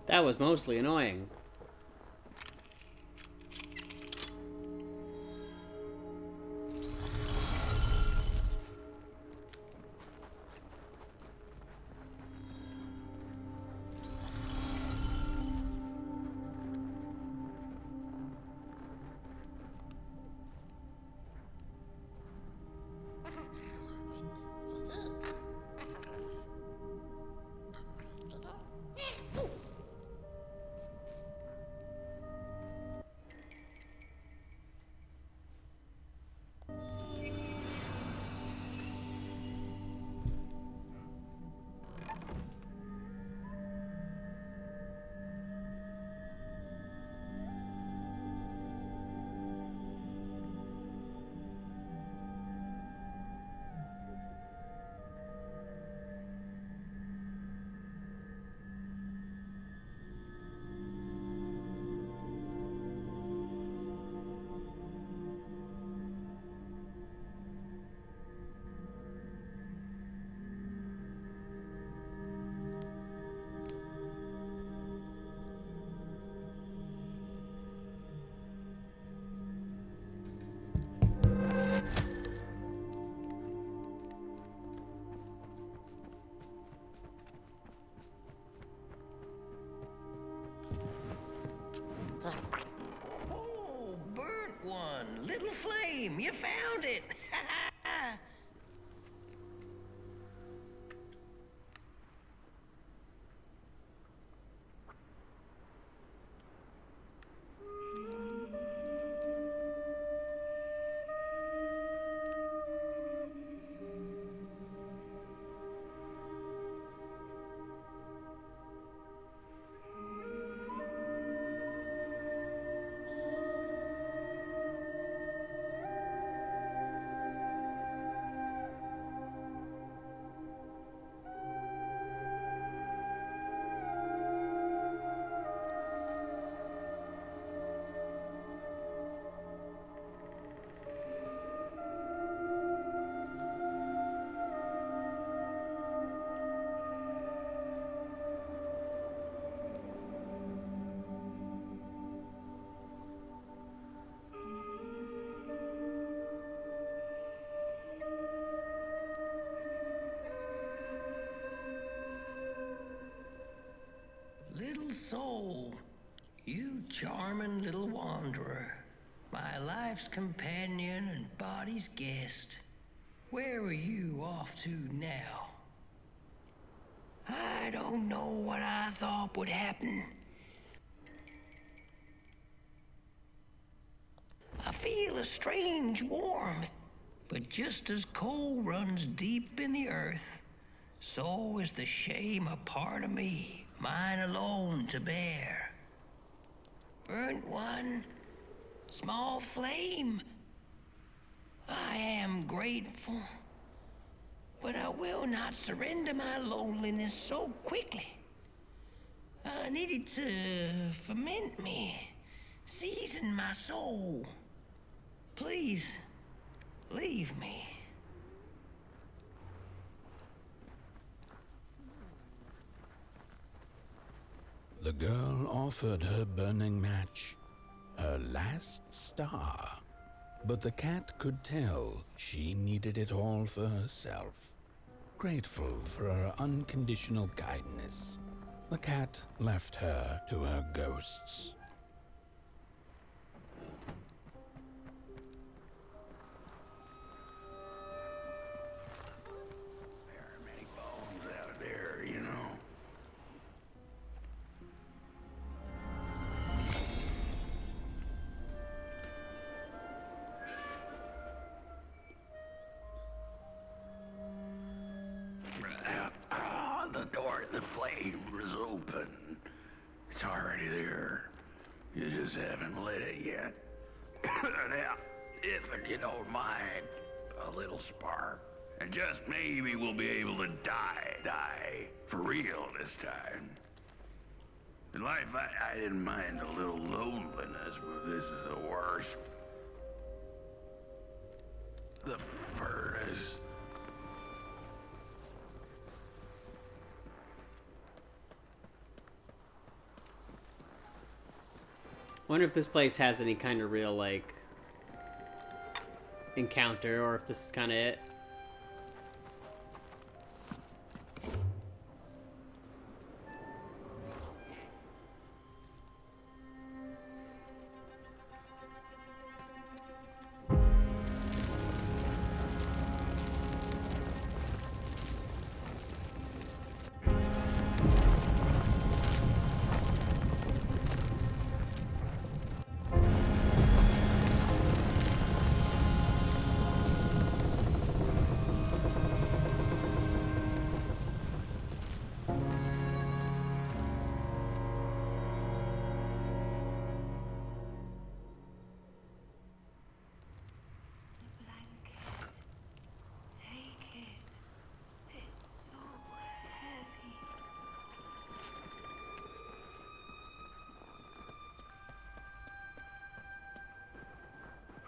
That was mostly annoying. Oh, burnt one. Little flame, you found it. soul, you charming little wanderer, my life's companion and body's guest. Where are you off to now? I don't know what I thought would happen. I feel a strange warmth, but just as coal runs deep in the earth, so is the shame a part of me, mine alone to bear. Burnt one, small flame. I am grateful, but I will not surrender my loneliness so quickly. I needed to ferment me, season my soul. Please, leave me. The girl offered her burning match, her last star, but the cat could tell she needed it all for herself. Grateful for her unconditional kindness, the cat left her to her ghosts. There are many bones out there, you know. The door to the flame is open. It's already there. You just haven't lit it yet. Now, if you don't mind, a little spark. And just maybe we'll be able to die for real this time. In life, I didn't mind a little loneliness, but this is the worst. The furnace. Wonder if this place has any kind of real, like, encounter, or if this is kind of it.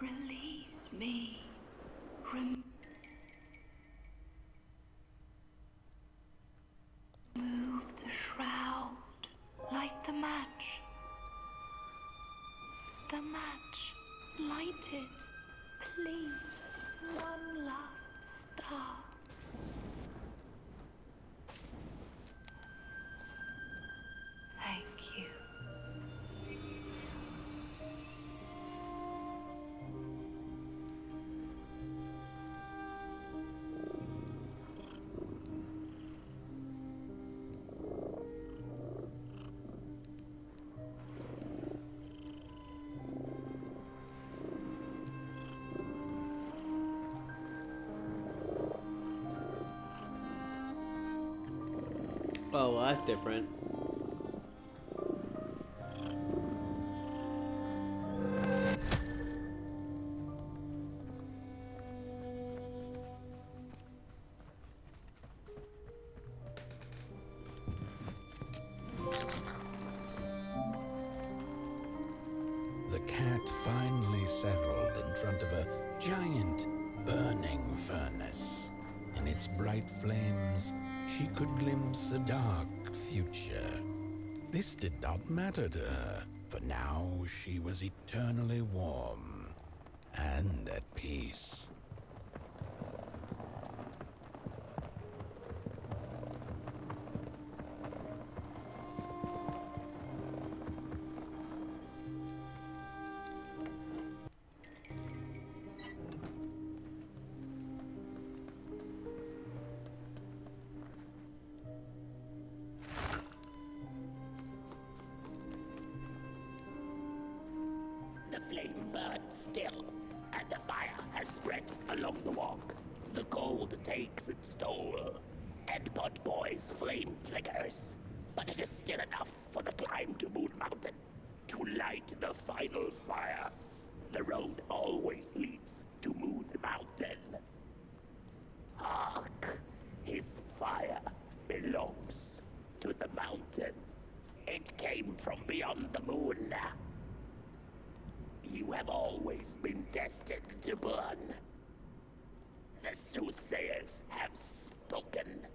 Release me. Remove the shroud. Light the match. The match. Light it. Please. One last star. Thank you. Oh, well, that's different. The cat finally settled in front of a giant burning furnace. In its bright flames, she could glimpse a dark future. This did not matter to her, for now she was eternally warm and at peace. still, and the fire has spread along the walk. The cold takes its toll, and Potboy's flame flickers. But it is still enough for the climb to Moon Mountain, to light the final fire. The road always leads to Moon Mountain. Hark! His fire belongs to the mountain. It came from beyond the moon. You have always been destined to burn. The soothsayers have spoken.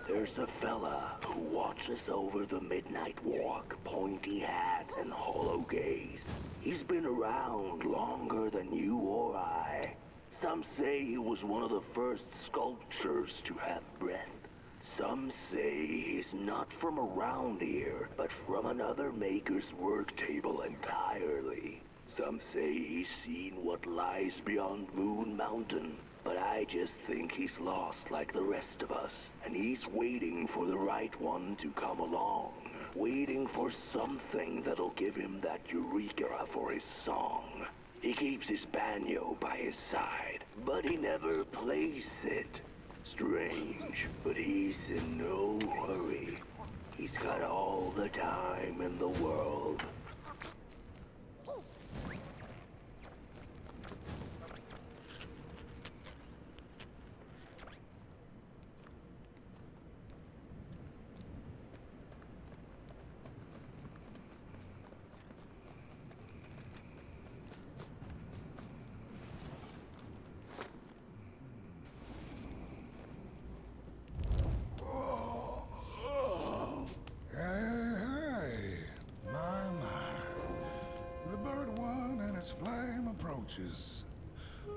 There's a fella who watches over the midnight walk, pointy hat and hollow gaze. He's been around longer than you or I. Some say he was one of the first sculptures to have breath. Some say he's not from around here, but from another maker's work table entirely. Some say he's seen what lies beyond Moon Mountain. But I just think he's lost like the rest of us, and he's waiting for the right one to come along. Waiting for something that'll give him that eureka for his song. He keeps his banjo by his side, but he never plays it. Strange, but he's in no hurry. He's got all the time in the world.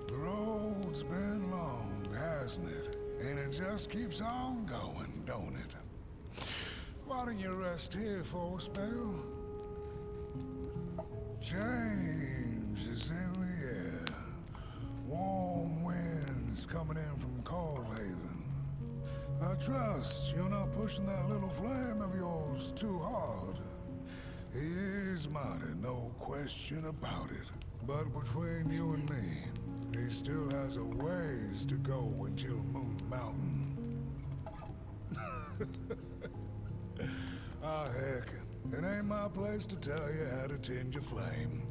The road's been long, hasn't it? And it just keeps on going, don't it? Why don't you rest here for a spell? Change is in the air. Warm winds coming in from Coalhaven. I trust you're not pushing that little flame of yours too hard. He is mighty, no question about it. But between you and me, he still has a ways to go until Moon Mountain. Heck, it ain't my place to tell you how to tend your flame.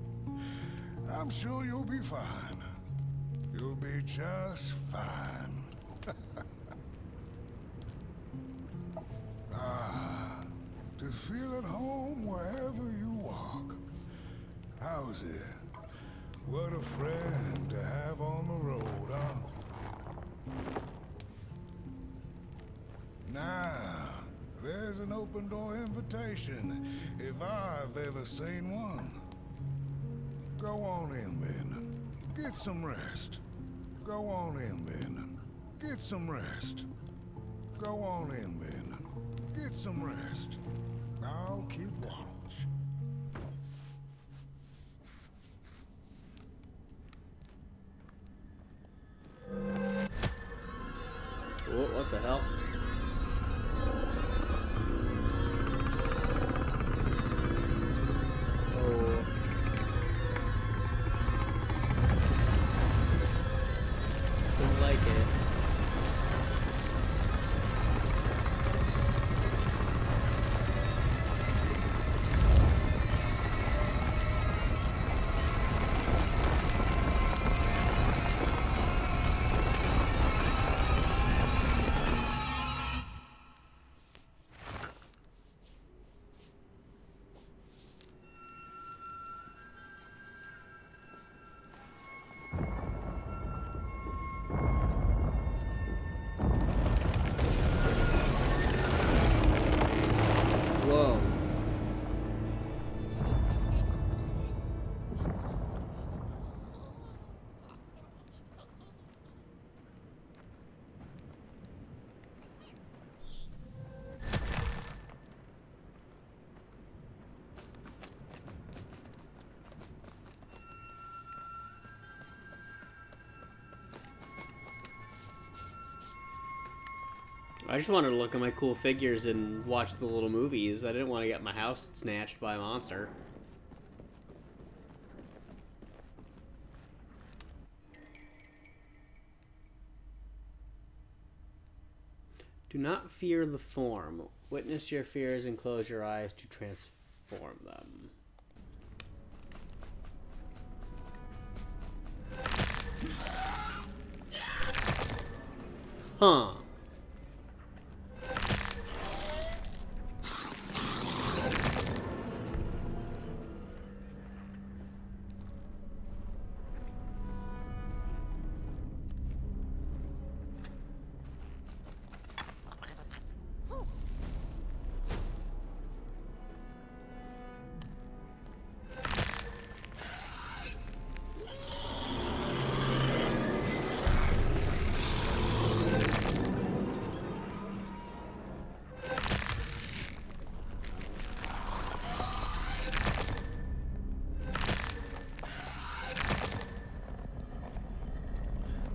I'm sure you'll be fine. You'll be just fine. To feel at home wherever you walk. How's it? What a friend to have on the road, huh? Now, there's an open door invitation, if I've ever seen one. Go on in then. Get some rest. Go on in then. Get some rest. Go on in then. Get some rest. I'll keep watch. What the hell? Oh. Don't like it. I just wanted to look at my cool figures and watch the little movies. I didn't want to get my house snatched by a monster. Do not fear the form. Witness your fears and close your eyes to transform them. Huh.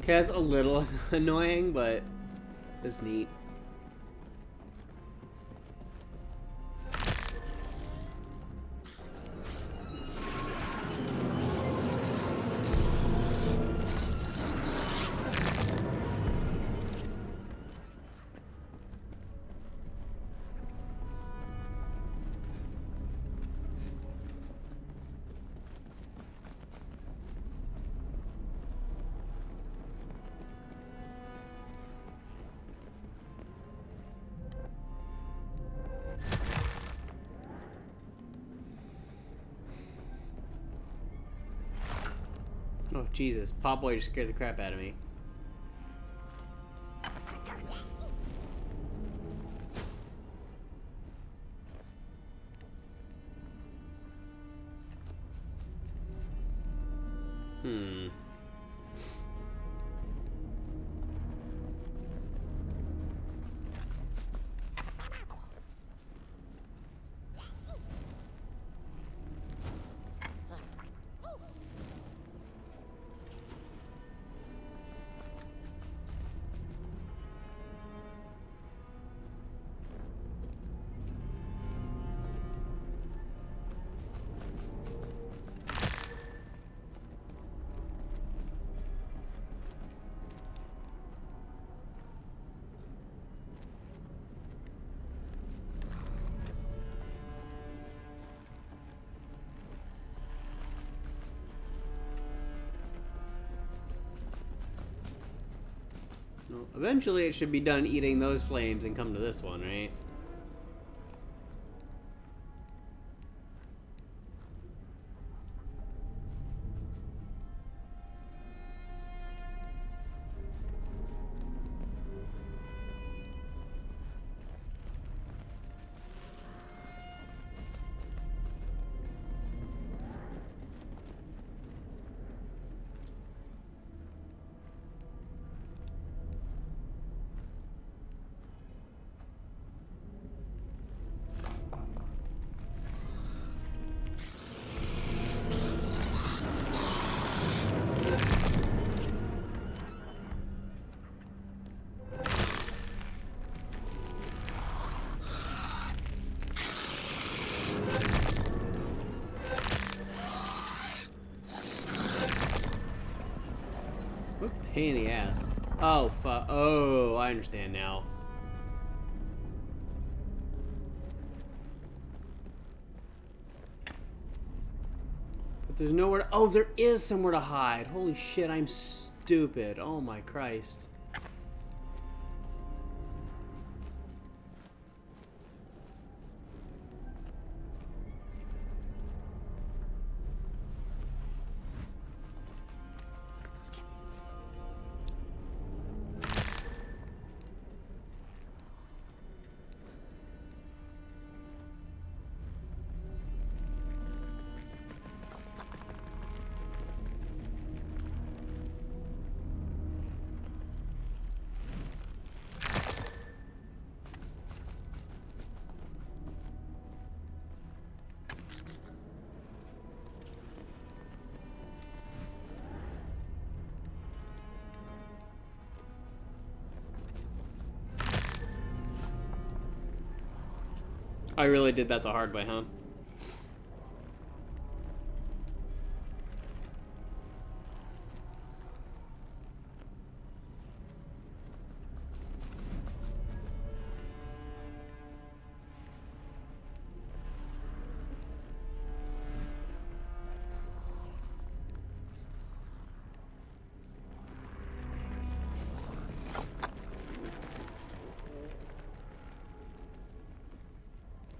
Okay, that's a little annoying, but it's neat. Oh, Jesus. Potboy just scared the crap out of me. Well, eventually it should be done eating those flames and come to this one, right? What pain in the ass. Oh, oh, I understand now. But there's nowhere to... Oh, there is somewhere to hide. Holy shit, I'm stupid. Oh my Christ. I really did that the hard way, huh?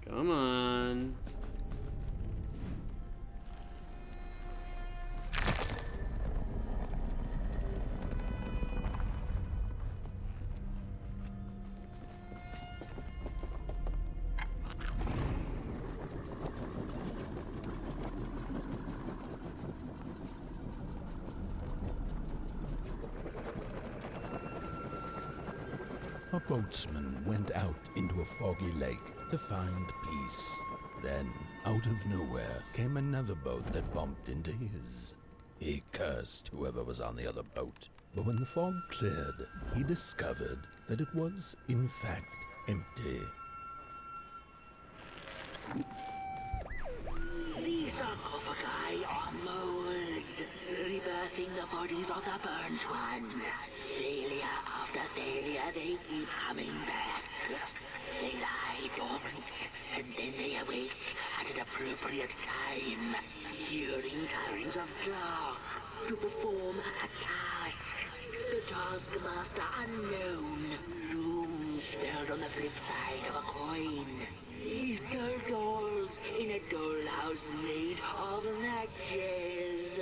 Come on. A boatsman went out into a foggy lake to find peace. Then, out of nowhere, came another boat that bumped into his. He cursed whoever was on the other boat, but when the fog cleared, he discovered that it was, in fact, empty. The sarcophagi are molds, rebirthing the bodies of the burnt one. Failure after failure, they keep coming back. They lie dormant, and then they awake at an appropriate time, during times of dark, to perform a task. The taskmaster unknown, doom spelled on the flip side of a coin. Little dolls in a dollhouse made of matches.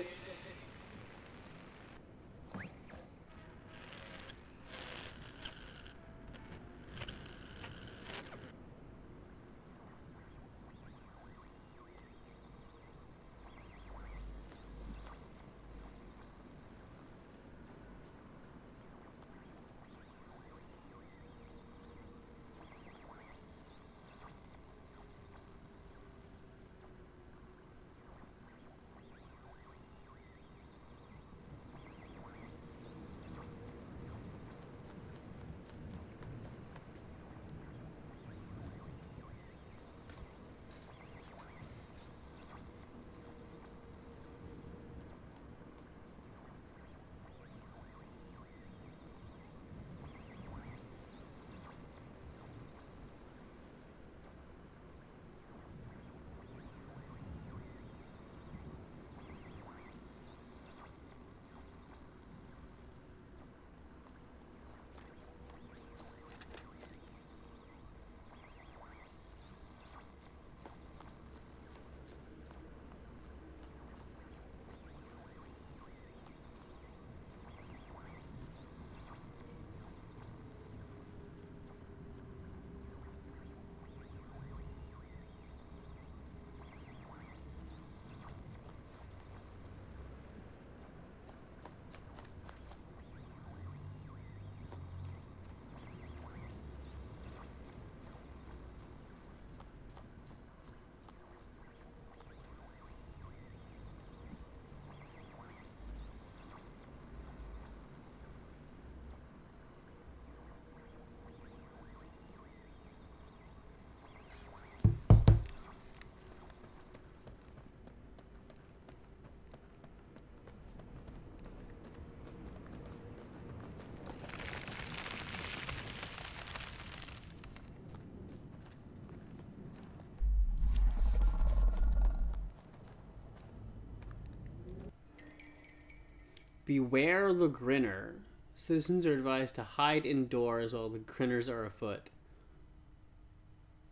Beware the Grinner. Citizens are advised to hide indoors while the Grinners are afoot.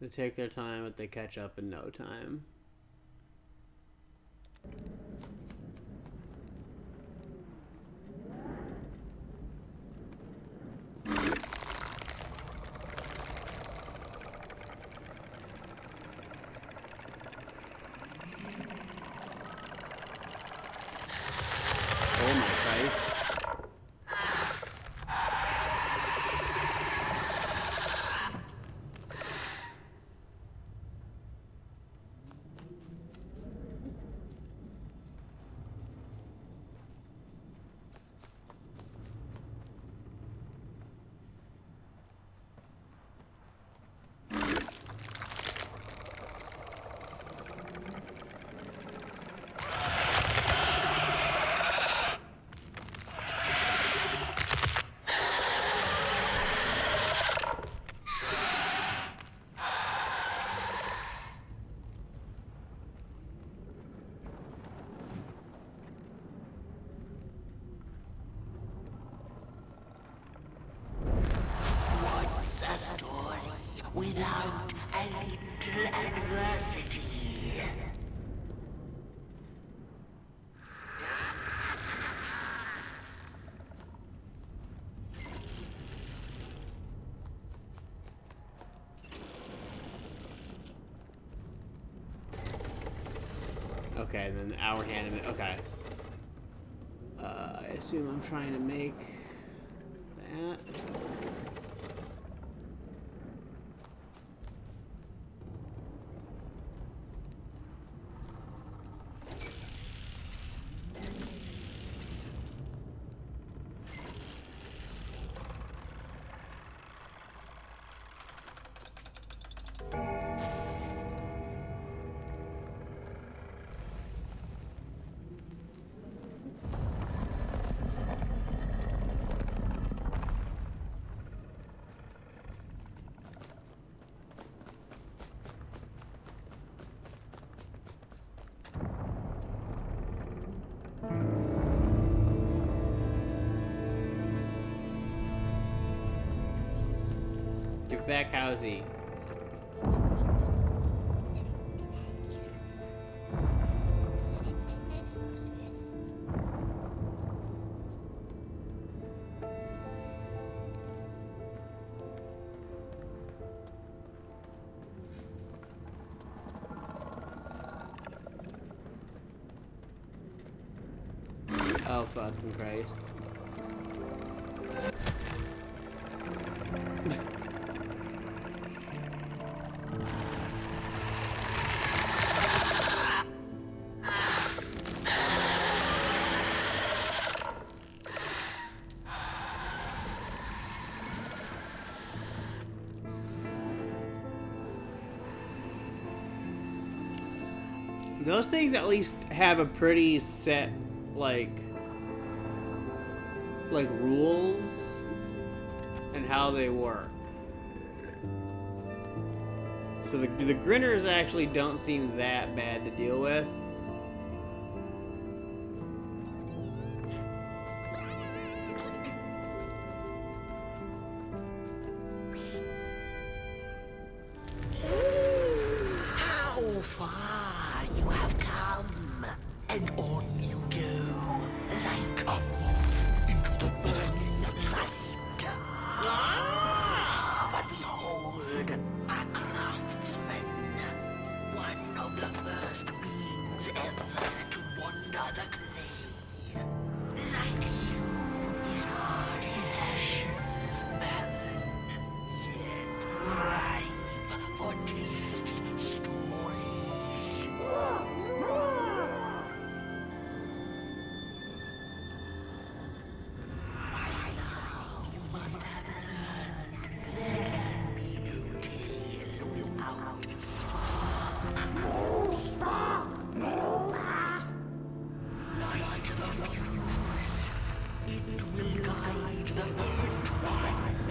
They take their time, but they catch up in no time. Oh my Christ. Okay, and then hour hand. Okay. I assume I'm trying to make that. Give back Housie. Oh, fucking Christ. Those things at least have a pretty set, like rules and how they work. So the grinners actually don't seem that bad to deal with. How far you have come, and on you go, like a moth into the burning light. But behold, a craftsman, one of the first beings ever to wander the clay. Like you, his heart is ashen, barren, yet ripe for tasty stories. By now, you must have learned there can be no tale without spark. No spark, no path. Light the fuse. It will guide the burnt one,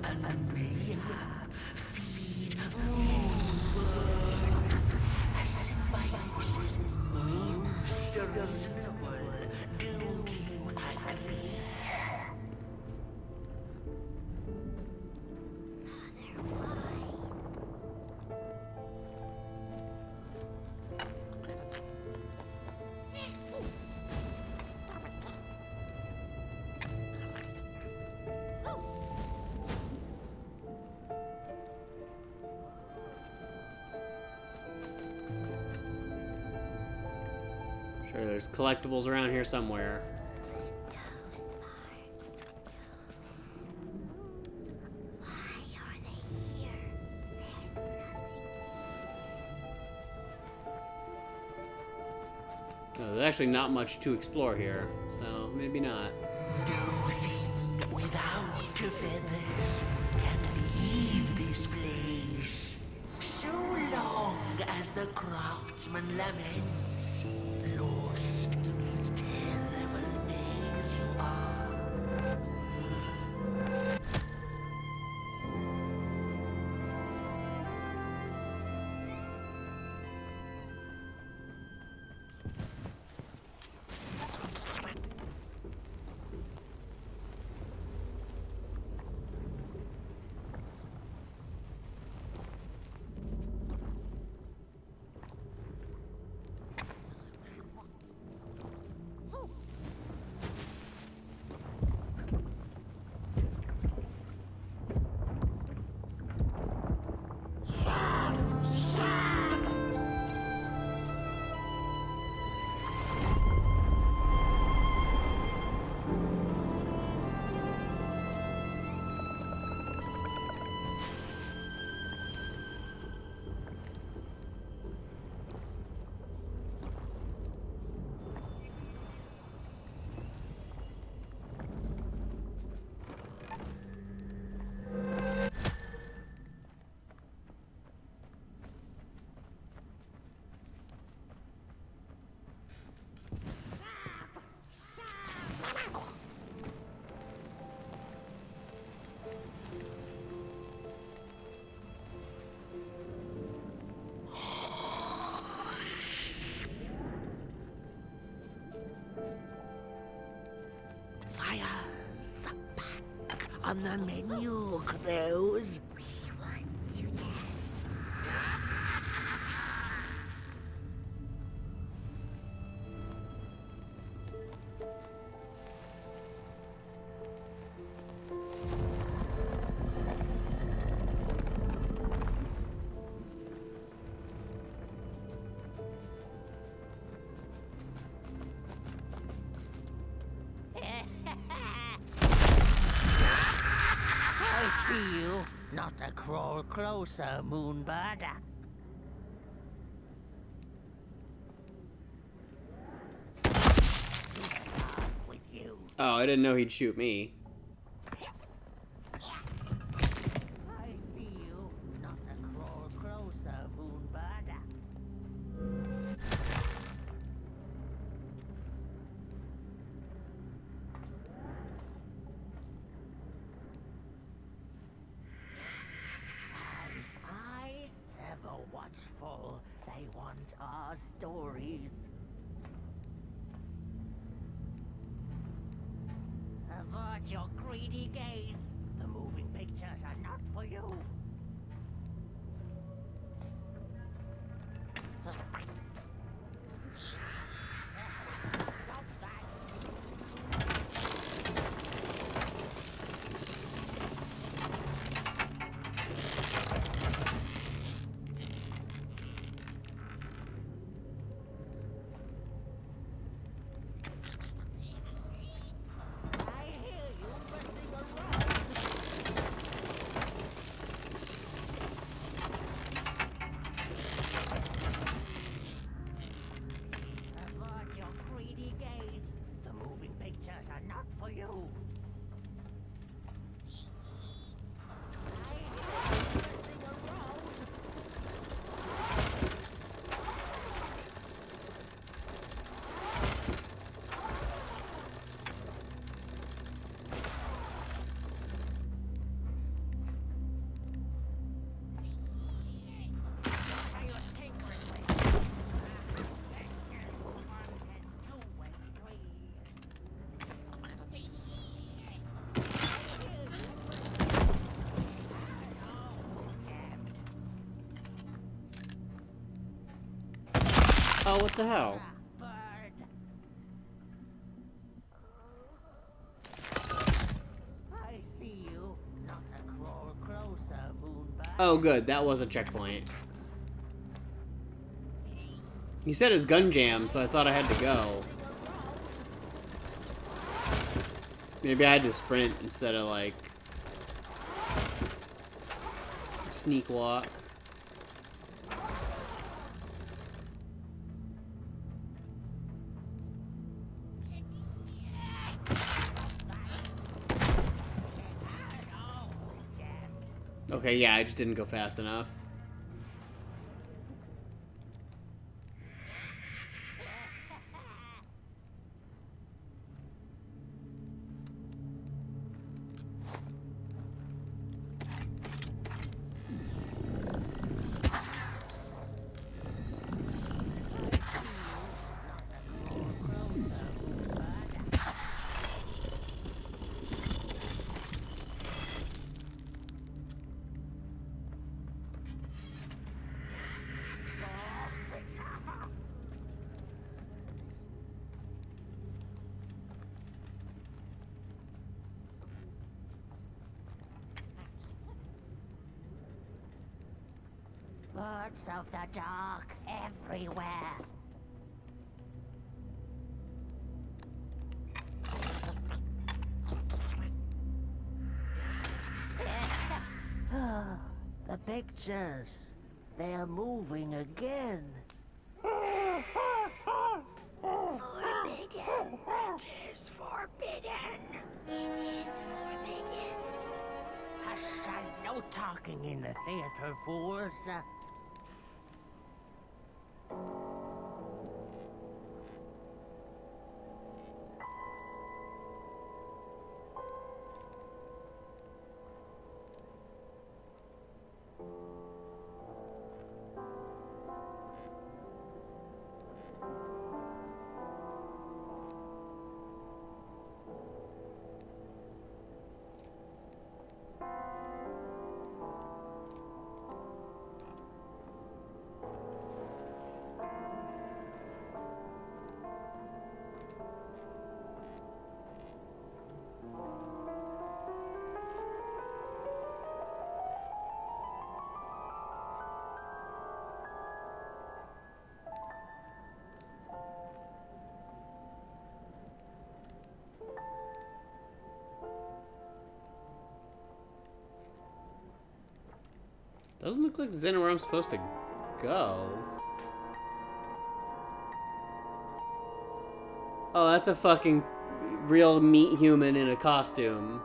and mayhap feed moonward. A symbiosis most reasonable. Don't you agree? Sure, there's collectibles around here somewhere. No, there's actually not much to explore here, so maybe not. No thing without feathers can leave this place. So long as the craftsman laments, lost in his terrible maze you are. on the menu, Crows. I see you. Not a crawl closer, Moonbird. Oh, I didn't know he'd shoot me. I see you. Not a crawl closer, Moonbird. Eyes ever watchful. They want our stories. Avert your greedy gaze. The moving pictures are not for you. Avert your greedy gaze. The moving pictures are not for you. Oh, what the hell? I see you. Not a crawl closer, Moonbird. Oh, good. That was a checkpoint. He said his gun jammed, so I thought I had to go. Maybe I had to sprint instead of, like, sneak walk. Okay, yeah, I just didn't go fast enough. Birds of the dark everywhere. The pictures. They're moving again. Forbidden. It is forbidden. It is forbidden. Hush, no talking in the theater, fools. Doesn't look like there's anywhere I'm supposed to go. Oh, that's a fucking real meat human in a costume.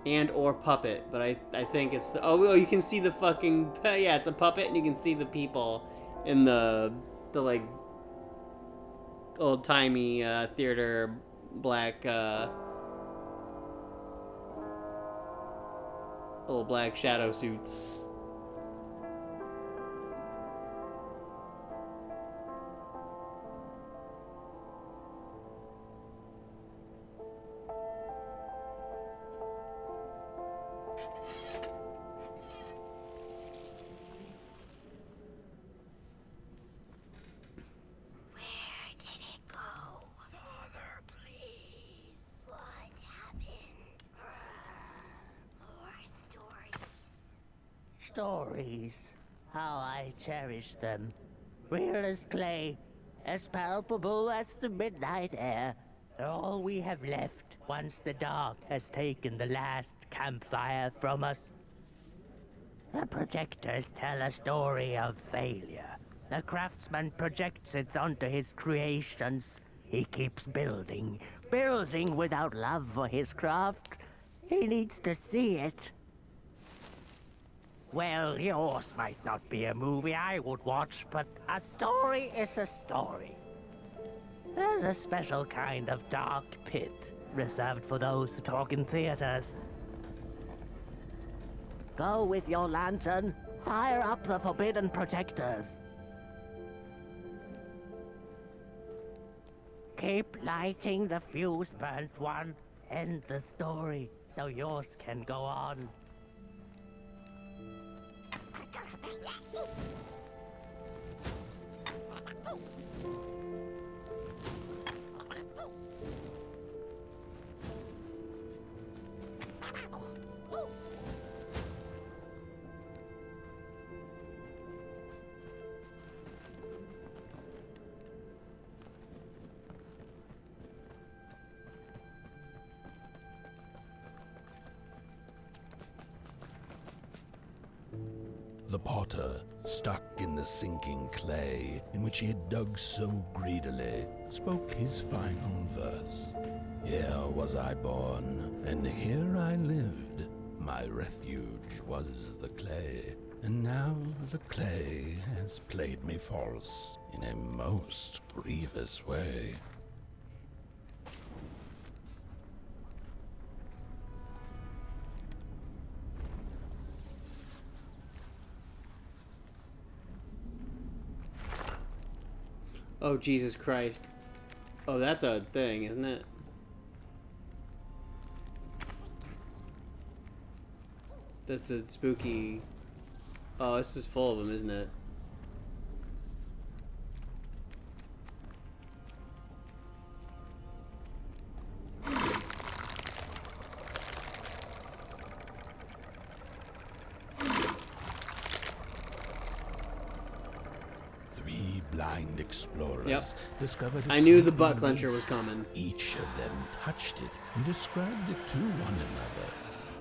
And or puppet, but I think it's the oh you can see the fucking yeah, it's a puppet and you can see the people in the like old timey theater black little black shadow suits. Stories. How I cherish them. Real as clay, as palpable as the midnight air. They're all we have left once the dark has taken the last campfire from us. The projectors tell a story of failure. The craftsman projects it onto his creations. He keeps building, building without love for his craft. He needs to see it. Well, yours might not be a movie I would watch, but a story is a story. There's a special kind of dark pit reserved for those who talk in theaters. Go with your lantern, fire up the forbidden projectors. Keep lighting the fuse burnt one. End the story so yours can go on. The potter, stuck in the sinking clay in which he had dug so greedily, spoke his final verse. Here was I born, and here I lived. My refuge was the clay, and now the clay has played me false in a most grievous way. Oh, Jesus Christ. Oh, that's a thing, isn't it? That's a spooky... Oh, this is full of them, isn't it? Blind explorers Yep. discovered a I knew the certain butt clencher was beast. coming. Each of them touched it and described it to one another.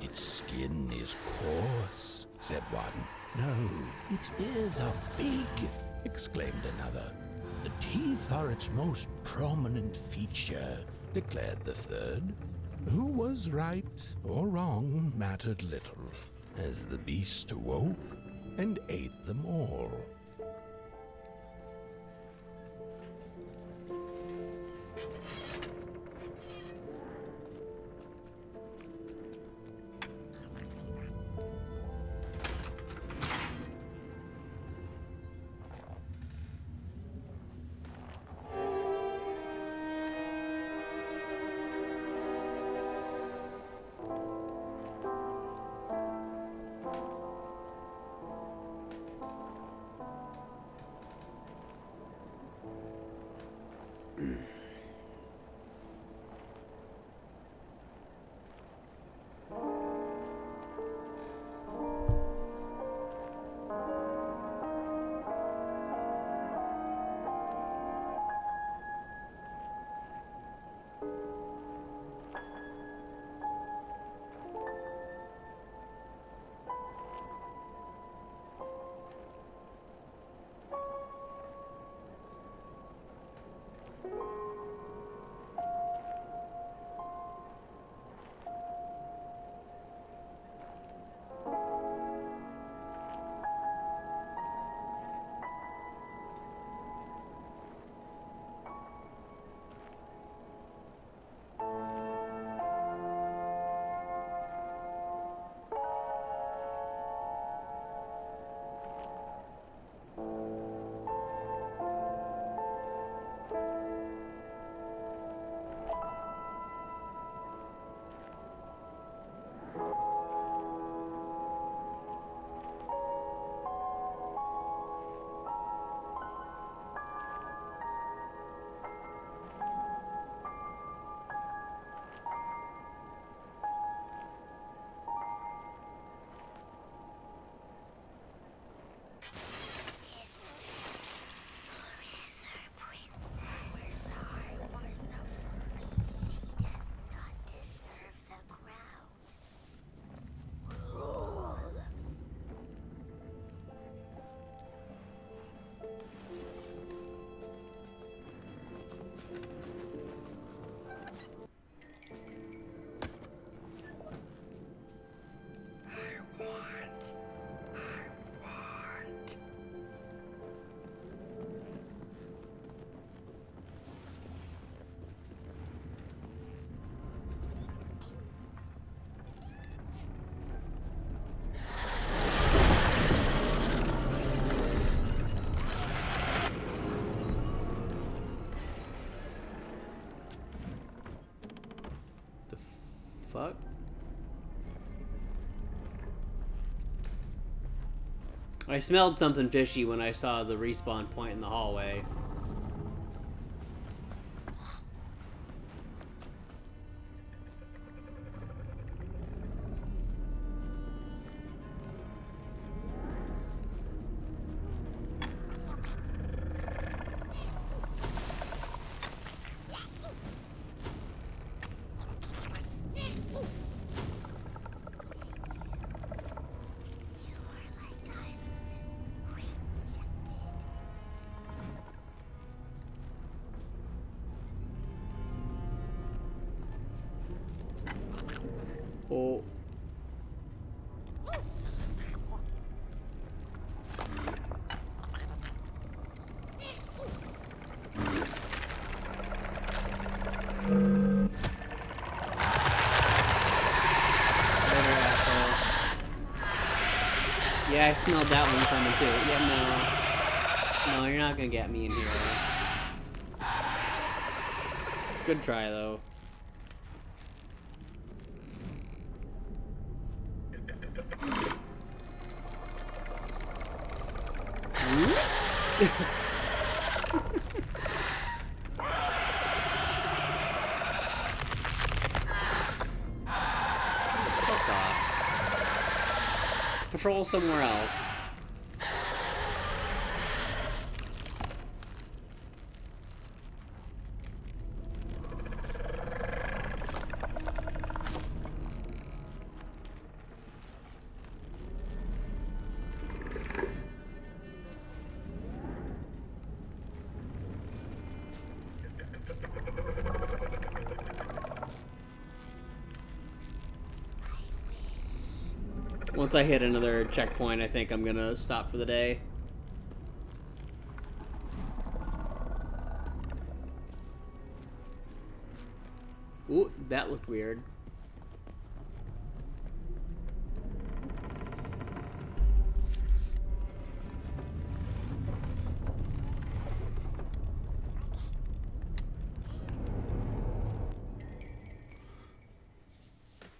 Its skin is coarse, said one. No, its ears are big, exclaimed another. The teeth are its most prominent feature, declared the third. Who was right or wrong mattered little, as the beast awoke and ate them all. I smelled something fishy when I saw the respawn point in the hallway. Oh. Yeah, I smelled that one coming too. Yeah, no. No, you're not gonna get me in here. Good try, though. Fuck off. Patrol somewhere else. Once I hit another checkpoint, I think I'm gonna stop for the day. Ooh, that looked weird.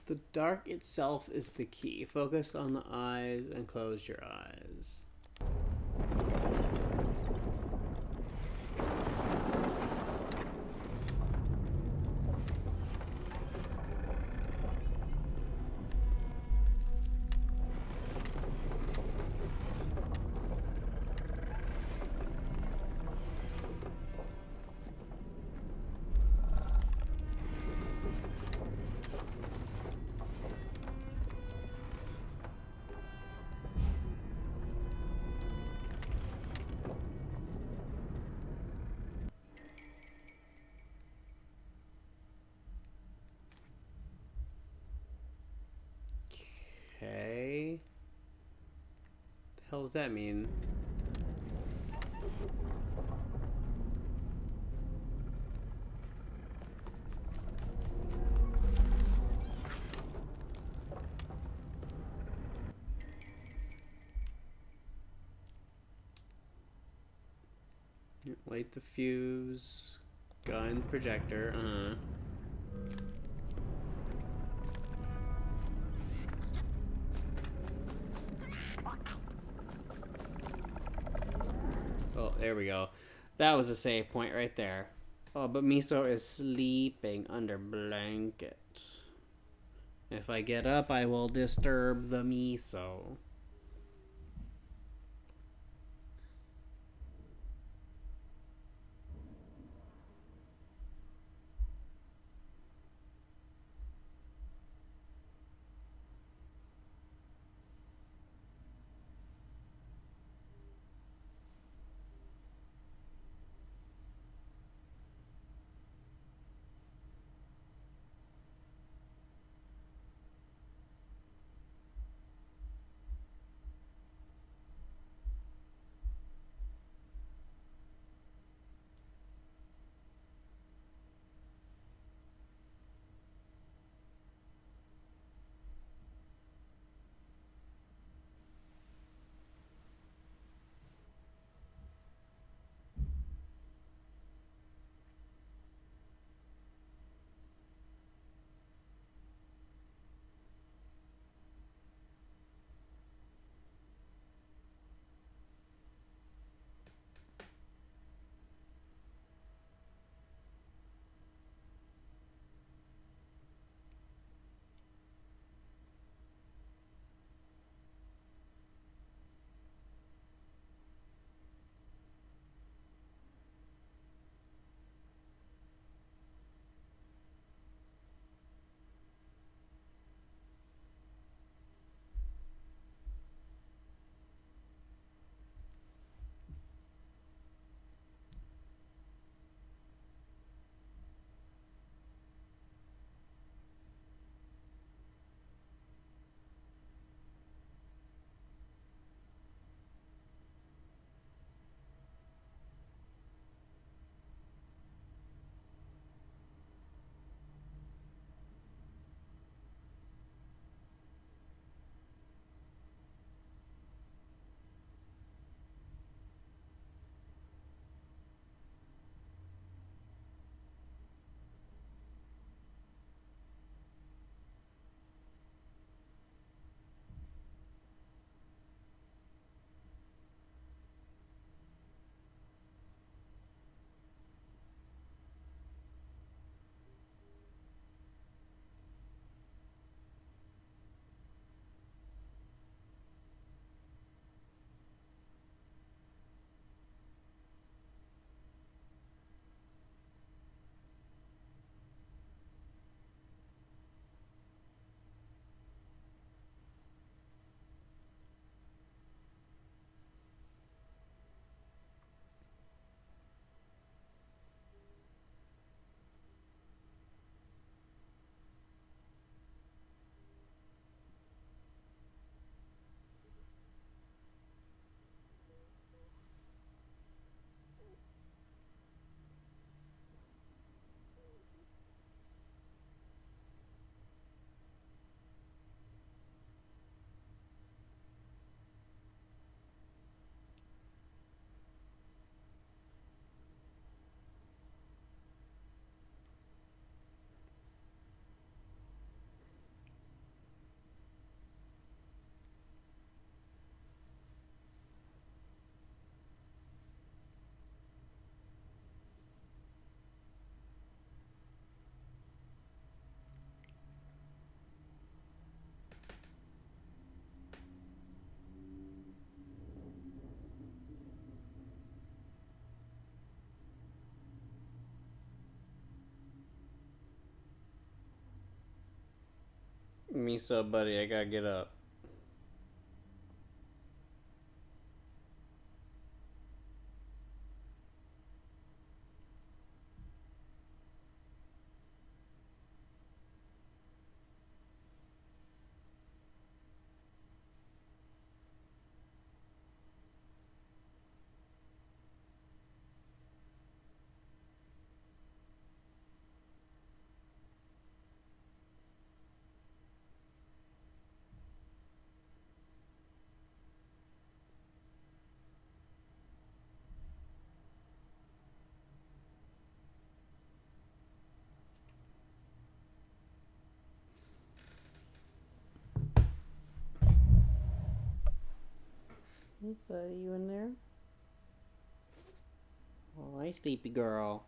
The dark itself is the key. Focus on the eyes and close your eyes. Okay. What the hell does that mean? Light the fuse. Gun projector. Oh, there we go. That was a save point right there. Oh, but Miso is sleeping under blanket. If I get up, I will disturb the Miso. Me so, buddy. I gotta get up. Hey, buddy, you in there? Oh, hi, sleepy girl.